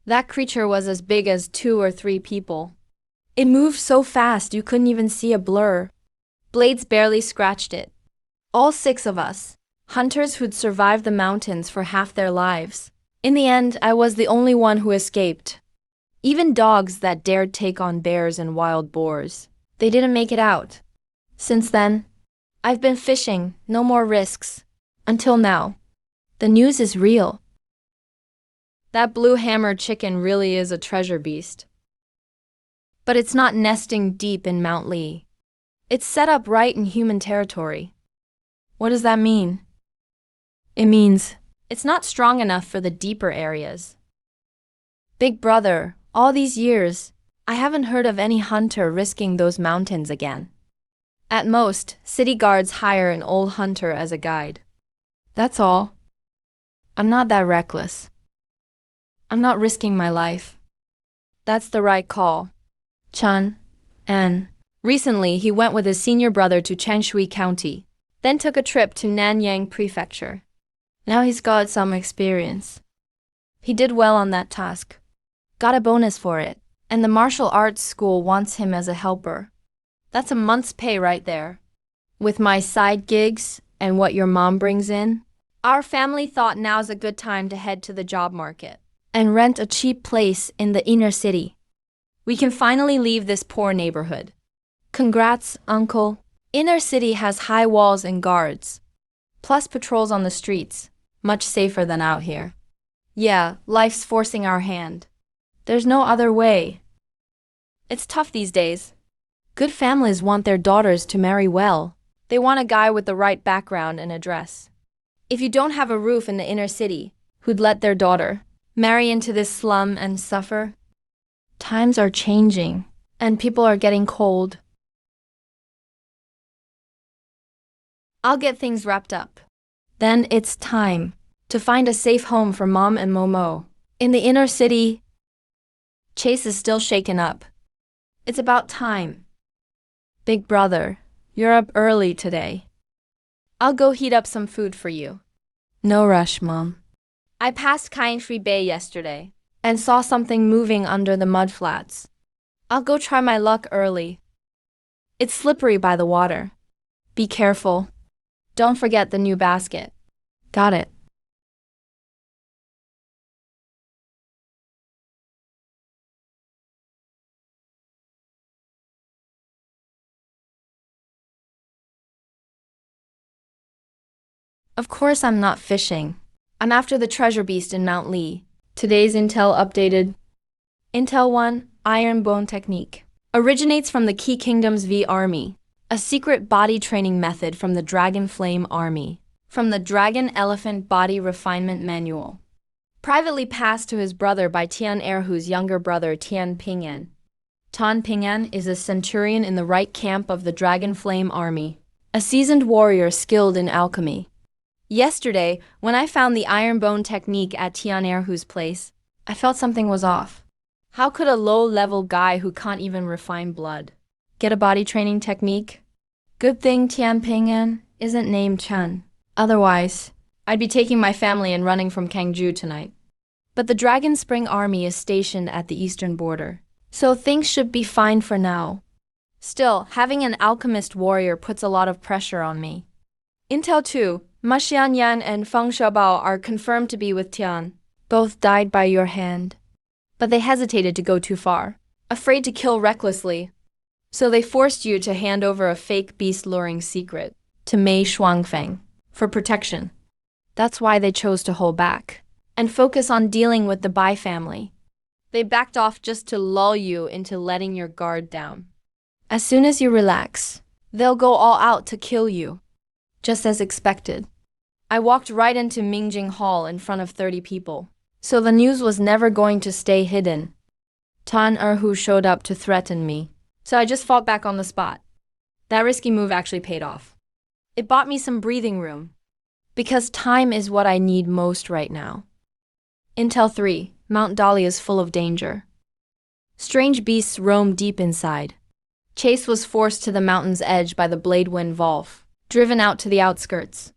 That creature was as big as 2 or 3 people. It moved so fast you couldn't even see a blur. Blades barely scratched it. All 6 of us, hunters who'd survived the mountains for half their lives. In the end, I was the only one who escaped. Even dogs that dared take on bears and wild boars, they didn't make it out. Since then, I've been fishing, no more risks. Until now. The news is real. That blue-hammered chicken really is a treasure beast. But it's not nesting deep in Mount Lee. It's set up right in human territory. What does that mean? It means it's not strong enough for the deeper areas. Big brother, all these years, I haven't heard of any hunter risking those mountains again. At most, city guards hire an old hunter as a guide. That's all. I'm not that reckless. I'm not risking my life. That's the right call. Chun, and recently he went with his senior brother to Changshui County, then took a trip to Nanyang Prefecture. Now he's got some experience. He did well on that task. Got a bonus for it, and the martial arts school wants him as a helper. That's a month's pay right there. With my side gigs and what your mom brings in, our family thought now's a good time to head to the job market and rent a cheap place in the inner city. We can finally leave this poor neighborhood. Congrats, uncle. Inner city has high walls and guards, plus patrols on the streets, much safer than out here. Yeah, life's forcing our hand. There's no other way. It's tough these days. Good families want their daughters to marry well. They want a guy with the right background and address. If you don't have a roof in the inner city, who'd let their daughter marry into this slum and suffer? Times are changing, and people are getting cold. I'll get things wrapped up. Then it's time to find a safe home for Mom and Momo. In the inner city, Chase is still shaken up. It's about time. Big brother, you're up early today. I'll go heat up some food for you. No rush, Mom. I passed Kainfree Bay yesterday and saw something moving under the mud flats. I'll go try my luck early. It's slippery by the water. Be careful. Don't forget the new basket. Got it. Of course I'm not fishing. I'm after the treasure beast in Mount Lee. Today's intel updated. Intel 1, Iron Bone Technique. Originates from the Key Kingdoms V Army. A secret body training method from the Dragon Flame Army. From the Dragon Elephant Body Refinement Manual. Privately passed to his brother by Tian Erhu's younger brother Tian Ping'an. Tan Ping'an is a centurion in the right camp of the Dragon Flame Army. A seasoned warrior skilled in alchemy. Yesterday, when I found the Iron Bone Technique at Tian Erhu's place, I felt something was off. How could a low-level guy who can't even refine blood get a body training technique? Good thing Tian Ping'an isn't named Chen. Otherwise, I'd be taking my family and running from Kangju tonight. But the Dragon Spring Army is stationed at the eastern border, so things should be fine for now. Still, having an alchemist warrior puts a lot of pressure on me. Intel 2, Ma Xianyan and Feng Xiaobao are confirmed to be with Tian. Both died by your hand. But they hesitated to go too far, afraid to kill recklessly. So they forced you to hand over a fake beast-luring secret to Mei Shuangfeng for protection. That's why they chose to hold back and focus on dealing with the Bai family. They backed off just to lull you into letting your guard down. As soon as you relax, they'll go all out to kill you. Just as expected. I walked right into Mingjing Hall in front of 30 people, so the news was never going to stay hidden. Tan Erhu showed up to threaten me, so I just fought back on the spot. That risky move actually paid off. It bought me some breathing room, because time is what I need most right now. Intel 3. Mount Dolly is full of danger. Strange beasts roam deep inside. Chase was forced to the mountain's edge by the Bladewind Volf, driven out to the outskirts.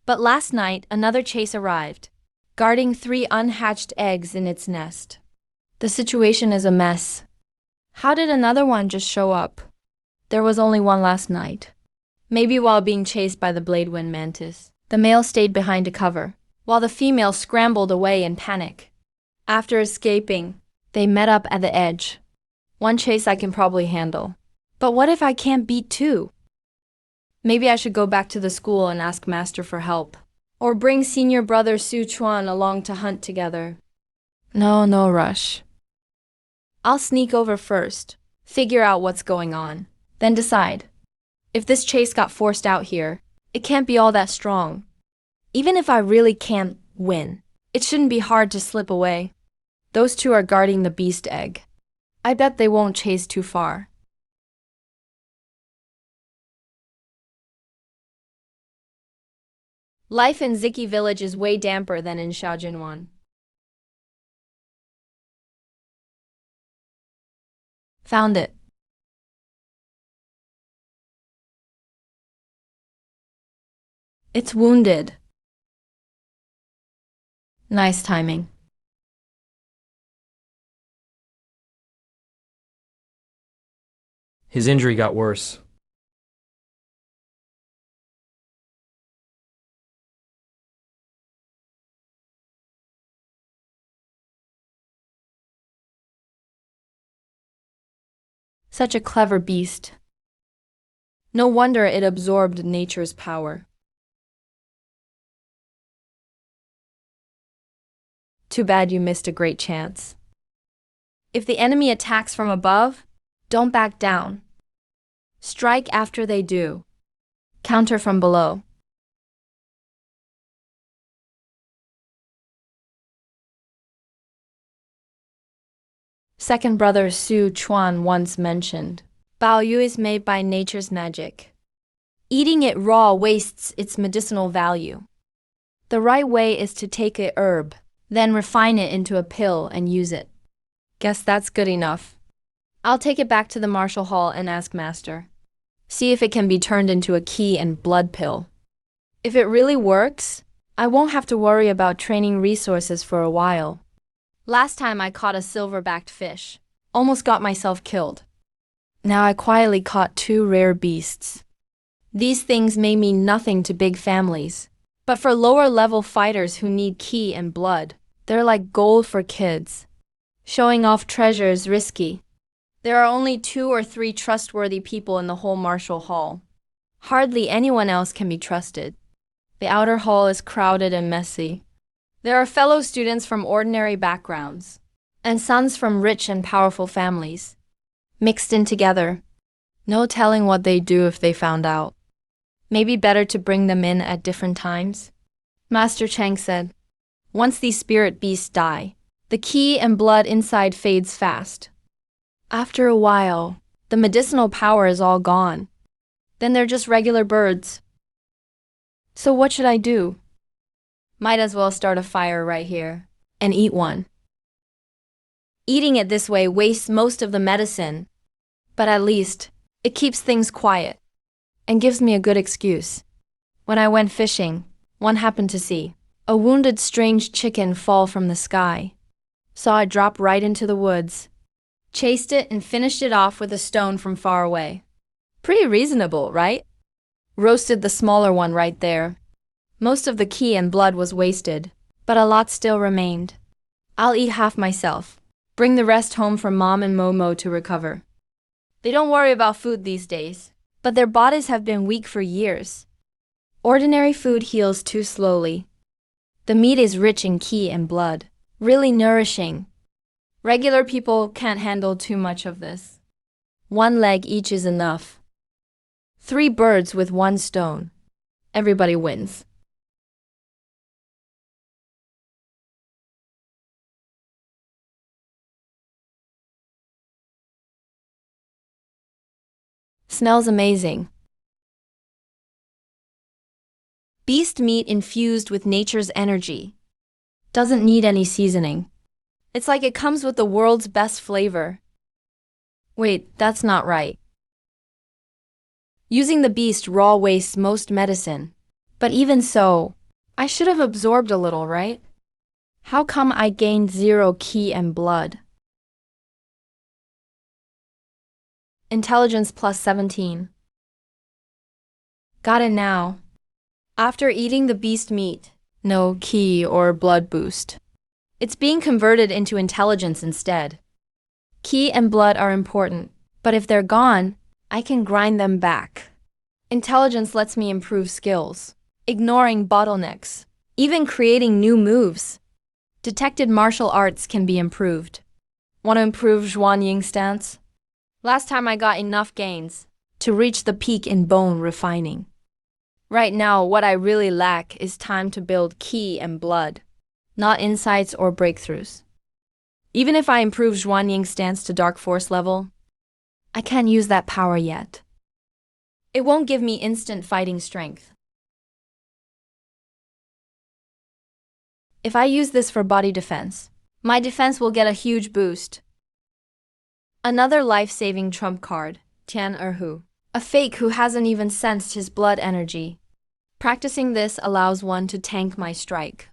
But last night, another chase arrived, guarding 3 unhatched eggs in its nest. The situation is a mess. How did another one just show up? There was only one last night. Maybe while being chased by the Bladewind mantis. The male stayed behind to cover, while the female scrambled away in panic. After escaping, they met up at the edge. One chase I can probably handle. But what if I can't beat 2? Maybe I should go back to the school and ask Master for help. Or bring senior brother Su Chuan along to hunt together. No rush. I'll sneak over first, figure out what's going on, then decide. If this chase got forced out here, it can't be all that strong. Even if I really can't win, it shouldn't be hard to slip away. Those 2 are guarding the beast egg. I bet they won't chase too far. Life in Ziki village is way damper than in Shaojinwan. Found it. It's wounded. Nice timing. His injury got worse. Such a clever beast. No wonder it absorbed nature's power. Too bad you missed a great chance. If the enemy attacks from above, don't back down. Strike after they do. Counter from below. Second brother Su Chuan once mentioned, Bao Yu is made by nature's magic. Eating it raw wastes its medicinal value. The right way is to take a herb, then refine it into a pill and use it. Guess that's good enough. I'll take it back to the Martial Hall and ask Master. See if it can be turned into a key and blood pill. If it really works, I won't have to worry about training resources for a while. Last time I caught a silver-backed fish. Almost got myself killed. Now I quietly caught 2 rare beasts. These things may mean nothing to big families, but for lower-level fighters who need ki and blood, they're like gold for kids. Showing off treasure is risky. There are only 2 or 3 trustworthy people in the whole Martial Hall. Hardly anyone else can be trusted. The outer hall is crowded and messy. There are fellow students from ordinary backgrounds, and sons from rich and powerful families, mixed in together. No telling what they'd do if they found out. Maybe better to bring them in at different times. Master Chang said, once these spirit beasts die, the ki and blood inside fades fast. After a while, the medicinal power is all gone. Then they're just regular birds. So what should I do? Might as well start a fire right here and eat one. Eating it this way wastes most of the medicine, but at least it keeps things quiet and gives me a good excuse. When I went fishing, one happened to see a wounded strange chicken fall from the sky. Saw it drop right into the woods. Chased it and finished it off with a stone from far away. Pretty reasonable, right? Roasted the smaller one right there. Most of the ki and blood was wasted, but a lot still remained. I'll eat half myself. Bring the rest home for Mom and Momo to recover. They don't worry about food these days, but their bodies have been weak for years. Ordinary food heals too slowly. The meat is rich in ki and blood, really nourishing. Regular people can't handle too much of this. 1 leg each is enough. 3 birds with 1 stone. Everybody wins. Smells amazing. Beast meat infused with nature's energy. Doesn't need any seasoning. It's like it comes with the world's best flavor. Wait, that's not right. Using the beast raw wastes most medicine. But even so, I should have absorbed a little, right? How come I gained 0 ki and blood? Intelligence plus 17. Got it now. After eating the beast meat, no ki or blood boost. It's being converted into intelligence instead. Ki and blood are important, but if they're gone, I can grind them back. Intelligence lets me improve skills, ignoring bottlenecks, even creating new moves. Detected martial arts can be improved. Want to improve Zhuanying stance? Last time I got enough gains to reach the peak in bone refining. Right now, what I really lack is time to build ki and blood, not insights or breakthroughs. Even if I improve Zhuanying stance to dark force level, I can't use that power yet. It won't give me instant fighting strength. If I use this for body defense, my defense will get a huge boost. Another life-saving trump card, Tian Erhu, a fake who hasn't even sensed his blood energy. Practicing this allows one to tank my strike.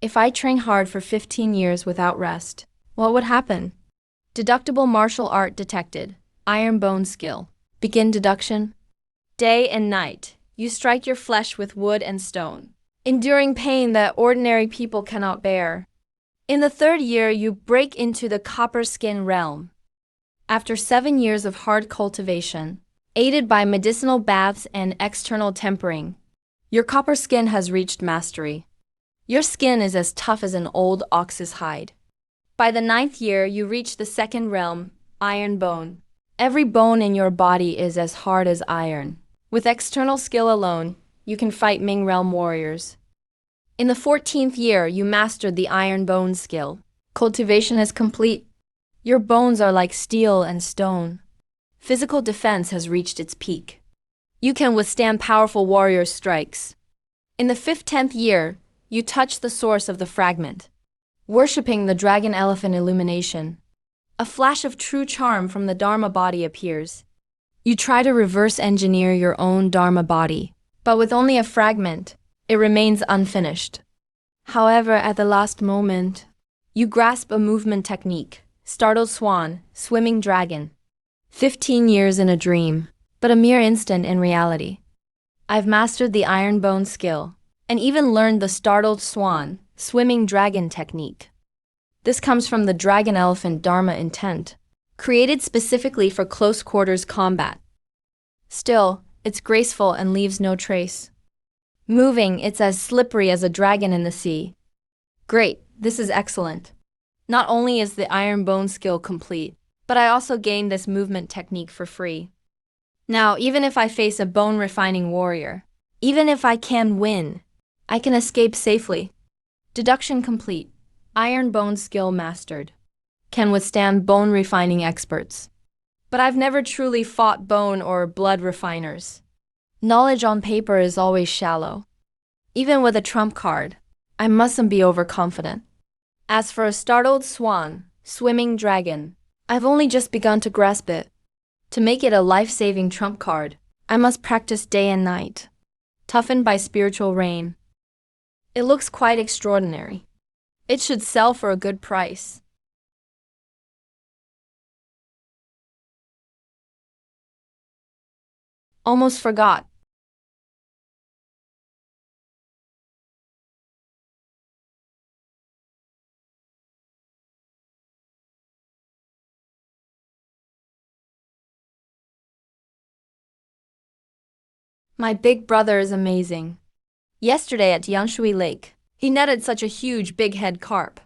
If I train hard for 15 years without rest, what would happen? Deductible martial art detected. Iron bone skill. Begin deduction. Day and night, you strike your flesh with wood and stone, enduring pain that ordinary people cannot bear. In the 3rd year, you break into the copper skin realm. After 7 years of hard cultivation, aided by medicinal baths and external tempering, your copper skin has reached mastery. Your skin is as tough as an old ox's hide. By the 9th year, you reach the 2nd realm, iron bone. Every bone in your body is as hard as iron. With external skill alone, you can fight Ming realm warriors. In the 14th year, you mastered the iron bone skill. Cultivation is complete. Your bones are like steel and stone. Physical defense has reached its peak. You can withstand powerful warriors' strikes. In the 10th year, you touch the source of the fragment, worshipping the dragon elephant illumination. A flash of true charm from the Dharma body appears. You try to reverse engineer your own Dharma body, but with only a fragment, it remains unfinished. However, at the last moment, you grasp a movement technique, startled swan, swimming dragon. 15 years in a dream, but a mere instant in reality. I've mastered the iron bone skill, and even learned the startled swan, swimming dragon technique. This comes from the dragon elephant Dharma intent, created specifically for close quarters combat. Still, it's graceful and leaves no trace. Moving, it's as slippery as a dragon in the sea. Great, this is excellent. Not only is the iron bone skill complete, but I also gained this movement technique for free. Now, even if I face a bone refining warrior, even if I can win, I can escape safely. Deduction complete. Iron bone skill mastered. Can withstand bone refining experts. But I've never truly fought bone or blood refiners. Knowledge on paper is always shallow. Even with a trump card, I mustn't be overconfident. As for a startled swan, swimming dragon, I've only just begun to grasp it. To make it a life-saving trump card, I must practice day and night, toughened by spiritual rain. It looks quite extraordinary. It should sell for a good price. Almost forgot. My big brother is amazing. Yesterday at Yanshui Lake, he netted such a huge big-head carp.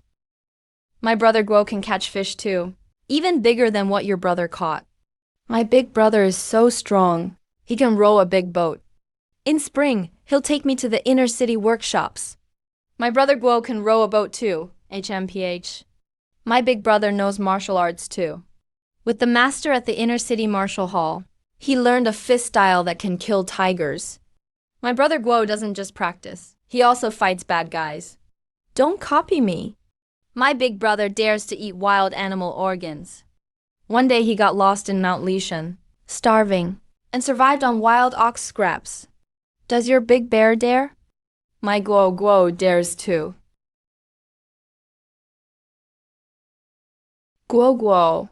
My brother Guo can catch fish too, even bigger than what your brother caught. My big brother is so strong, he can row a big boat. In spring, he'll take me to the inner city workshops. My brother Guo can row a boat too, HMPH. My big brother knows martial arts too. With the master at the inner city martial hall, he learned a fist style that can kill tigers. My brother Guo doesn't just practice, he also fights bad guys. Don't copy me. My big brother dares to eat wild animal organs. One day he got lost in Mount Lishan, starving, and survived on wild ox scraps. Does your big bear dare? My Guo Guo dares too. Guo Guo.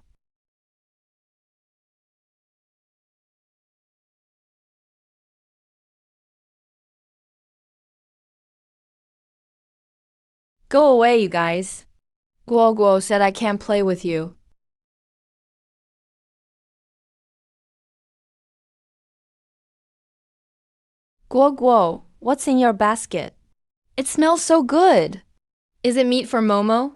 Go away, you guys. Guo Guo said I can't play with you. Guo Guo, what's in your basket? It smells so good. Is it meat for Momo?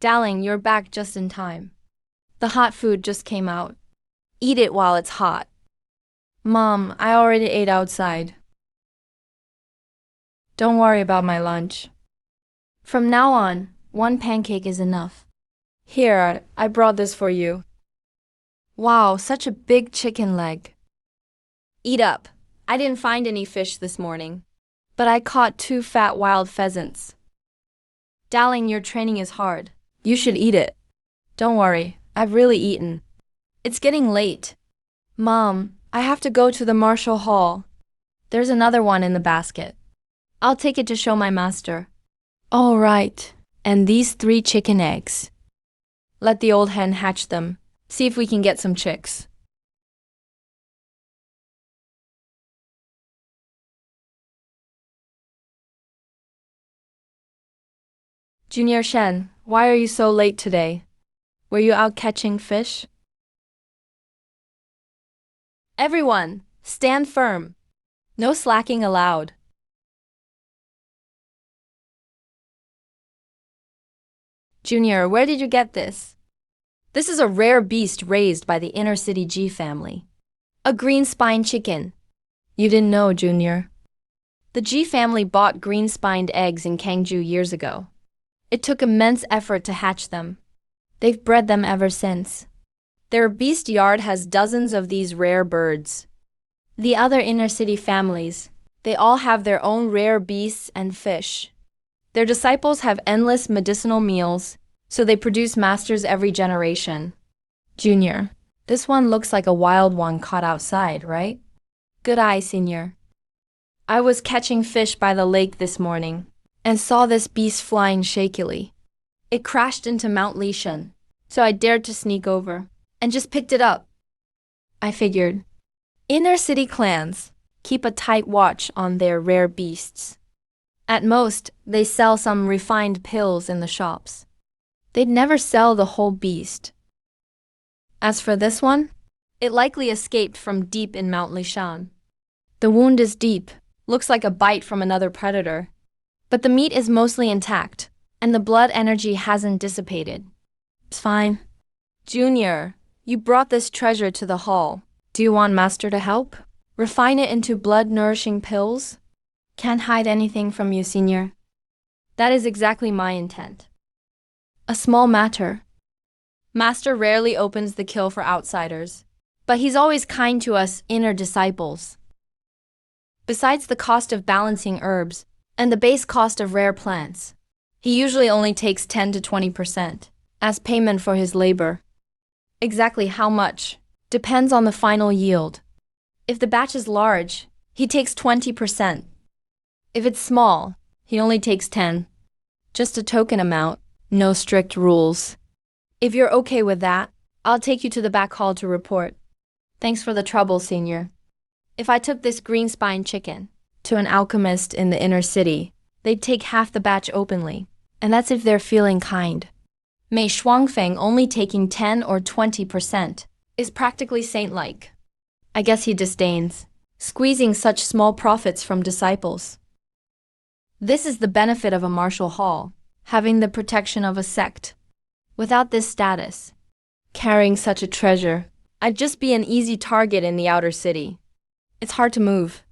Darling, you're back just in time. The hot food just came out. Eat it while it's hot. Mom, I already ate outside. Don't worry about my lunch. From now on, one pancake is enough. Here, I brought this for you. Wow, such a big chicken leg. Eat up. I didn't find any fish this morning, but I caught 2 fat wild pheasants. Darling, your training is hard. You should eat it. Don't worry, I've really eaten. It's getting late. Mom, I have to go to the martial hall. There's another one in the basket. I'll take it to show my master. All right, and these 3 chicken eggs. Let the old hen hatch them. See if we can get some chicks. Junior Shen, why are you so late today? Were you out catching fish? Everyone, stand firm. No slacking allowed. Junior, where did you get this? This is a rare beast raised by the inner city G family. A green spine chicken. You didn't know, Junior. The G family bought green spined eggs in Kangju years ago. It took immense effort to hatch them. They've bred them ever since. Their beast yard has dozens of these rare birds. The other inner city families, they all have their own rare beasts and fish. Their disciples have endless medicinal meals, so they produce masters every generation. Junior, this one looks like a wild one caught outside, right? Good eye, Senior. I was catching fish by the lake this morning and saw this beast flying shakily. It crashed into Mount Lishan, so I dared to sneak over and just picked it up. I figured, inner city clans keep a tight watch on their rare beasts. At most, they sell some refined pills in the shops. They'd never sell the whole beast. As for this one, it likely escaped from deep in Mount Lishan. The wound is deep, looks like a bite from another predator. But the meat is mostly intact, and the blood energy hasn't dissipated. It's fine. Junior, you brought this treasure to the hall. Do you want Master to help? Refine it into blood-nourishing pills? Can't hide anything from you, Senior. That is exactly my intent. A small matter. Master rarely opens the kill for outsiders, but he's always kind to us inner disciples. Besides the cost of balancing herbs, and the base cost of rare plants, he usually only takes 10 to 20% as payment for his labor. Exactly how much depends on the final yield. If the batch is large, he takes 20%. If it's small, he only takes 10. Just a token amount, no strict rules. If you're okay with that, I'll take you to the back hall to report. Thanks for the trouble, Senior. If I took this green spine chicken to an alchemist in the inner city, they'd take half the batch openly, and that's if they're feeling kind. Mei Shuangfeng only taking 10 or 20% is practically saint-like. I guess he disdains squeezing such small profits from disciples. This is the benefit of a martial hall, having the protection of a sect. Without this status, carrying such a treasure, I'd just be an easy target in the outer city. It's hard to move.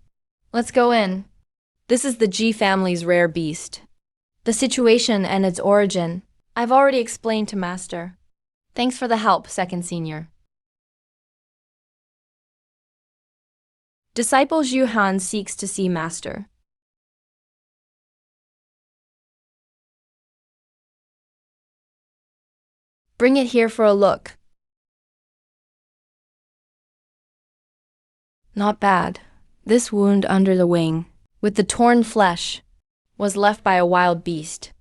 Let's go in. This is the G family's rare beast. The situation and its origin, I've already explained to Master. Thanks for the help, Second Senior. Disciple Zhu Han seeks to see Master. Bring it here for a look. Not bad. This wound under the wing, with the torn flesh, was left by a wild beast.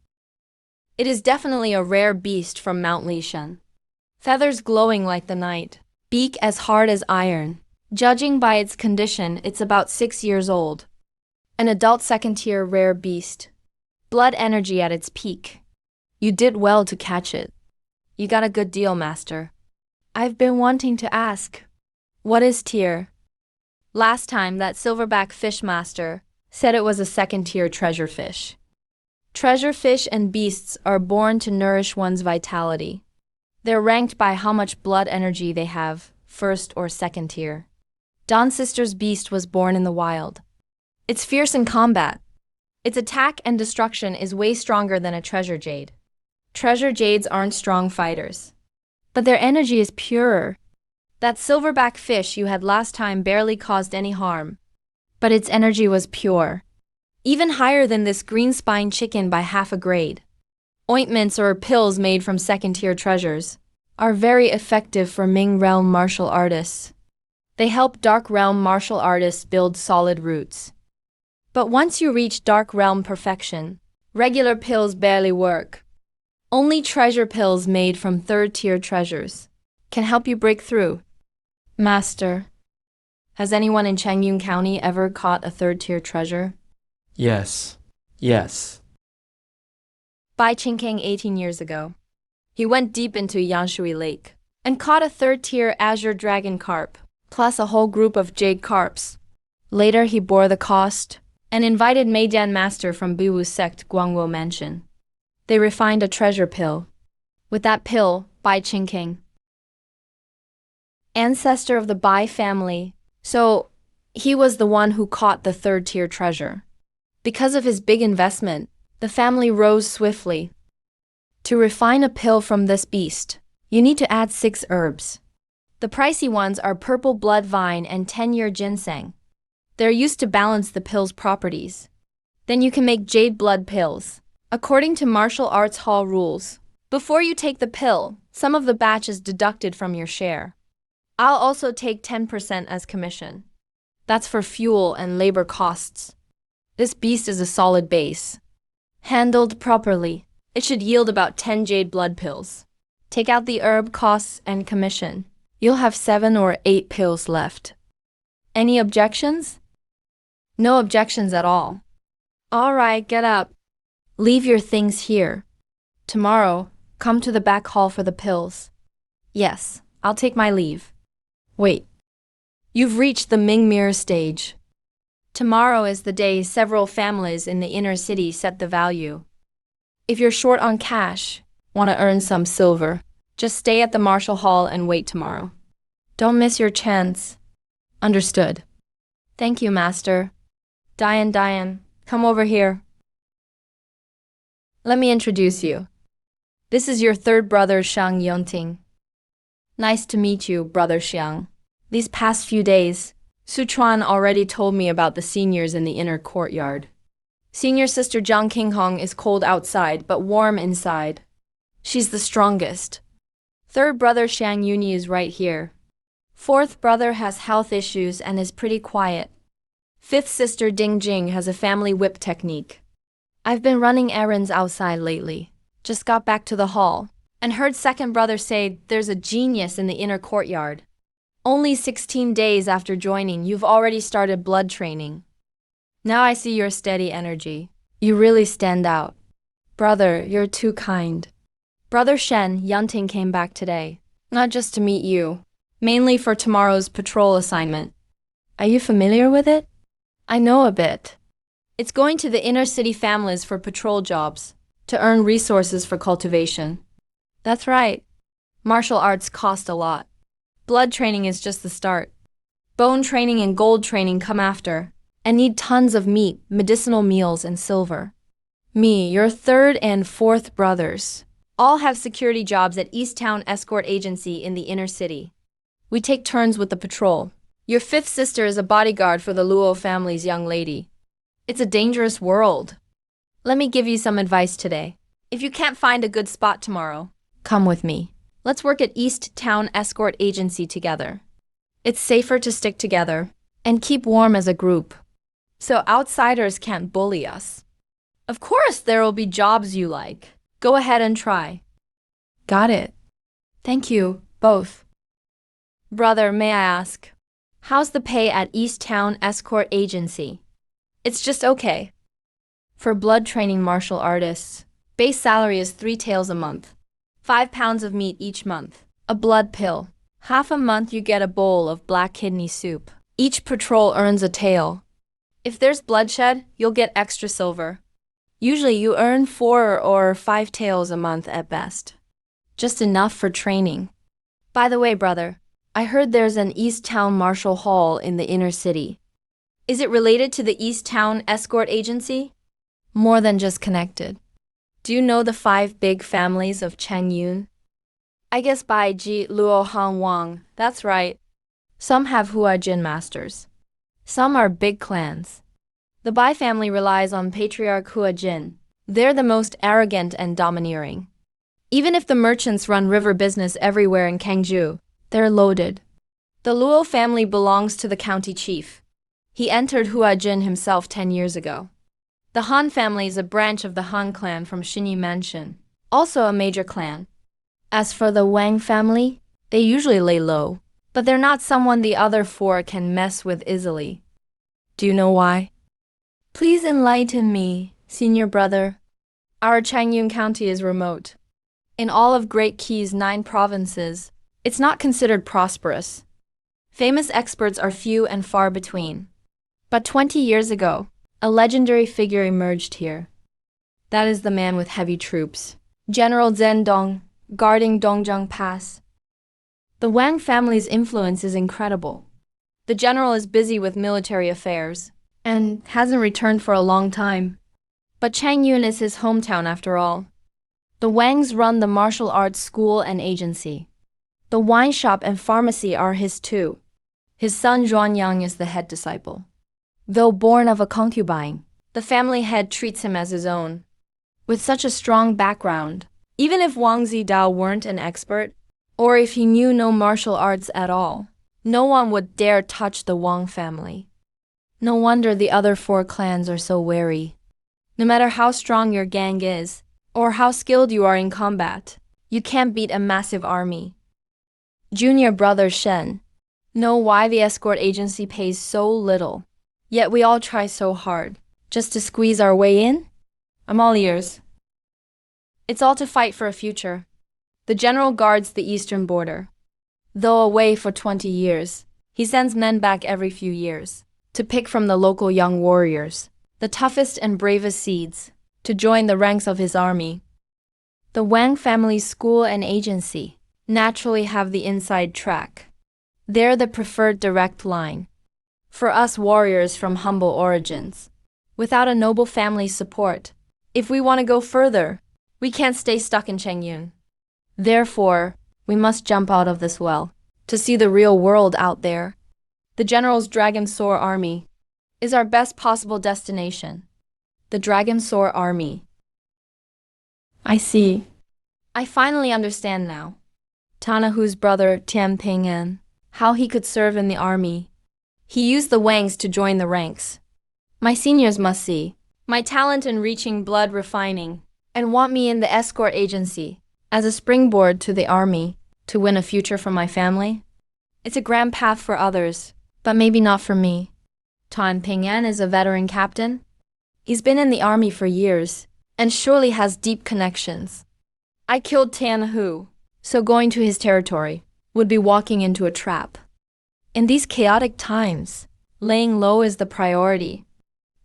It is definitely a rare beast from Mount Lishan. Feathers glowing like the night, beak as hard as iron. Judging by its condition, it's about 6 years old. An adult second-tier rare beast. Blood energy at its peak. You did well to catch it. You got a good deal, master. I've been wanting to ask. What is tier? Last time, that silverback fish master said it was a second-tier treasure fish. Treasure fish and beasts are born to nourish one's vitality. They're ranked by how much blood energy they have, first or second tier. Dawn Sister's beast was born in the wild. It's fierce in combat. Its attack and destruction is way stronger than a treasure jade. Treasure jades aren't strong fighters, but their energy is purer. That silverback fish you had last time barely caused any harm, but its energy was pure. Even higher than this green spine chicken by half a grade. Ointments or pills made from second-tier treasures are very effective for Ming Realm martial artists. They help Dark Realm martial artists build solid roots. But once you reach Dark Realm perfection, regular pills barely work. Only treasure pills made from third-tier treasures can help you break through. Master, has anyone in Changyun County ever caught a third-tier treasure? Yes. Yes. Bai Qingkang 18 years ago. He went deep into Yanshui Lake and caught a third-tier azure dragon carp, plus a whole group of jade carps. Later, he bore the cost and invited Meijian Master from Biwu sect Guangwo Mansion. They refined a treasure pill. With that pill, Bai Qingkang, ancestor of the Bai family, so he was the one who caught the third-tier treasure. Because of his big investment, the family rose swiftly. To refine a pill from this beast, you need to add 6 herbs. The pricey ones are purple blood vine and 10-year ginseng. They're used to balance the pill's properties. Then you can make jade blood pills. According to martial arts hall rules, before you take the pill, some of the batch is deducted from your share. I'll also take 10% as commission. That's for fuel and labor costs. This beast is a solid base. Handled properly, it should yield about 10 jade blood pills. Take out the herb costs and commission. You'll have 7 or 8 pills left. Any objections? No objections at all. All right, get up. Leave your things here. Tomorrow, come to the back hall for the pills. Yes, I'll take my leave. Wait. You've reached the Ming Mirror stage. Tomorrow is the day several families in the inner city set the value. If you're short on cash, want to earn some silver, just stay at the martial hall and wait tomorrow. Don't miss your chance. Understood. Thank you, Master. Diane, come over here. Let me introduce you. This is your third brother, Shang Yongting. Nice to meet you, Brother Xiang. These past few days, Suchuan already told me about the seniors in the inner courtyard. Senior sister Zhang Qinghong is cold outside, but warm inside. She's the strongest. Third brother Xiang Yuni is right here. Fourth brother has health issues and is pretty quiet. Fifth sister Ding Jing has a family whip technique. I've been running errands outside lately. Just got back to the hall and heard second brother say there's a genius in the inner courtyard. Only 16 days after joining, you've already started blood training. Now I see your steady energy. You really stand out. Brother, you're too kind. Brother Shen, Yunting came back today. Not just to meet you, mainly for tomorrow's patrol assignment. Are you familiar with it? I know a bit. It's going to the inner city families for patrol jobs, to earn resources for cultivation. That's right. Martial arts cost a lot. Blood training is just the start. Bone training and gold training come after, and need tons of meat, medicinal meals, and silver. Me, your third and fourth brothers, all have security jobs at East Town Escort Agency in the inner city. We take turns with the patrol. Your fifth sister is a bodyguard for the Luo family's young lady. It's a dangerous world. Let me give you some advice today. If you can't find a good spot tomorrow, come with me. Let's work at East Town Escort Agency together. It's safer to stick together and keep warm as a group, so outsiders can't bully us. Of course, there will be jobs you like. Go ahead and try. Got it. Thank you, both. Brother, may I ask, how's the pay at East Town Escort Agency? It's just okay. For blood training martial artists, base salary is 3 taels a month. 5 pounds of meat each month. A blood pill. Half a month you get a bowl of black kidney soup. Each patrol earns a tael. If there's bloodshed, you'll get extra silver. Usually you earn 4 or 5 taels a month at best. Just enough for training. By the way, brother, I heard there's an East Town Martial Hall in the inner city. Is it related to the East Town Escort Agency? More than just connected. Do you know the 5 big families of Cheng Yun? I guess Bai Ji, Luo Han Wang, that's right. Some have Hua Jin masters. Some are big clans. The Bai family relies on Patriarch Hua Jin. They're the most arrogant and domineering. Even if the merchants run river business everywhere in Kangju, they're loaded. The Luo family belongs to the county chief. He entered Hua Jin himself 10 years ago. The Han family is a branch of the Han clan from Xinyi Mansion, also a major clan. As for the Wang family, they usually lay low, but they're not someone the other 4 can mess with easily. Do you know why? Please enlighten me, senior brother. Our Changyun County is remote. In all of Great Qiy's 9 provinces, it's not considered prosperous. Famous experts are few and far between. But 20 years ago, a legendary figure emerged here. That is the man with heavy troops, General Zhen Dong, guarding Dongzheng Pass. The Wang family's influence is incredible. The general is busy with military affairs and hasn't returned for a long time. But Changyun is his hometown after all. The Wangs run the martial arts school and agency. The wine shop and pharmacy are his too. His son Zhuanyang is the head disciple. Though born of a concubine, the family head treats him as his own. With such a strong background, even if Wang Zidao weren't an expert, or if he knew no martial arts at all, no one would dare touch the Wang family. No wonder the other 4 clans are so wary. No matter how strong your gang is, or how skilled you are in combat, you can't beat a massive army. Junior brother Shen, know why the escort agency pays so little, yet we all try so hard, just to squeeze our way in? I'm all ears. It's all to fight for a future. The general guards the eastern border. Though away for 20 years, he sends men back every few years to pick from the local young warriors, the toughest and bravest seeds, to join the ranks of his army. The Wang family's school and agency naturally have the inside track. They're the preferred direct line. For us warriors from humble origins, without a noble family's support, if we want to go further, we can't stay stuck in Changyun. Therefore, we must jump out of this well to see the real world out there. The general's Dragon Soar Army is our best possible destination. The Dragon Soar Army. I see. I finally understand now. Tanahu's brother Tian Ping'an, how he could serve in the army. He used the Wangs to join the ranks. My seniors must see my talent in reaching blood refining and want me in the escort agency as a springboard to the army to win a future for my family. It's a grand path for others, but maybe not for me. Tan Ping'an is a veteran captain. He's been in the army for years and surely has deep connections. I killed Tianhu, so going to his territory would be walking into a trap. In these chaotic times, laying low is the priority.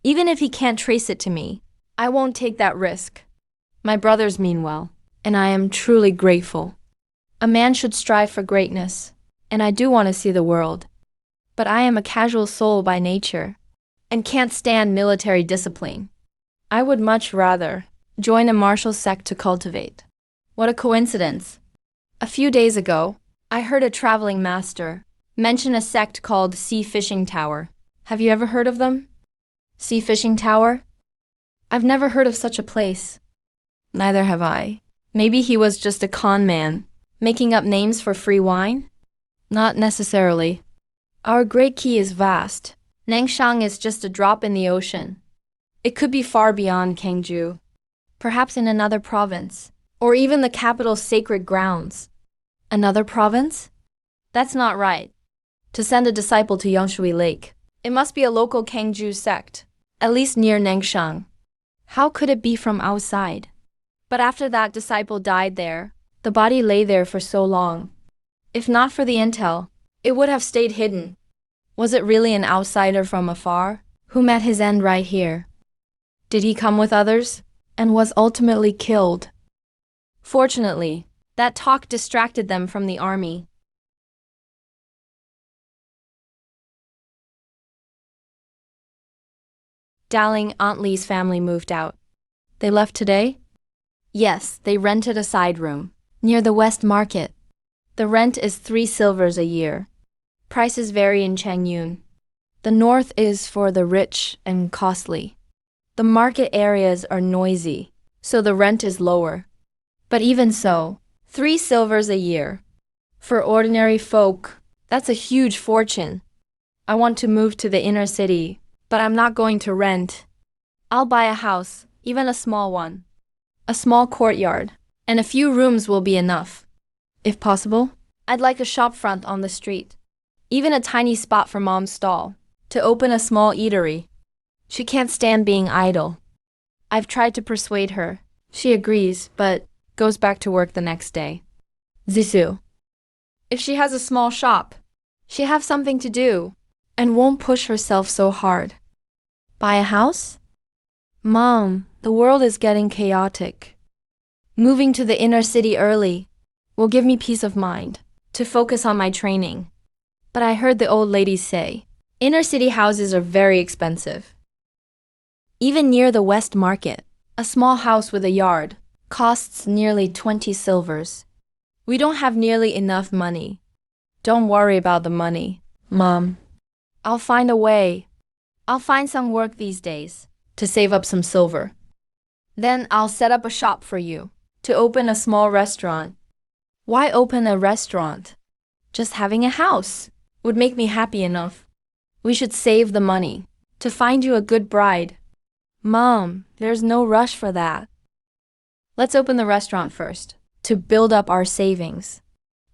Even if he can't trace it to me, I won't take that risk. My brothers mean well, and I am truly grateful. A man should strive for greatness, and I do want to see the world. But I am a casual soul by nature, and can't stand military discipline. I would much rather join a martial sect to cultivate. What a coincidence. A few days ago, I heard a traveling master mention a sect called Sea Fishing Tower. Have you ever heard of them? Sea Fishing Tower? I've never heard of such a place. Neither have I. Maybe he was just a con man, Making up names for free wine? Not necessarily. Our Great Key is vast. Nangshan is just a drop in the ocean. It could be far beyond Kangju, perhaps in another province, or even the capital's sacred grounds. Another province? That's not right. To send a disciple to Yangshui Lake, it must be a local Kangju sect, at least near Nangshan. How could it be from outside? But after that disciple died there, the body lay there for so long. If not for the intel, it would have stayed hidden. Was it really an outsider from afar who met his end right here? Did he come with others And was ultimately killed? Fortunately, that talk distracted them from the army. Darling Aunt Lee's family moved out. They left today? Yes, they rented a side room Near the West Market. The rent is 3 silvers a year. Prices vary in Changyun. The north is for the rich and costly. The market areas are noisy, so the rent is lower. But even so, 3 silvers a year. For ordinary folk, that's a huge fortune. I want to move to the inner city, but I'm not going to rent. I'll buy a house, even a small one. A small courtyard, and a few rooms will be enough. If possible? I'd like a shop front on the street. Even a tiny spot for Mom's stall, to open a small eatery. She can't stand being idle. I've tried to persuade her. She agrees, but goes back to work the next day. Zissou. If she has a small shop, she have something to do, and won't push herself so hard. Buy a house? Mom, the world is getting chaotic. Moving to the inner city early will give me peace of mind to focus on my training. But I heard the old ladies say, inner city houses are very expensive. Even near the West Market, a small house with a yard costs nearly 20 silvers. We don't have nearly enough money. Don't worry about the money, Mom. I'll find a way. I'll find some work these days to save up some silver. Then I'll set up a shop for you to open a small restaurant. Why open a restaurant? Just having a house would make me happy enough. We should save the money to find you a good bride. Mom, there's no rush for that. Let's open the restaurant first to build up our savings.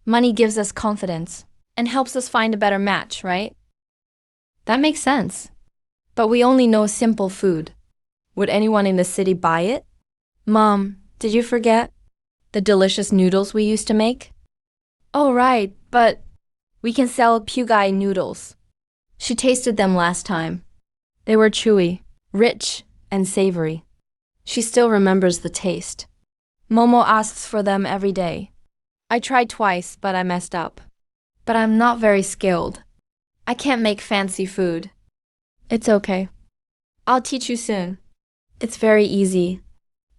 Money gives us confidence and helps us find a better match, right? That makes sense. But we only know simple food. Would anyone in the city buy it? Mom, did you forget the delicious noodles we used to make? Oh, right, but we can sell Pugai noodles. She tasted them last time. They were chewy, rich, and savory. She still remembers the taste. Momo asks for them every day. I tried twice, but I messed up. But I'm not very skilled. I can't make fancy food. It's okay. I'll teach you soon. It's very easy.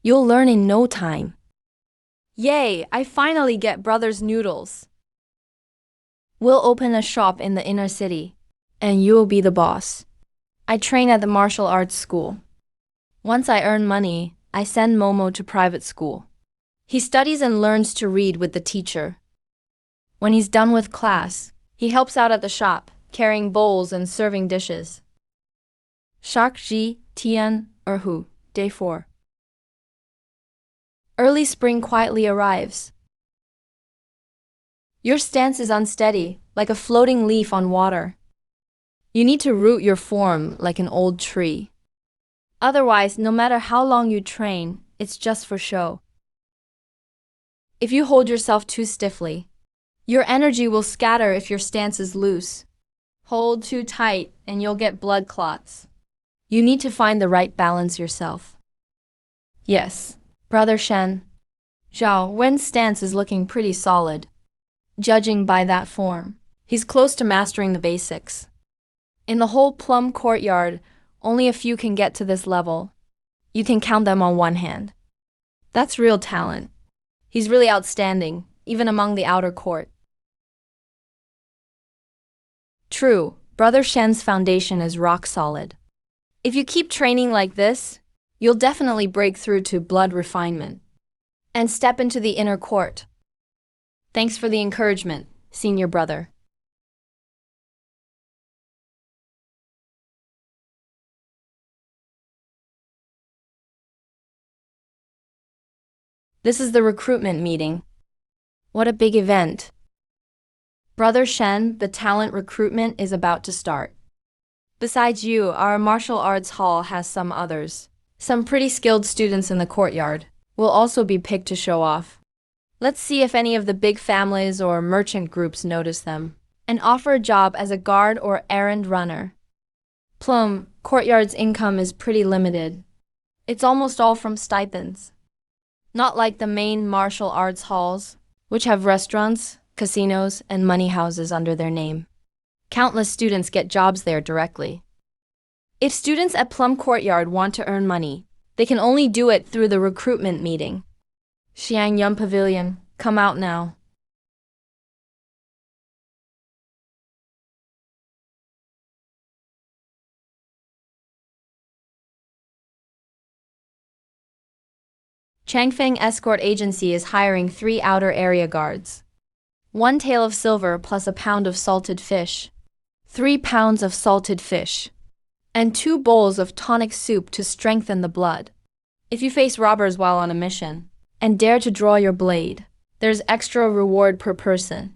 You'll learn in no time. Yay, I finally get brother's noodles. We'll open a shop in the inner city, and you'll be the boss. I train at the martial arts school. Once I earn money, I send Momo to private school. He studies and learns to read with the teacher. When he's done with class, he helps out at the shop, carrying bowls and serving dishes. Shark Ji, Tian, Erhu, Day 4. Early spring quietly arrives. Your stance is unsteady, like a floating leaf on water. You need to root your form like an old tree. Otherwise, no matter how long you train, it's just for show. If you hold yourself too stiffly, your energy will scatter if your stance is loose. Hold too tight and you'll get blood clots. You need to find the right balance yourself. Yes, Brother Shen. Zhao Wen's stance is looking pretty solid. Judging by that form, he's close to mastering the basics. In the whole plum courtyard, only a few can get to this level. You can count them on one hand. That's real talent. He's really outstanding, even among the outer court. True, Brother Shen's foundation is rock solid. If you keep training like this, you'll definitely break through to blood refinement and step into the inner court. Thanks for the encouragement, senior brother. This is the recruitment meeting. What a big event. Brother Shen, the talent recruitment is about to start. Besides you, our martial arts hall has some others. Some pretty skilled students in the courtyard will also be picked to show off. Let's see if any of the big families or merchant groups notice them and offer a job as a guard or errand runner. Plum, courtyard's income is pretty limited. It's almost all from stipends. Not like the main martial arts halls, which have restaurants, casinos, and money houses under their name. Countless students get jobs there directly. If students at Plum Courtyard want to earn money, they can only do it through the recruitment meeting. Xiangyun Pavilion, come out now. Changfeng Escort Agency is hiring 3 outer area guards. 1 tael of silver plus a pound of salted fish. 3 pounds of salted fish. And 2 bowls of tonic soup to strengthen the blood. If you face robbers while on a mission and dare to draw your blade, there's extra reward per person.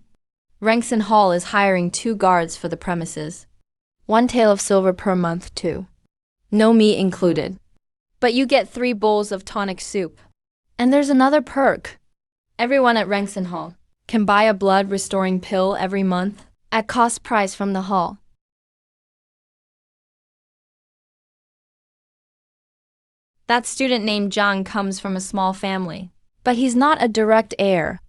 Rangson Hall is hiring 2 guards for the premises. 1 tael of silver per month too. No meat included. But you get 3 bowls of tonic soup. And there's another perk. Everyone at Rangson Hall can buy a blood-restoring pill every month at cost price from the hall. That student named Zhang comes from a small family, but he's not a direct heir.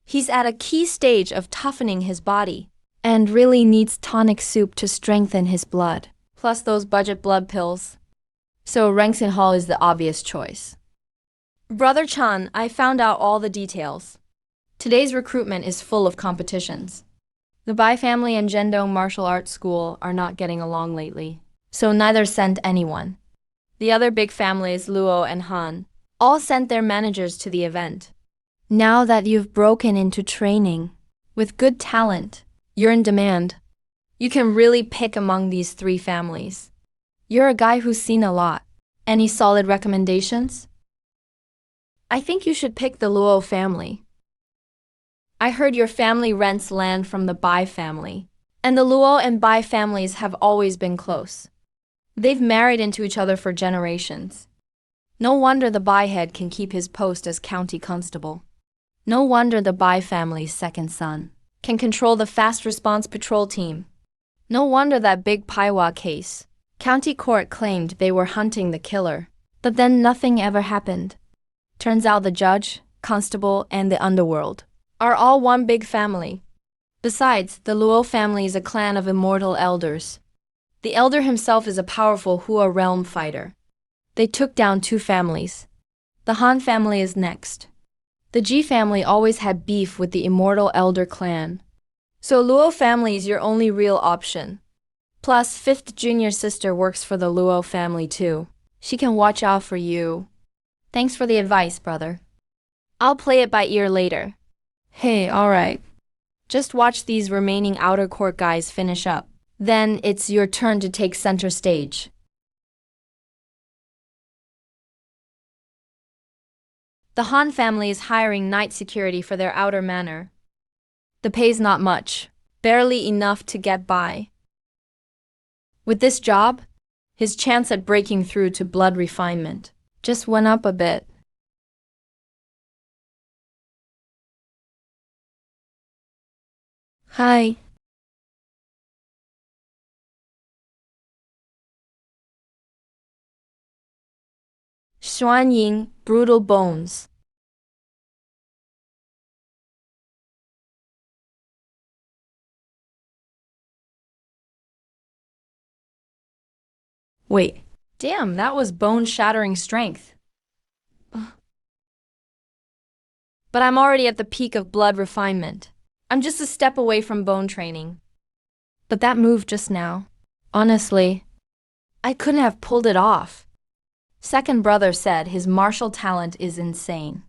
He's at a key stage of toughening his body and really needs tonic soup to strengthen his blood, plus those budget blood pills. So Rangson Hall is the obvious choice. Brother Chan, I found out all the details. Today's recruitment is full of competitions. The Bai family and Zhendong Martial Arts School are not getting along lately, so neither sent anyone. The other big families, Luo and Han, all sent their managers to the event. Now that you've broken into training with good talent, you're in demand. You can really pick among these 3 families. You're a guy who's seen a lot. Any solid recommendations? I think you should pick the Luo family. I heard your family rents land from the Bai family, and the Luo and Bai families have always been close. They've married into each other for generations. No wonder the Bai head can keep his post as county constable. No wonder the Bai family's second son can control the fast response patrol team. No wonder that big Paiwa case. County court claimed they were hunting the killer, but then nothing ever happened. Turns out the judge, constable, and the underworld are all one big family. Besides, the Luo family is a clan of immortal elders. The elder himself is a powerful Hua realm fighter. They took down 2 families. The Han family is next. The Ji family always had beef with the immortal elder clan. So Luo family is your only real option. Plus, 5th junior sister works for the Luo family too. She can watch out for you. Thanks for the advice, brother. I'll play it by ear later. Hey, alright. Just watch these remaining outer court guys finish up. Then it's your turn to take center stage. The Han family is hiring night security for their outer manor. The pay's not much, barely enough to get by. With this job, his chance at breaking through to blood refinement just went up a bit. Hi. Xuanying, brutal bones. Wait, damn, that was bone-shattering strength. But I'm already at the peak of blood refinement. I'm just a step away from bone training. But that move just now, honestly, I couldn't have pulled it off. Second brother said his martial talent is insane.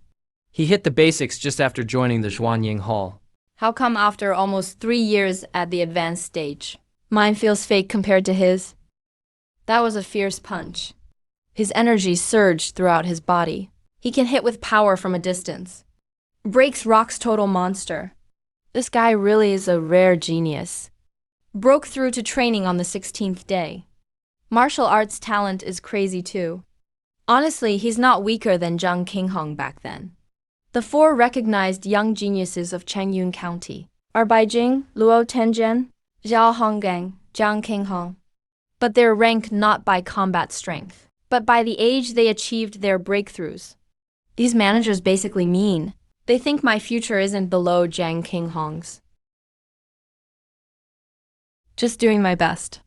He hit the basics just after joining the Zhuanying Hall. How come after almost 3 years at the advanced stage, mine feels fake compared to his? That was a fierce punch. His energy surged throughout his body. He can hit with power from a distance. Breaks rocks total monster. This guy really is a rare genius. Broke through to training on the 16th day. Martial arts talent is crazy too. Honestly, he's not weaker than Zhang Qinghong back then. The 4 recognized young geniuses of Changyun County are Bai Jing, Luo Tenjian, Zhao Honggang, Zhang Qinghong. But they're ranked not by combat strength, but by the age they achieved their breakthroughs. These managers basically mean they think my future isn't below Zhang Qinghong's. Just doing my best.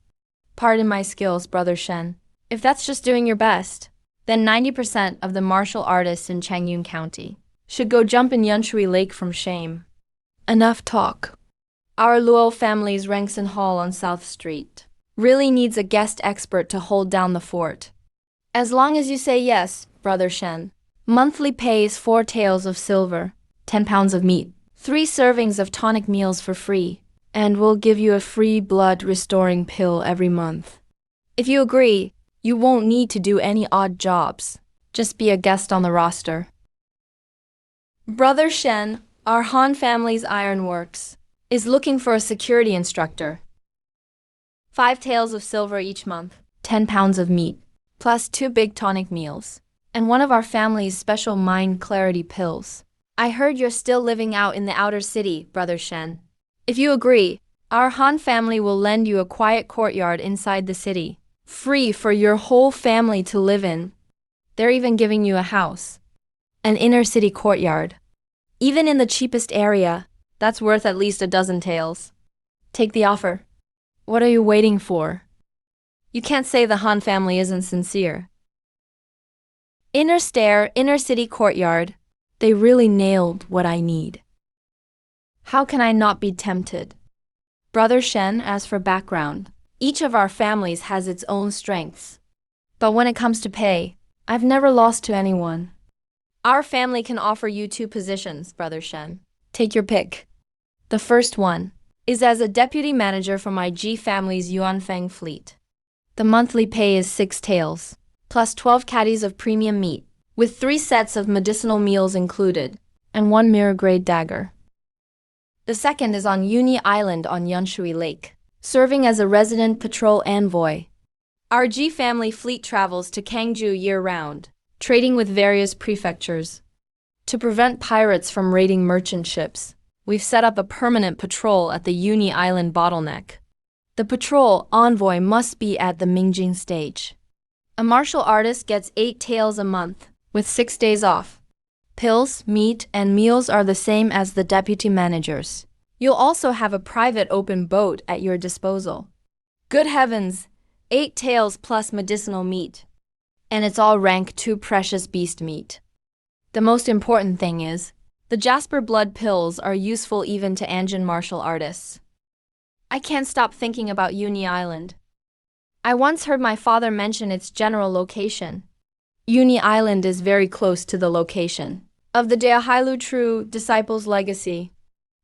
Pardon my skills, Brother Shen. If that's just doing your best, then 90% of the martial artists in Changyun County should go jump in Yanshui Lake from shame. Enough talk. Our Luo family's Rangson Hall on South Street really needs a guest expert to hold down the fort. As long as you say yes, Brother Shen. Monthly pay is 4 taels of silver, 10 pounds of meat, 3 servings of tonic meals for free, and we'll give you a free blood-restoring pill every month. If you agree, you won't need to do any odd jobs. Just be a guest on the roster. Brother Shen, our Han family's ironworks, is looking for a security instructor. 5 taels of silver each month, 10 pounds of meat, plus 2 big tonic meals, and one of our family's special mind clarity pills. I heard you're still living out in the outer city, Brother Shen. If you agree, our Han family will lend you a quiet courtyard inside the city, free for your whole family to live in. They're even giving you a house. An inner city courtyard. Even in the cheapest area, that's worth at least a dozen taels. Take the offer. What are you waiting for? You can't say the Han family isn't sincere. Inner stair, inner city courtyard. They really nailed what I need. How can I not be tempted? Brother Shen, as for background, each of our families has its own strengths. But when it comes to pay, I've never lost to anyone. Our family can offer you 2 positions, Brother Shen. Take your pick. The first one is as a deputy manager for my Ji family's Yuanfeng fleet. The monthly pay is 6 taels, plus 12 caddies of premium meat, with 3 sets of medicinal meals included, and 1 mirror-grade dagger. The second is on Yuni Island on Yanshui Lake, serving as a resident patrol envoy. Our Ji family fleet travels to Kangju year-round, trading with various prefectures. To prevent pirates from raiding merchant ships, we've set up a permanent patrol at the Yuni Island bottleneck. The patrol envoy must be at the Mingjing stage. A martial artist gets 8 taels a month, with 6 days off. Pills, meat, and meals are the same as the deputy managers. You'll also have a private open boat at your disposal. Good heavens, 8 taels plus medicinal meat. And it's all rank 2 precious beast meat. The most important thing is, the Jasper blood pills are useful even to Anjin martial artists. I can't stop thinking about Yuni Island. I once heard my father mention its general location. Yuni Island is very close to the location of the Deahailu True Disciples' Legacy.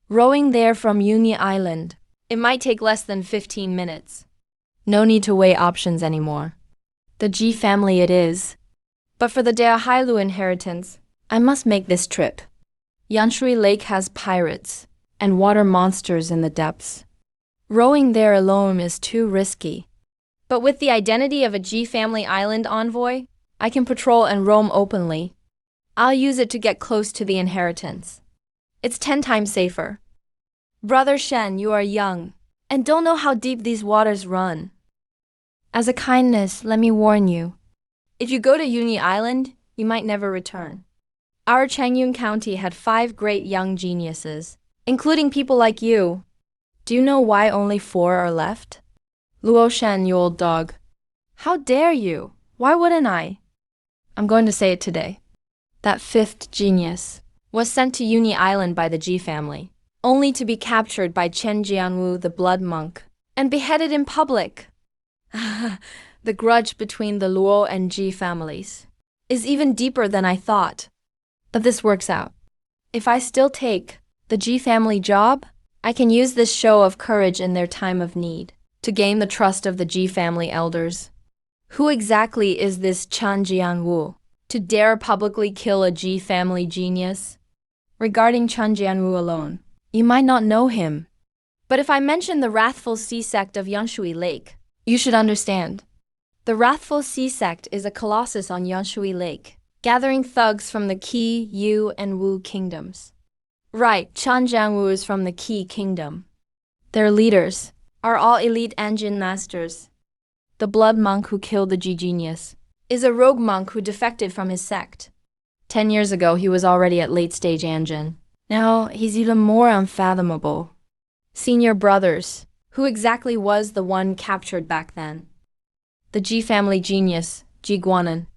Rowing there from Yuni Island, it might take less than 15 minutes. No need to weigh options anymore. The Ji family it is. But for the Deahailu inheritance, I must make this trip. Yanshui Lake has pirates and water monsters in the depths. Rowing there alone is too risky. But with the identity of a Ji family island envoy, I can patrol and roam openly. I'll use it to get close to the inheritance. It's 10 times safer. Brother Shen, you are young, and don't know how deep these waters run. As a kindness, let me warn you. If you go to Yuni Island, you might never return. Our Changyun County had 5 great young geniuses, including people like you. Do you know why only 4 are left? Luo Shen, you old dog. How dare you? Why wouldn't I? I'm going to say it today. That 5th genius was sent to Yuni Island by the Ji family, only to be captured by Chen Jianwu, the blood monk, and beheaded in public. The grudge between the Luo and Ji families is even deeper than I thought. But this works out. If I still take the Ji family job, I can use this show of courage in their time of need to gain the trust of the Ji family elders. Who exactly is this Chen Jianwu to dare publicly kill a Ji family genius? Regarding Chen Jianwu alone, you might not know him. But if I mention the wrathful Sea sect of Yanshui Lake, you should understand. The wrathful Sea sect is a colossus on Yanshui Lake, gathering thugs from the Qi, Yu, and Wu kingdoms. Right, Chen Jianwu is from the Qi kingdom. Their leaders are all elite engine masters. The blood monk who killed the Ji genius is a rogue monk who defected from his sect. 10 years ago, he was already at late-stage engine. Now, he's even more unfathomable. Senior brothers, who exactly was the one captured back then? The Ji family genius, Ji Guanan.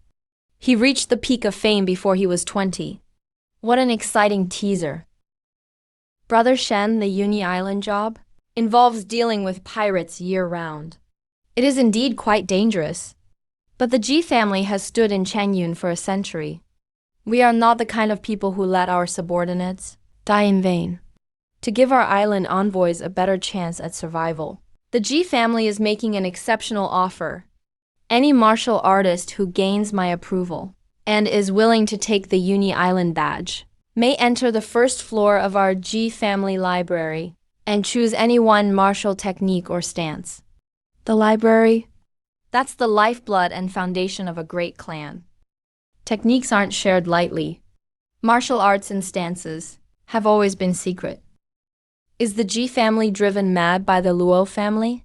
He reached the peak of fame before he was 20. What an exciting teaser. Brother Shen, the Uni Island job, involves dealing with pirates year-round. It is indeed quite dangerous. But the Ji family has stood in Changyun for a century. We are not the kind of people who let our subordinates die in vain. To give our island envoys a better chance at survival, the Ji family is making an exceptional offer. Any martial artist who gains my approval and is willing to take the Uni Island badge may enter the first floor of our Ji family library and choose any one martial technique or stance. The library? That's the lifeblood and foundation of a great clan. Techniques aren't shared lightly. Martial arts and stances have always been secret. Is the Ji family driven mad by the Luo family?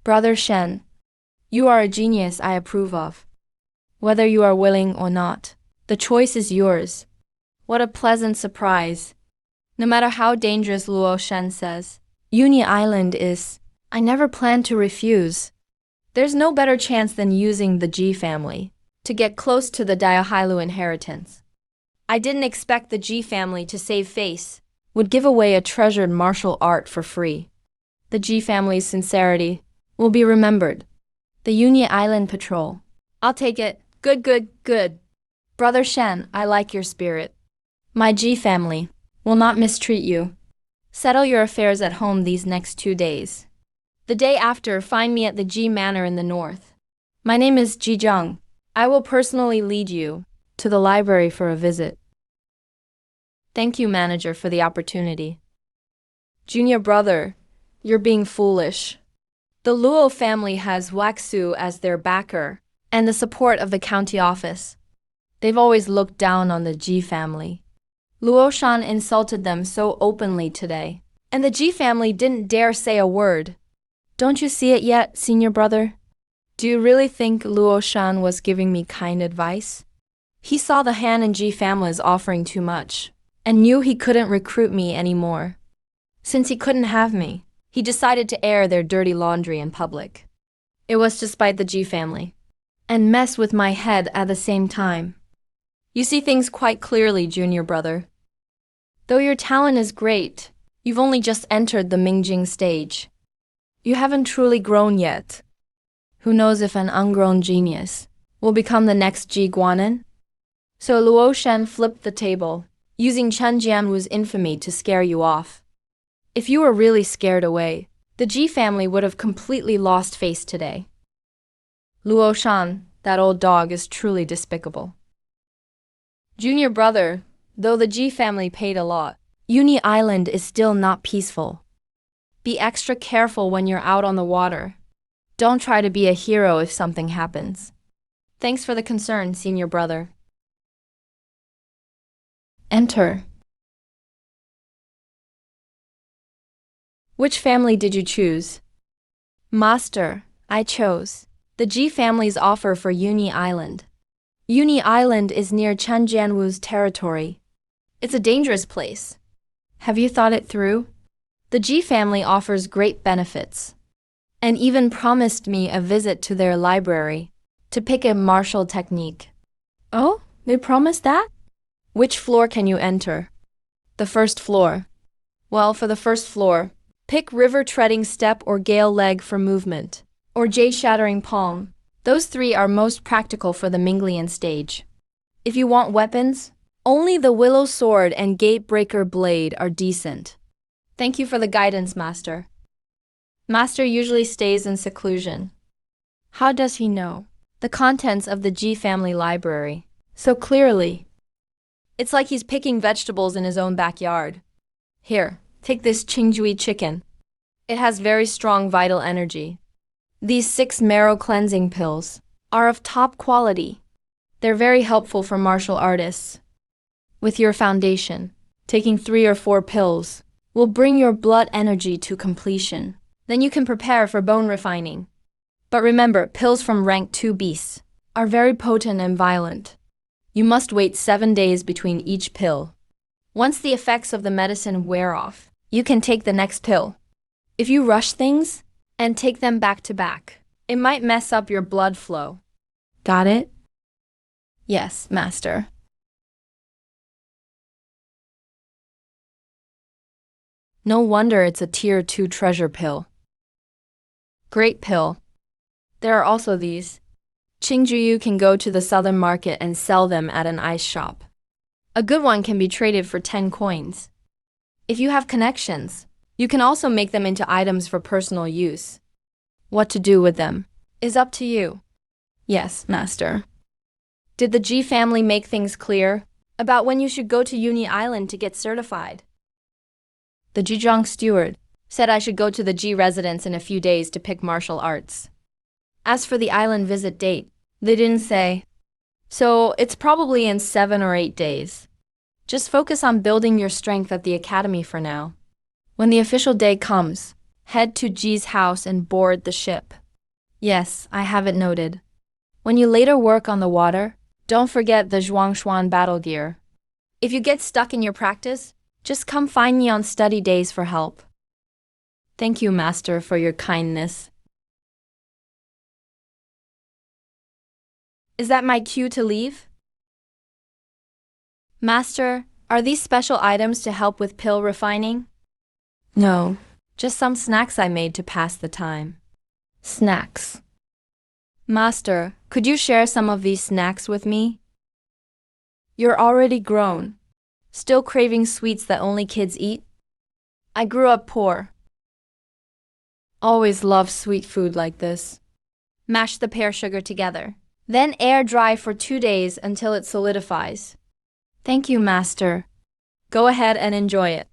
Brother Shen, you are a genius I approve of. Whether you are willing or not, the choice is yours. What a pleasant surprise. No matter how dangerous Luo Shen says, Uni Island is, I never planned to refuse. There's no better chance than using the Ji family to get close to the Diahailu inheritance. I didn't expect the Ji family to save face would give away a treasured martial art for free. The Ji family's sincerity will be remembered. The Uni Island Patrol. I'll take it. Good. Brother Shen, I like your spirit. My Ji family will not mistreat you. Settle your affairs at home these next 2 days. The day after, find me at the Ji Manor in the north. My name is Ji Zheng. I will personally lead you to the library for a visit. Thank you, manager, for the opportunity. Junior brother, you're being foolish. The Luo family has Waxu as their backer and the support of the county office. They've always looked down on the Ji family. Luo Shan insulted them so openly today, and the Ji family didn't dare say a word. Don't you see it yet, senior brother? Do you really think Luo Shan was giving me kind advice? He saw the Han and Ji families offering too much, and knew he couldn't recruit me anymore. Since he couldn't have me, he decided to air their dirty laundry in public. It was to spite the Ji family, and mess with my head at the same time. You see things quite clearly, junior brother. Though your talent is great, you've only just entered the Mingjing stage. You haven't truly grown yet. Who knows if an ungrown genius will become the next Ji Guanan? So Luo Shen flipped the table, using Chen Jianwu's infamy to scare you off. If you were really scared away, the Ji family would have completely lost face today. Luo Shan, that old dog, is truly despicable. Junior brother, though the Ji family paid a lot, Uni Island is still not peaceful. Be extra careful when you're out on the water. Don't try to be a hero if something happens. Thanks for the concern, senior brother. Enter. Which family did you choose? Master, I chose the Ji family's offer for Uni Island. Uni Island is near Chen Jianwu's territory. It's a dangerous place. Have you thought it through? The Ji family offers great benefits, and even promised me a visit to their library to pick a martial technique. Oh, they promised that? Which floor can you enter? The first floor. Well, for the first floor, pick river treading step or gale leg for movement, or jade shattering palm. Those three are most practical for the Minglian stage. If you want weapons, only the willow sword and gatebreaker blade are decent. Thank you for the guidance, Master. Master usually stays in seclusion. How does he know the contents of the G family library so clearly? It's like he's picking vegetables in his own backyard. Here, take this Qingjui chicken. It has very strong vital energy. These 6 marrow cleansing pills are of top quality. They're very helpful for martial artists. With your foundation, taking 3 or 4 pills will bring your blood energy to completion. Then you can prepare for bone refining. But remember, pills from rank 2 beasts are very potent and violent. You must wait 7 days between each pill. Once the effects of the medicine wear off, you can take the next pill. If you rush things and take them back to back, it might mess up your blood flow. Got it? Yes, Master. No wonder it's a tier 2 treasure pill. Great pill. There are also these. Qingjuyu can go to the southern market and sell them at an ice shop. A good one can be traded for 10 coins. If you have connections, you can also make them into items for personal use. What to do with them is up to you. Yes, Master. Did the G family make things clear about when you should go to Uni Island to get certified? The Jijang steward said I should go to the G residence in a few days to pick martial arts. As for the island visit date, they didn't say. So it's probably in 7 or 8 days. Just focus on building your strength at the academy for now. When the official day comes, head to G's house and board the ship. Yes, I have it noted. When you later work on the water, don't forget the Zhuangshuan battle gear. If you get stuck in your practice, just come find me on study days for help. Thank you, Master, for your kindness. Is that my cue to leave? Master, are these special items to help with pill refining? No, just some snacks I made to pass the time. Snacks. Master, could you share some of these snacks with me? You're already grown. Still craving sweets that only kids eat? I grew up poor. Always loved sweet food like this. Mash the pear sugar together. Then air dry for 2 days until it solidifies. Thank you, Master. Go ahead and enjoy it.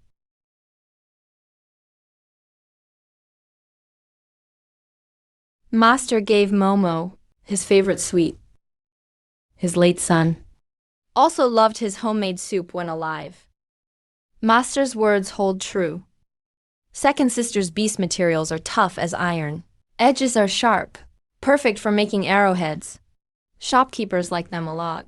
Master gave Momo his favorite sweet. His late son also loved his homemade soup when alive. Master's words hold true. Second sister's beast materials are tough as iron. Edges are sharp, perfect for making arrowheads. Shopkeepers like them a lot.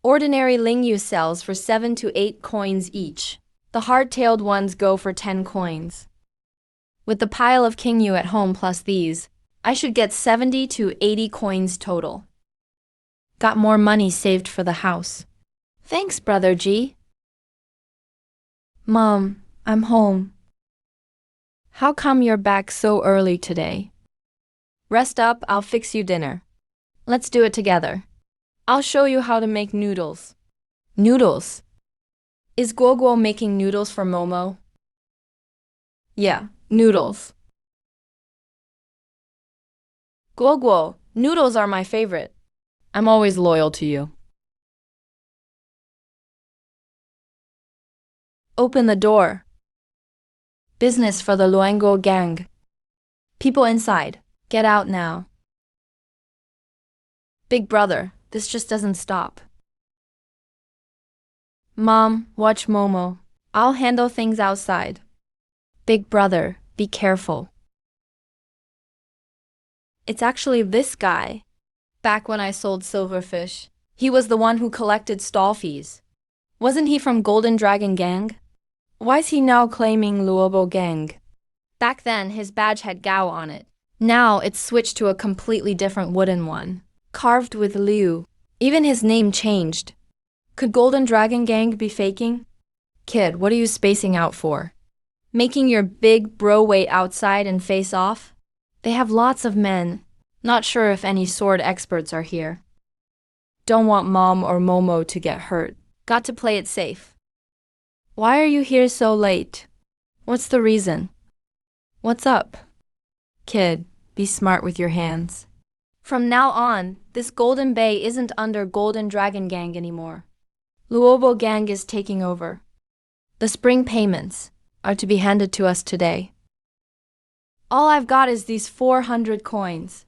Ordinary Lingyu sells for 7 to 8 coins each. The hard-tailed ones go for 10 coins. With the pile of Qingyu at home plus these, I should get 70 to 80 coins total. Got more money saved for the house. Thanks, Brother G. Mom, I'm home. How come you're back so early today? Rest up, I'll fix you dinner. Let's do it together. I'll show you how to make noodles. Noodles? Is Guoguo making noodles for Momo? Yeah, noodles. Guoguo, noodles are my favorite. I'm always loyal to you. Open the door. Business for the Luango gang. People inside, get out now. Big brother, this just doesn't stop. Mom, watch Momo. I'll handle things outside. Big brother, be careful. It's actually this guy. Back when I sold silverfish, he was the one who collected stall fees. Wasn't he from Golden Dragon Gang? Why's he now claiming Luobo Gang? Back then, his badge had Gao on it. Now it's switched to a completely different wooden one, carved with Liu. Even his name changed. Could Golden Dragon Gang be faking? Kid, what are you spacing out for? Making your big bro wait outside and face off? They have lots of men. Not sure if any sword experts are here. Don't want Mom or Momo to get hurt. Got to play it safe. Why are you here so late? What's the reason? What's up? Kid, be smart with your hands. From now on, this Golden Bay isn't under Golden Dragon Gang anymore. Luobo Gang is taking over. The spring payments are to be handed to us today. All I've got is these 400 coins.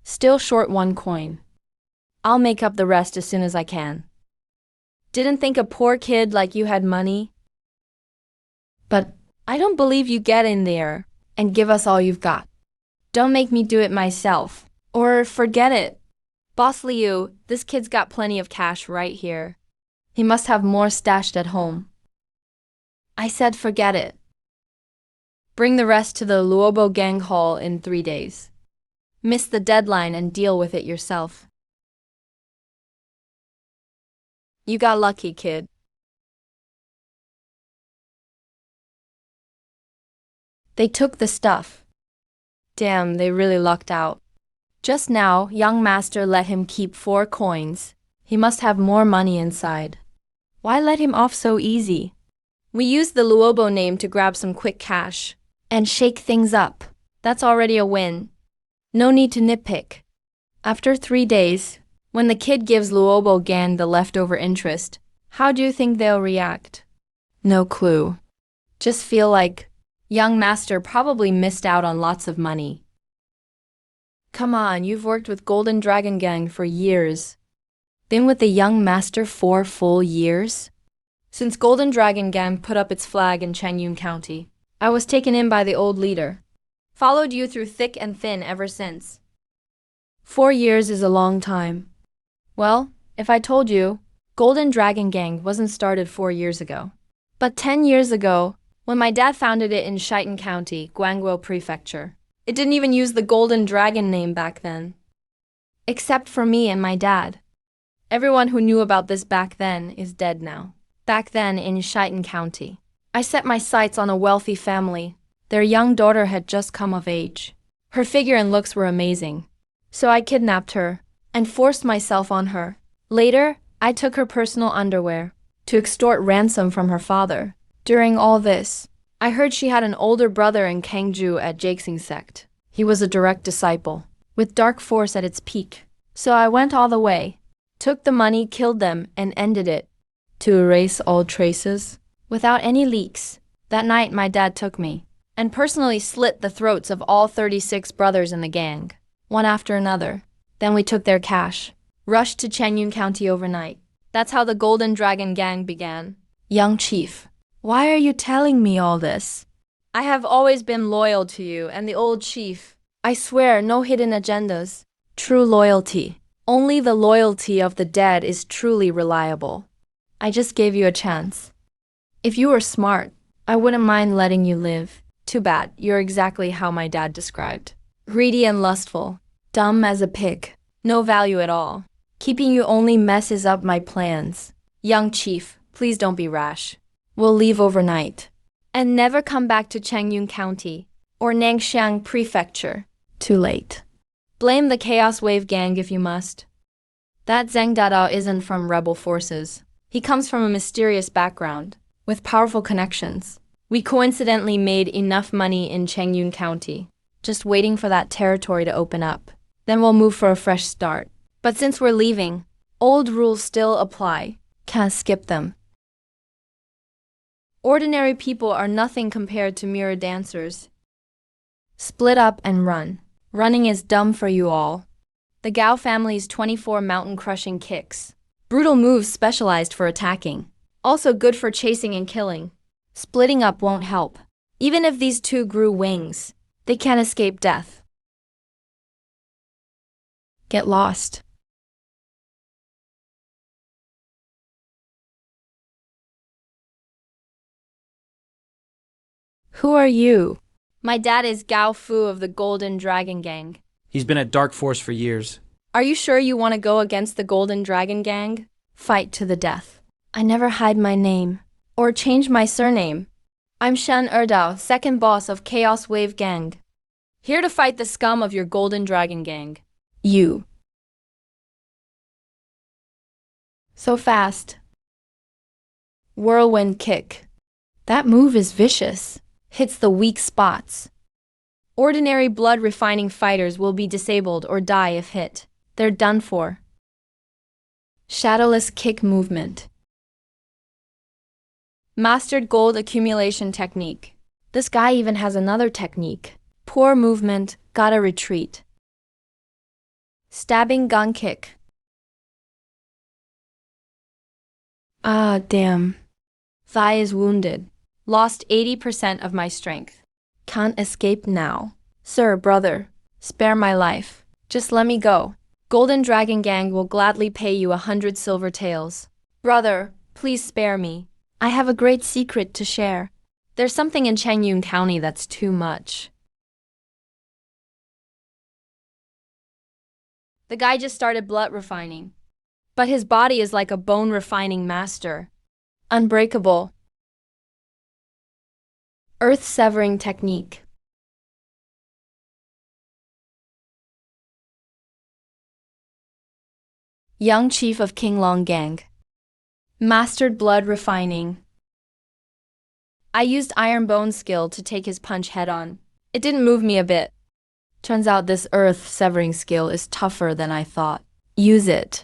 Still short 1 coin. I'll make up the rest as soon as I can. Didn't think a poor kid like you had money? But I don't believe you get in there and give us all you've got. Don't make me do it myself. Or forget it. Boss Liu, this kid's got plenty of cash right here. He must have more stashed at home. I said forget it. Bring the rest to the Luobo Gang Hall in 3 days. Miss the deadline and deal with it yourself. You got lucky, kid. They took the stuff. Damn, they really lucked out. Just now, young master let him keep 4 coins. He must have more money inside. Why let him off so easy? We used the Luobo name to grab some quick cash and shake things up. That's already a win. No need to nitpick. After 3 days, when the kid gives Luobo Gang the leftover interest, how do you think they'll react? No clue. Just feel like young master probably missed out on lots of money. Come on, you've worked with Golden Dragon Gang for years. Been with the young master 4 full years? Since Golden Dragon Gang put up its flag in Changyun County, I was taken in by the old leader. Followed you through thick and thin ever since. 4 years is a long time. Well, if I told you, Golden Dragon Gang wasn't started 4 years ago. But 10 years ago, when my dad founded it in Shiiten County, Guangguo Prefecture, it didn't even use the Golden Dragon name back then. Except for me and my dad. Everyone who knew about this back then is dead now. Back then in Shiiten County, I set my sights on a wealthy family. Their young daughter had just come of age. Her figure and looks were amazing. So I kidnapped her and forced myself on her. Later, I took her personal underwear to extort ransom from her father. During all this, I heard she had an older brother in Kangju at Jakesing sect. He was a direct disciple, with dark force at its peak. So I went all the way, took the money, killed them, and ended it. To erase all traces, without any leaks. That night my dad took me, and personally slit the throats of all 36 brothers in the gang, one after another. Then we took their cash, rushed to Changyun County overnight. That's how the Golden Dragon Gang began. Young Chief, why are you telling me all this? I have always been loyal to you and the old chief. I swear, no hidden agendas. True loyalty. Only the loyalty of the dead is truly reliable. I just gave you a chance. If you were smart, I wouldn't mind letting you live. Too bad, you're exactly how my dad described. Greedy and lustful, dumb as a pig, no value at all. Keeping you only messes up my plans. Young chief, please don't be rash. We'll leave overnight and never come back to Changyun County or Nangxiang Prefecture. Too late. Blame the Chaos Wave Gang if you must. That Zhang Dadao isn't from rebel forces. He comes from a mysterious background, with powerful connections. We coincidentally made enough money in Changyun County, just waiting for that territory to open up. Then we'll move for a fresh start. But since we're leaving, old rules still apply. Can't skip them. Ordinary people are nothing compared to mirror dancers. Split up and run. Running is dumb for you all. The Gao family's 24 mountain-crushing kicks. Brutal moves specialized for attacking. Also good for chasing and killing. Splitting up won't help. Even if these two grew wings, they can't escape death. Get lost. Who are you? My dad is Gao Fu of the Golden Dragon Gang. He's been at Dark Force for years. Are you sure you want to go against the Golden Dragon Gang? Fight to the death. I never hide my name or change my surname. I'm Shen Erdao, second boss of Chaos Wave Gang. Here to fight the scum of your Golden Dragon Gang. You. So fast. Whirlwind kick. That move is vicious. Hits the weak spots. Ordinary blood refining fighters will be disabled or die if hit. They're done for. Shadowless kick movement. Mastered gold accumulation technique. This guy even has another technique. Poor movement, gotta retreat. Stabbing gun kick. Ah, damn. Thigh is wounded. Lost 80% of my strength. Can't escape now. Sir, brother, spare my life. Just let me go. Golden Dragon Gang will gladly pay you 100 silver taels. Brother, please spare me. I have a great secret to share. There's something in Changyun County that's too much. The guy just started blood refining. But his body is like a bone refining master. Unbreakable. Earth severing technique. Young chief of King Long Gang. Mastered blood refining. I used iron bone skill to take his punch head on. It didn't move me a bit. Turns out this earth severing skill is tougher than I thought. Use it.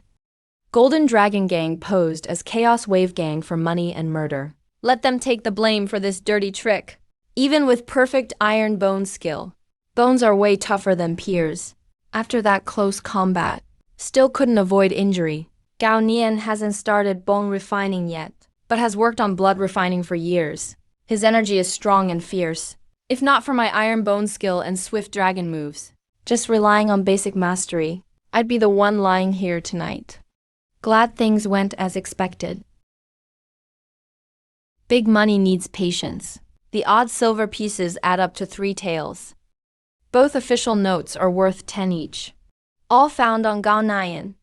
Golden Dragon Gang posed as Chaos Wave Gang for money and murder. Let them take the blame for this dirty trick. Even with perfect iron bone skill, bones are way tougher than peers. After that close combat, still couldn't avoid injury. Gao Nian hasn't started bone refining yet, but has worked on blood refining for years. His energy is strong and fierce. If not for my iron bone skill and swift dragon moves, just relying on basic mastery, I'd be the one lying here tonight. Glad things went as expected. Big money needs patience. The odd silver pieces add up to 3 taels. Both official notes are worth 10 each. All found on Gao Nian.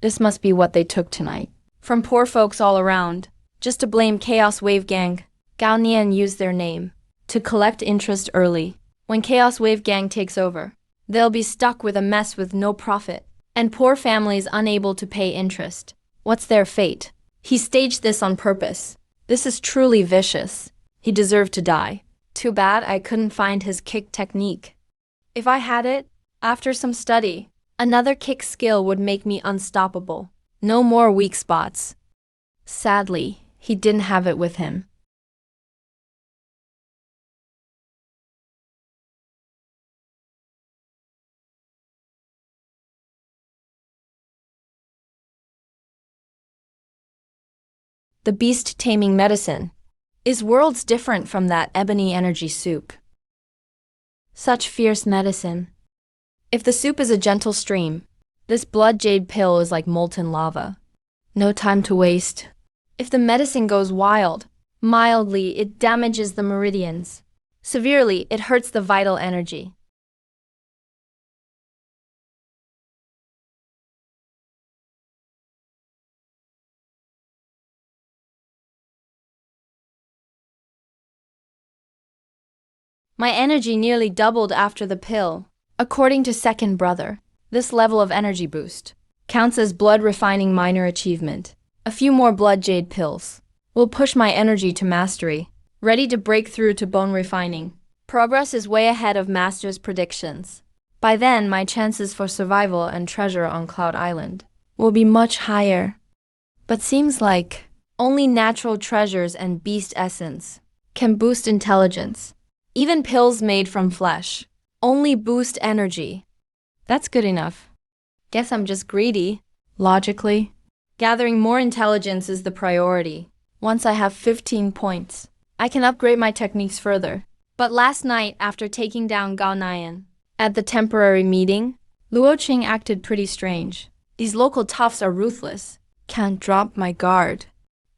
This must be what they took tonight. From poor folks all around, just to blame Chaos Wave Gang, Gao Nian used their name to collect interest early. When Chaos Wave Gang takes over, they'll be stuck with a mess with no profit, and poor families unable to pay interest. What's their fate? He staged this on purpose. This is truly vicious. He deserved to die. Too bad I couldn't find his kick technique. If I had it, after some study, another kick skill would make me unstoppable. No more weak spots. Sadly, he didn't have it with him. The beast taming medicine is worlds different from that ebony energy soup. Such fierce medicine. If the soup is a gentle stream, this blood jade pill is like molten lava. No time to waste. If the medicine goes wild, mildly it damages the meridians. Severely it hurts the vital energy. My energy nearly doubled after the pill. According to second brother, this level of energy boost counts as blood refining minor achievement. A few more blood jade pills will push my energy to mastery, ready to break through to bone refining. Progress is way ahead of master's predictions. By then, my chances for survival and treasure on Cloud Island will be much higher. But seems like only natural treasures and beast essence can boost intelligence. Even pills made from flesh only boost energy. That's good enough. Guess I'm just greedy. Logically, gathering more intelligence is the priority. Once I have 15 points, I can upgrade my techniques further. But last night, after taking down Gao Nian at the temporary meeting, Luo Qing acted pretty strange. These local toughs are ruthless. Can't drop my guard.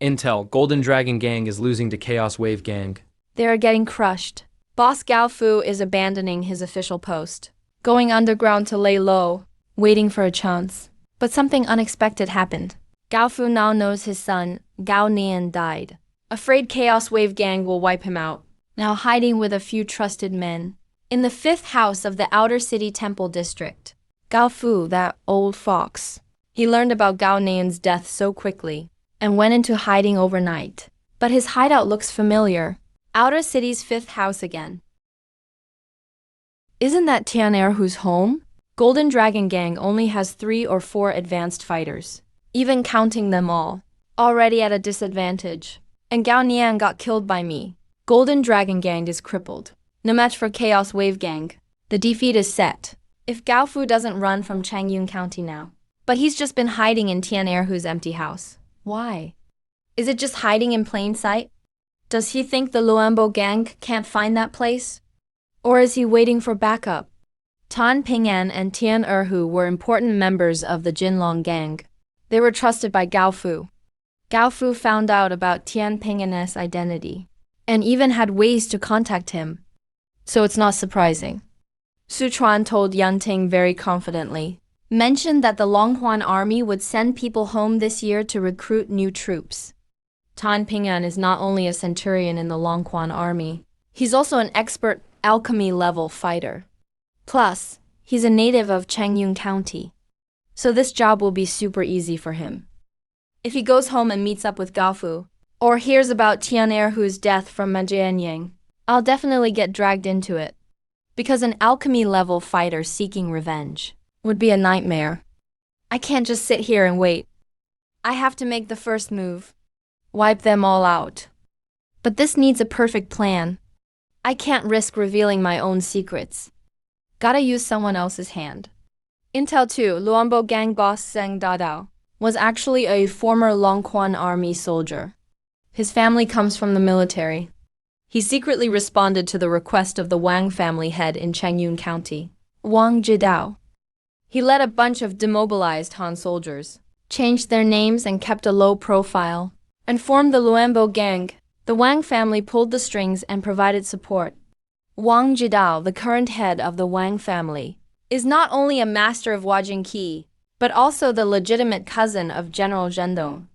Intel, Golden Dragon Gang is losing to Chaos Wave Gang. They are getting crushed. Boss Gao Fu is abandoning his official post, going underground to lay low, waiting for a chance. But something unexpected happened. Gao Fu now knows his son, Gao Nian, died. Afraid Chaos Wave Gang will wipe him out. Now hiding with a few trusted men in the 5th house of the Outer City Temple District. Gao Fu, that old fox, He learned about Gao Nian's death so quickly and went into hiding overnight. But his hideout looks familiar. Outer City's fifth house again. Isn't that Tian Erhu's home? Golden Dragon Gang only has 3 or 4 advanced fighters, even counting them all, already at a disadvantage. And Gao Nian got killed by me. Golden Dragon Gang is crippled. No match for Chaos Wave Gang. The defeat is set. If Gao Fu doesn't run from Changyun County now. But he's just been hiding in Tian Erhu's empty house. Why? Is it just hiding in plain sight? Does he think the Luambo gang can't find that place? Or is he waiting for backup? Tan Ping'an and Tian Erhu were important members of the Jinlong gang. They were trusted by Gao Fu. Gao Fu found out about Tian Ping'an's identity, and even had ways to contact him. So it's not surprising. Su Chuan told Yan Ting very confidently, mentioned that the Longhuan army would send people home this year to recruit new troops. Tan Ping'an is not only a centurion in the Longhuan army, he's also an expert alchemy-level fighter. Plus, he's a native of Changyun County, so this job will be super easy for him. If he goes home and meets up with Gao Fu, or hears about Tian Erhu's death from Majianyang, I'll definitely get dragged into it. Because an alchemy-level fighter seeking revenge would be a nightmare. I can't just sit here and wait. I have to make the first move. Wipe them all out. But this needs a perfect plan. I can't risk revealing my own secrets. Gotta use someone else's hand. Intel 2, Luambo gang boss Zheng Dadao was actually a former Longquan army soldier. His family comes from the military. He secretly responded to the request of the Wang family head in Changyun County, Wang Jidao. He led a bunch of demobilized Han soldiers, changed their names and kept a low profile, and formed the Luambo gang. The Wang family pulled the strings and provided support. Wang Jidao, the current head of the Wang family, is not only a master of Wajing Qi, but also the legitimate cousin of General Zhendong.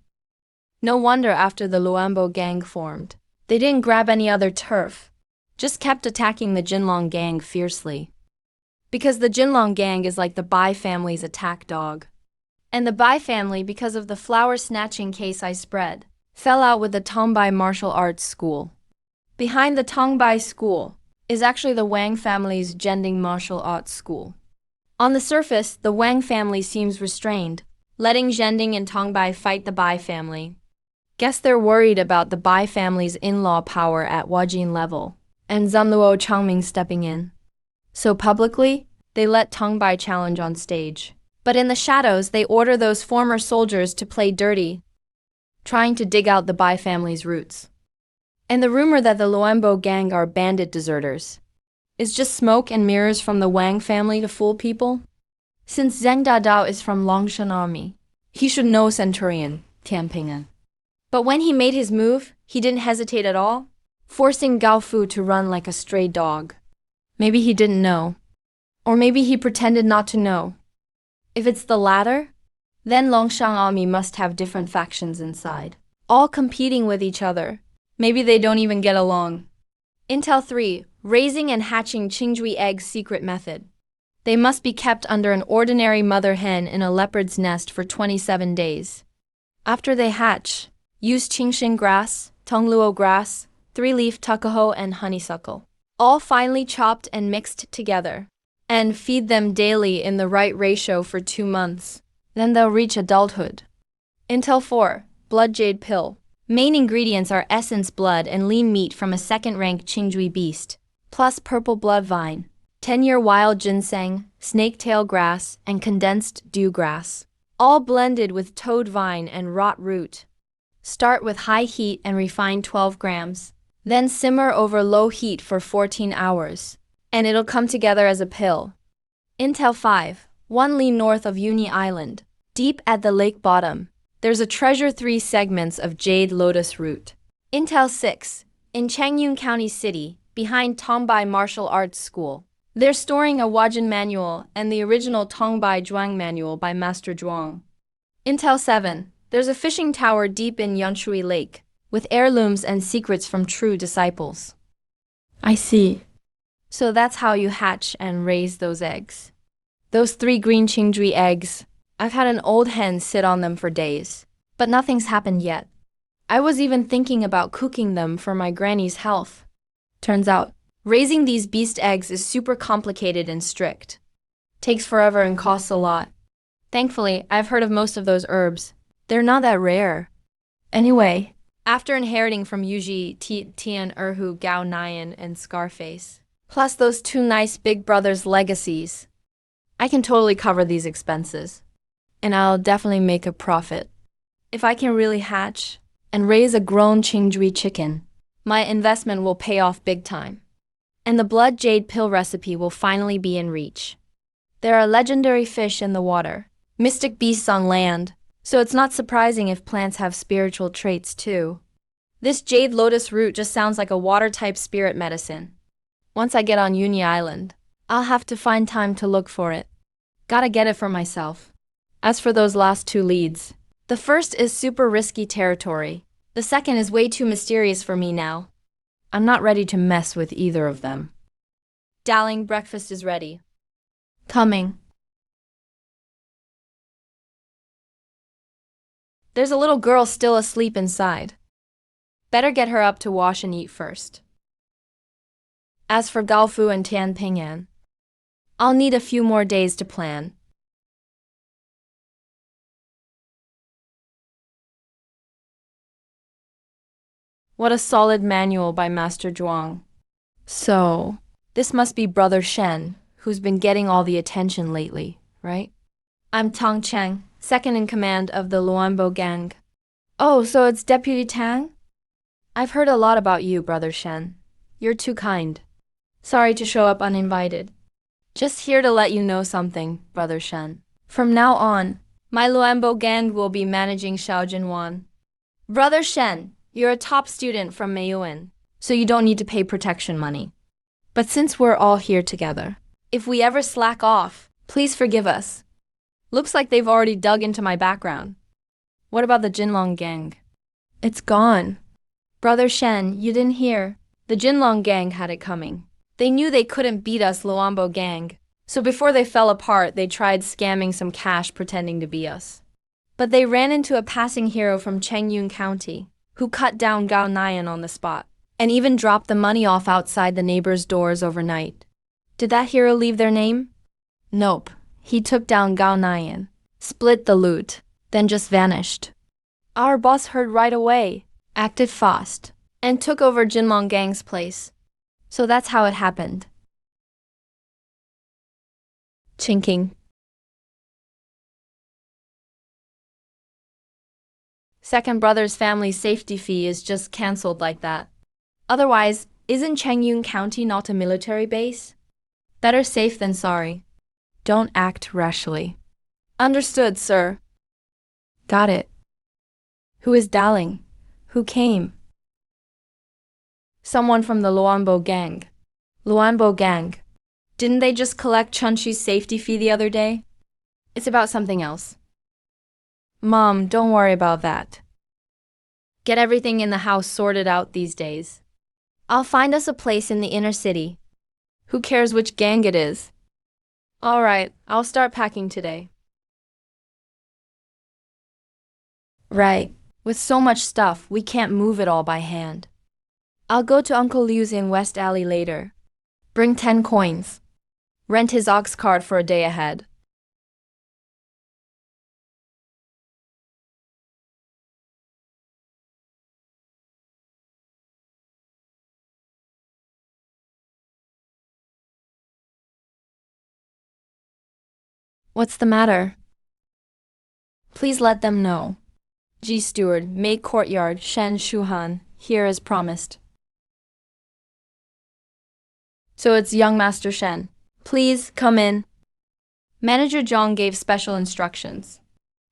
No wonder after the Luambo gang formed, they didn't grab any other turf, just kept attacking the Jinlong gang fiercely. Because the Jinlong gang is like the Bai family's attack dog. And the Bai family, because of the flower snatching case I spread, fell out with the Tongbai martial arts school. Behind the Tongbai school is actually the Wang family's Zhending martial arts school. On the surface, the Wang family seems restrained, letting Zhending and Tongbai fight the Bai family. Guess they're worried about the Bai family's in-law power at Wajin level, and Zanluo Changming stepping in. So publicly, they let Tongbai challenge on stage. But in the shadows, they order those former soldiers to play dirty, trying to dig out the Bai family's roots. And the rumor that the Luambo gang are bandit deserters is just smoke and mirrors from the Wang family to fool people. Since Zheng Dadao is from Longshan army, he should know Centurion Tian Ping'an. But when he made his move, he didn't hesitate at all, forcing Gao Fu to run like a stray dog. Maybe he didn't know. Or maybe he pretended not to know. If it's the latter, then Longshan army must have different factions inside, all competing with each other. Maybe they don't even get along. Intel 3, raising and hatching Qingjui eggs secret method. They must be kept under an ordinary mother hen in a leopard's nest for 27 days. After they hatch, use Qingxin grass, Tongluo grass, 3-leaf tuckahoe and honeysuckle, all finely chopped and mixed together, and feed them daily in the right ratio for 2 months. Then they'll reach adulthood. Intel 4, blood jade pill. Main ingredients are essence blood and lean meat from a second-rank Qingjui beast, plus purple blood vine, 10-year wild ginseng, snake-tail grass, and condensed dew grass, all blended with toad vine and rot root. Start with high heat and refine 12 grams. Then simmer over low heat for 14 hours, and it'll come together as a pill. Intel 5, 1 li north of Uni Island, deep at the lake bottom. There's a treasure 3 segments of jade lotus root. Intel 6, in Changyun County City, behind Tongbai Martial Arts School. They're storing a Wajin manual and the original Tongbai Zhuang manual by Master Zhuang. Intel 7, there's a fishing tower deep in Yanshui Lake, with heirlooms and secrets from true disciples. I see. So that's how you hatch and raise those eggs. Those 3 green Qingjui eggs, I've had an old hen sit on them for days, but nothing's happened yet. I was even thinking about cooking them for my granny's health. Turns out, raising these beast eggs is super complicated and strict. Takes forever and costs a lot. Thankfully, I've heard of most of those herbs. They're not that rare. Anyway, after inheriting from Yuji, Tian Erhu, Gao Nian, and Scarface, plus those two nice big brothers' legacies, I can totally cover these expenses. And I'll definitely make a profit. If I can really hatch and raise a grown Qingzhui chicken, my investment will pay off big time. And the blood jade pill recipe will finally be in reach. There are legendary fish in the water, mystic beasts on land, so it's not surprising if plants have spiritual traits too. This jade lotus root just sounds like a water-type spirit medicine. Once I get on Uni Island, I'll have to find time to look for it. Gotta get it for myself. As for those last two leads, the first is super risky territory. The second is way too mysterious for me now. I'm not ready to mess with either of them. Darling, breakfast is ready. Coming. There's a little girl still asleep inside. Better get her up to wash and eat first. As for Gaofu and Tian Ping'an, I'll need a few more days to plan. What a solid manual by Master Zhuang. So, this must be Brother Shen, who's been getting all the attention lately, right? I'm Tang Cheng, second in command of the Luanbo gang. Oh, so it's Deputy Tang? I've heard a lot about you, Brother Shen. You're too kind. Sorry to show up uninvited. Just here to let you know something, Brother Shen. From now on, my Luanbo gang will be managing Shaojinwan. Brother Shen, you're a top student from Meiyuan, so you don't need to pay protection money. But since we're all here together, if we ever slack off, please forgive us. Looks like they've already dug into my background. What about the Jinlong gang? It's gone. Brother Shen, you didn't hear. The Jinlong gang had it coming. They knew they couldn't beat us Luanbo gang, so before they fell apart, they tried scamming some cash pretending to be us. But they ran into a passing hero from Chengyun County, who cut down Gao Nian on the spot, and even dropped the money off outside the neighbors' doors overnight. Did that hero leave their name? Nope. He took down Gao Nian, split the loot, then just vanished. Our boss heard right away, acted fast, and took over Jinlong gang's place. So that's how it happened. Chinking. Second brother's family safety fee is just cancelled like that. Otherwise, isn't Chengyun County not a military base? Better safe than sorry. Don't act rashly. Understood, sir. Got it. Who is Daling? Who came? Someone from the Luanbo gang. Luanbo gang. Didn't they just collect Chunchi's safety fee the other day? It's about something else. Mom, don't worry about that. Get everything in the house sorted out these days. I'll find us a place in the inner city. Who cares which gang it is? All right, I'll start packing today. Right. With so much stuff, we can't move it all by hand. I'll go to Uncle Liu's in West Alley later. Bring 10 coins. Rent his ox cart for a day ahead. What's the matter? Please let them know. G Steward, Maid Courtyard, Shen Shuhan, here as promised. So it's young Master Shen. Please, come in. Manager Zhang gave special instructions.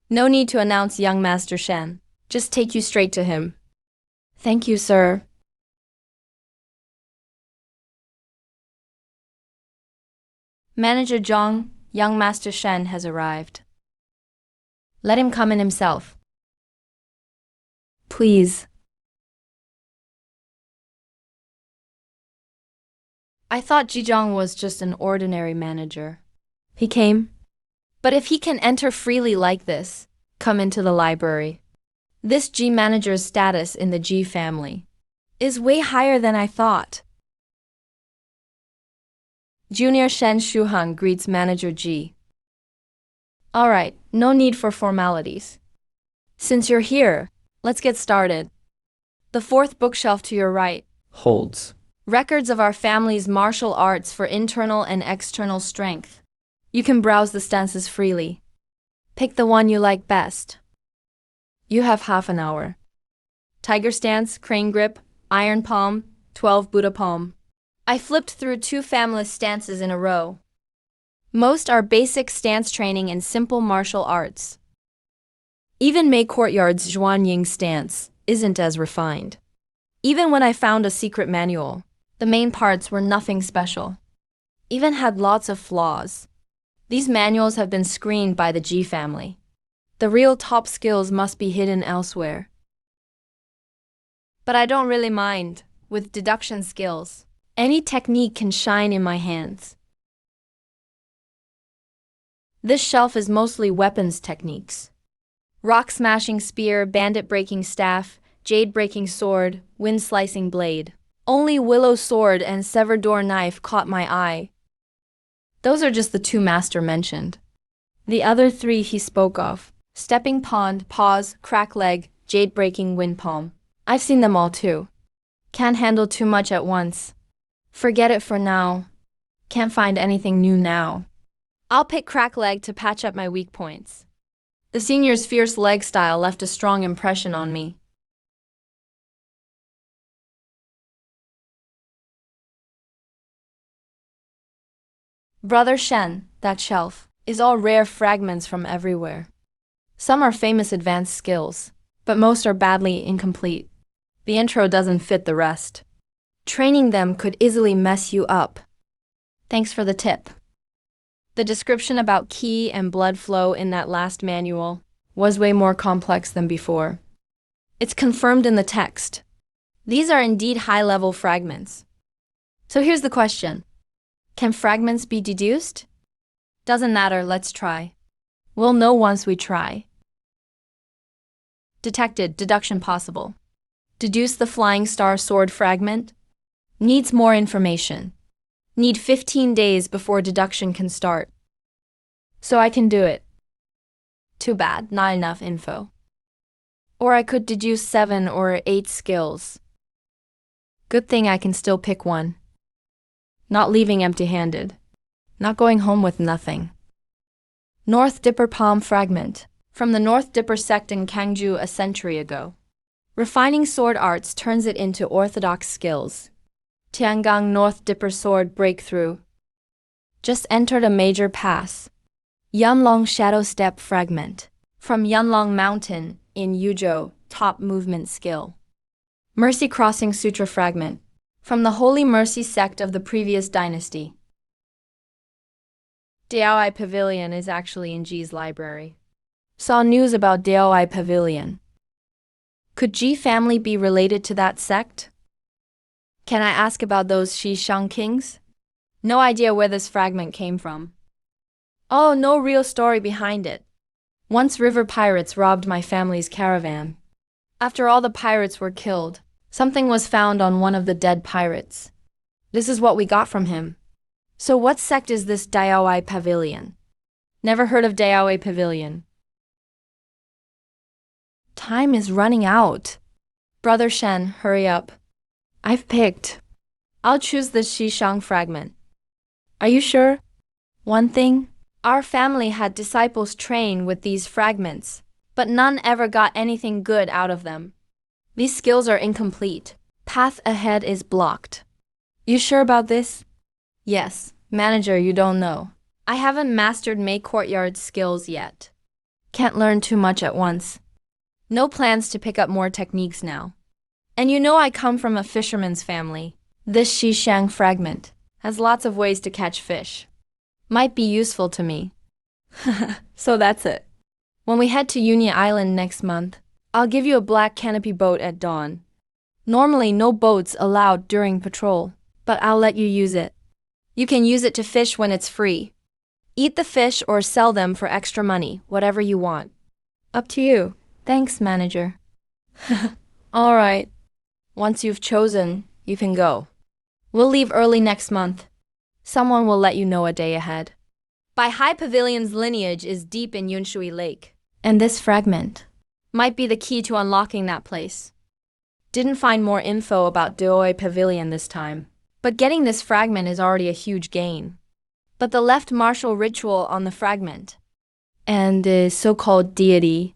No need to announce young Master Shen. Just take you straight to him. Thank you, sir. Manager Zhang, young Master Shen has arrived. Let him come in himself. Please. I thought Zhang was just an ordinary manager. He came. But if he can enter freely like this, come into the library. This G manager's status in the G family is way higher than I thought. Junior Shen Shuhan greets Manager G. Alright, no need for formalities. Since you're here, let's get started. The fourth bookshelf to your right Holds. records of our family's martial arts for internal and external strength. You can browse the stances freely. Pick the one you like best. You have half an hour. Tiger stance, crane grip, iron palm, 12 Buddha palm. I flipped through 2 family stances in a row. Most are basic stance training and simple martial arts. Even May Courtyard's Zhuanying stance isn't as refined. Even when I found a secret manual, the main parts were nothing special. Even had lots of flaws. These manuals have been screened by the G family. The real top skills must be hidden elsewhere. But I don't really mind. With deduction skills, any technique can shine in my hands. This shelf is mostly weapons techniques. Rock smashing spear, bandit breaking staff, jade breaking sword, wind slicing blade. Only willow sword and severed door knife caught my eye. Those are just the 2 master mentioned. The other 3 he spoke of: stepping pond, paws, crack leg, jade breaking wind palm. I've seen them all too. Can't handle too much at once. Forget it for now. Can't find anything new now. I'll pick crack leg to patch up my weak points. The senior's fierce leg style left a strong impression on me. Brother Shen, that shelf, is all rare fragments from everywhere. Some are famous advanced skills, but most are badly incomplete. The intro doesn't fit the rest. Training them could easily mess you up. Thanks for the tip. The description about ki and blood flow in that last manual was way more complex than before. It's confirmed in the text. These are indeed high-level fragments. So here's the question. Can fragments be deduced? Doesn't matter, let's try. We'll know once we try. Detected, deduction possible. Deduce the flying star sword fragment. Needs more information. Need 15 days before deduction can start. So I can do it. Too bad, not enough info. Or I could deduce 7 or 8 skills. Good thing I can still pick one. Not leaving empty-handed. Not going home with nothing. North Dipper Palm Fragment, from the North Dipper sect in Kangju a century ago. Refining sword arts turns it into orthodox skills. Tiangang North Dipper Sword Breakthrough. Just entered a major pass. Yanlong Shadow Step Fragment, from Yanlong Mountain in Yuzhou, top movement skill. Mercy Crossing Sutra Fragment, from the Holy Mercy sect of the previous dynasty. Daoai Pavilion is actually in G's library. Saw news about Daoai Pavilion. Could G family be related to that sect? Can I ask about those Shishang kings? No idea where this fragment came from. Oh, no real story behind it. Once river pirates robbed my family's caravan. After all the pirates were killed, something was found on one of the dead pirates. This is what we got from him. So what sect is this Daoai Pavilion? Never heard of Daoai Pavilion. Time is running out. Brother Shen, hurry up. I've picked. I'll choose the Shishang fragment. Are you sure? One thing, our family had disciples train with these fragments, but none ever got anything good out of them. These skills are incomplete. Path ahead is blocked. You sure about this? Yes, manager, you don't know. I haven't mastered May Courtyard's skills yet. Can't learn too much at once. No plans to pick up more techniques now. And you know I come from a fisherman's family. This Shishang fragment has lots of ways to catch fish. Might be useful to me. So that's it. When we head to Union Island next month, I'll give you a black canopy boat at dawn. Normally no boats allowed during patrol, but I'll let you use it. You can use it to fish when it's free. Eat the fish or sell them for extra money, whatever you want. Up to you. Thanks, manager. All right. Once you've chosen, you can go. We'll leave early next month. Someone will let you know a day ahead. Bai Hai Pavilion's lineage is deep in Yunshui Lake, and this fragment might be the key to unlocking that place. Didn't find more info about Deoi Pavilion this time, but getting this fragment is already a huge gain. But the left martial ritual on the fragment and the so-called deity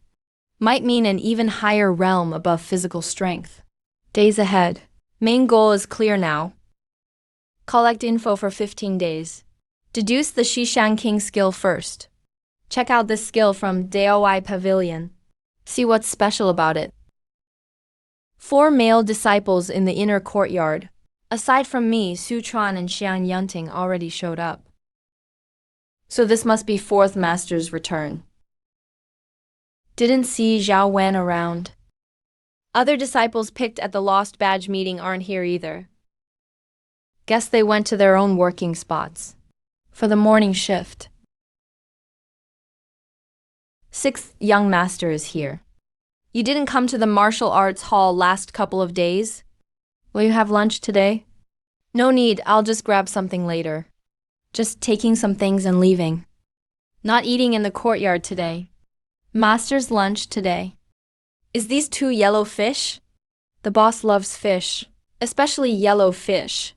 might mean an even higher realm above physical strength. Days ahead. Main goal is clear now. Collect info for 15 days. Deduce the Shishan King skill first. Check out this skill from Deoi Pavilion. See what's special about it. 4 male disciples in the inner courtyard. Aside from me, Su Chuan and Xiang Yunting already showed up. So this must be 4th master's return. Didn't see Zhao Wen around. Other disciples picked at the Lost Badge meeting aren't here either. Guess they went to their own working spots for the morning shift. 6th young master is here. You didn't come to the martial arts hall last couple of days? Will you have lunch today? No need, I'll just grab something later. Just taking some things and leaving. Not eating in the courtyard today. Master's lunch today. Is these 2 yellow fish? The boss loves fish, especially yellow fish.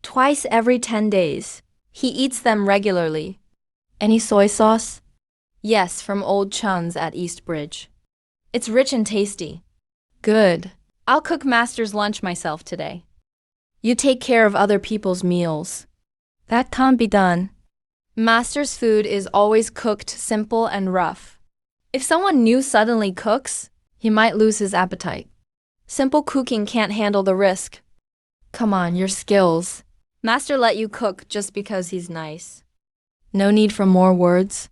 Twice every 10 days. He eats them regularly. Any soy sauce? Yes, from Old Chun's at East Bridge. It's rich and tasty. Good. I'll cook Master's lunch myself today. You take care of other people's meals. That can't be done. Master's food is always cooked simple and rough. If someone new suddenly cooks, he might lose his appetite. Simple cooking can't handle the risk. Come on, your skills. Master let you cook just because he's nice. No need for more words.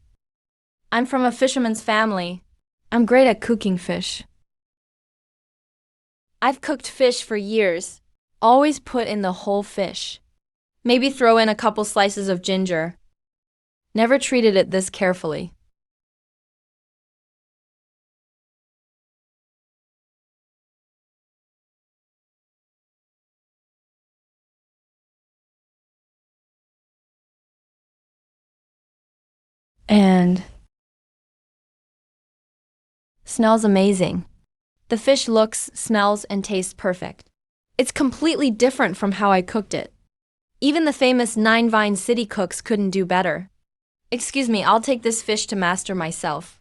I'm from a fisherman's family. I'm great at cooking fish. I've cooked fish for years. Always put in the whole fish. Maybe throw in a couple slices of ginger. Never treated it this carefully. And smells amazing. The fish looks, smells, and tastes perfect. It's completely different from how I cooked it. Even the famous Nine Vine City cooks couldn't do better. Excuse me, I'll take this fish to Master myself.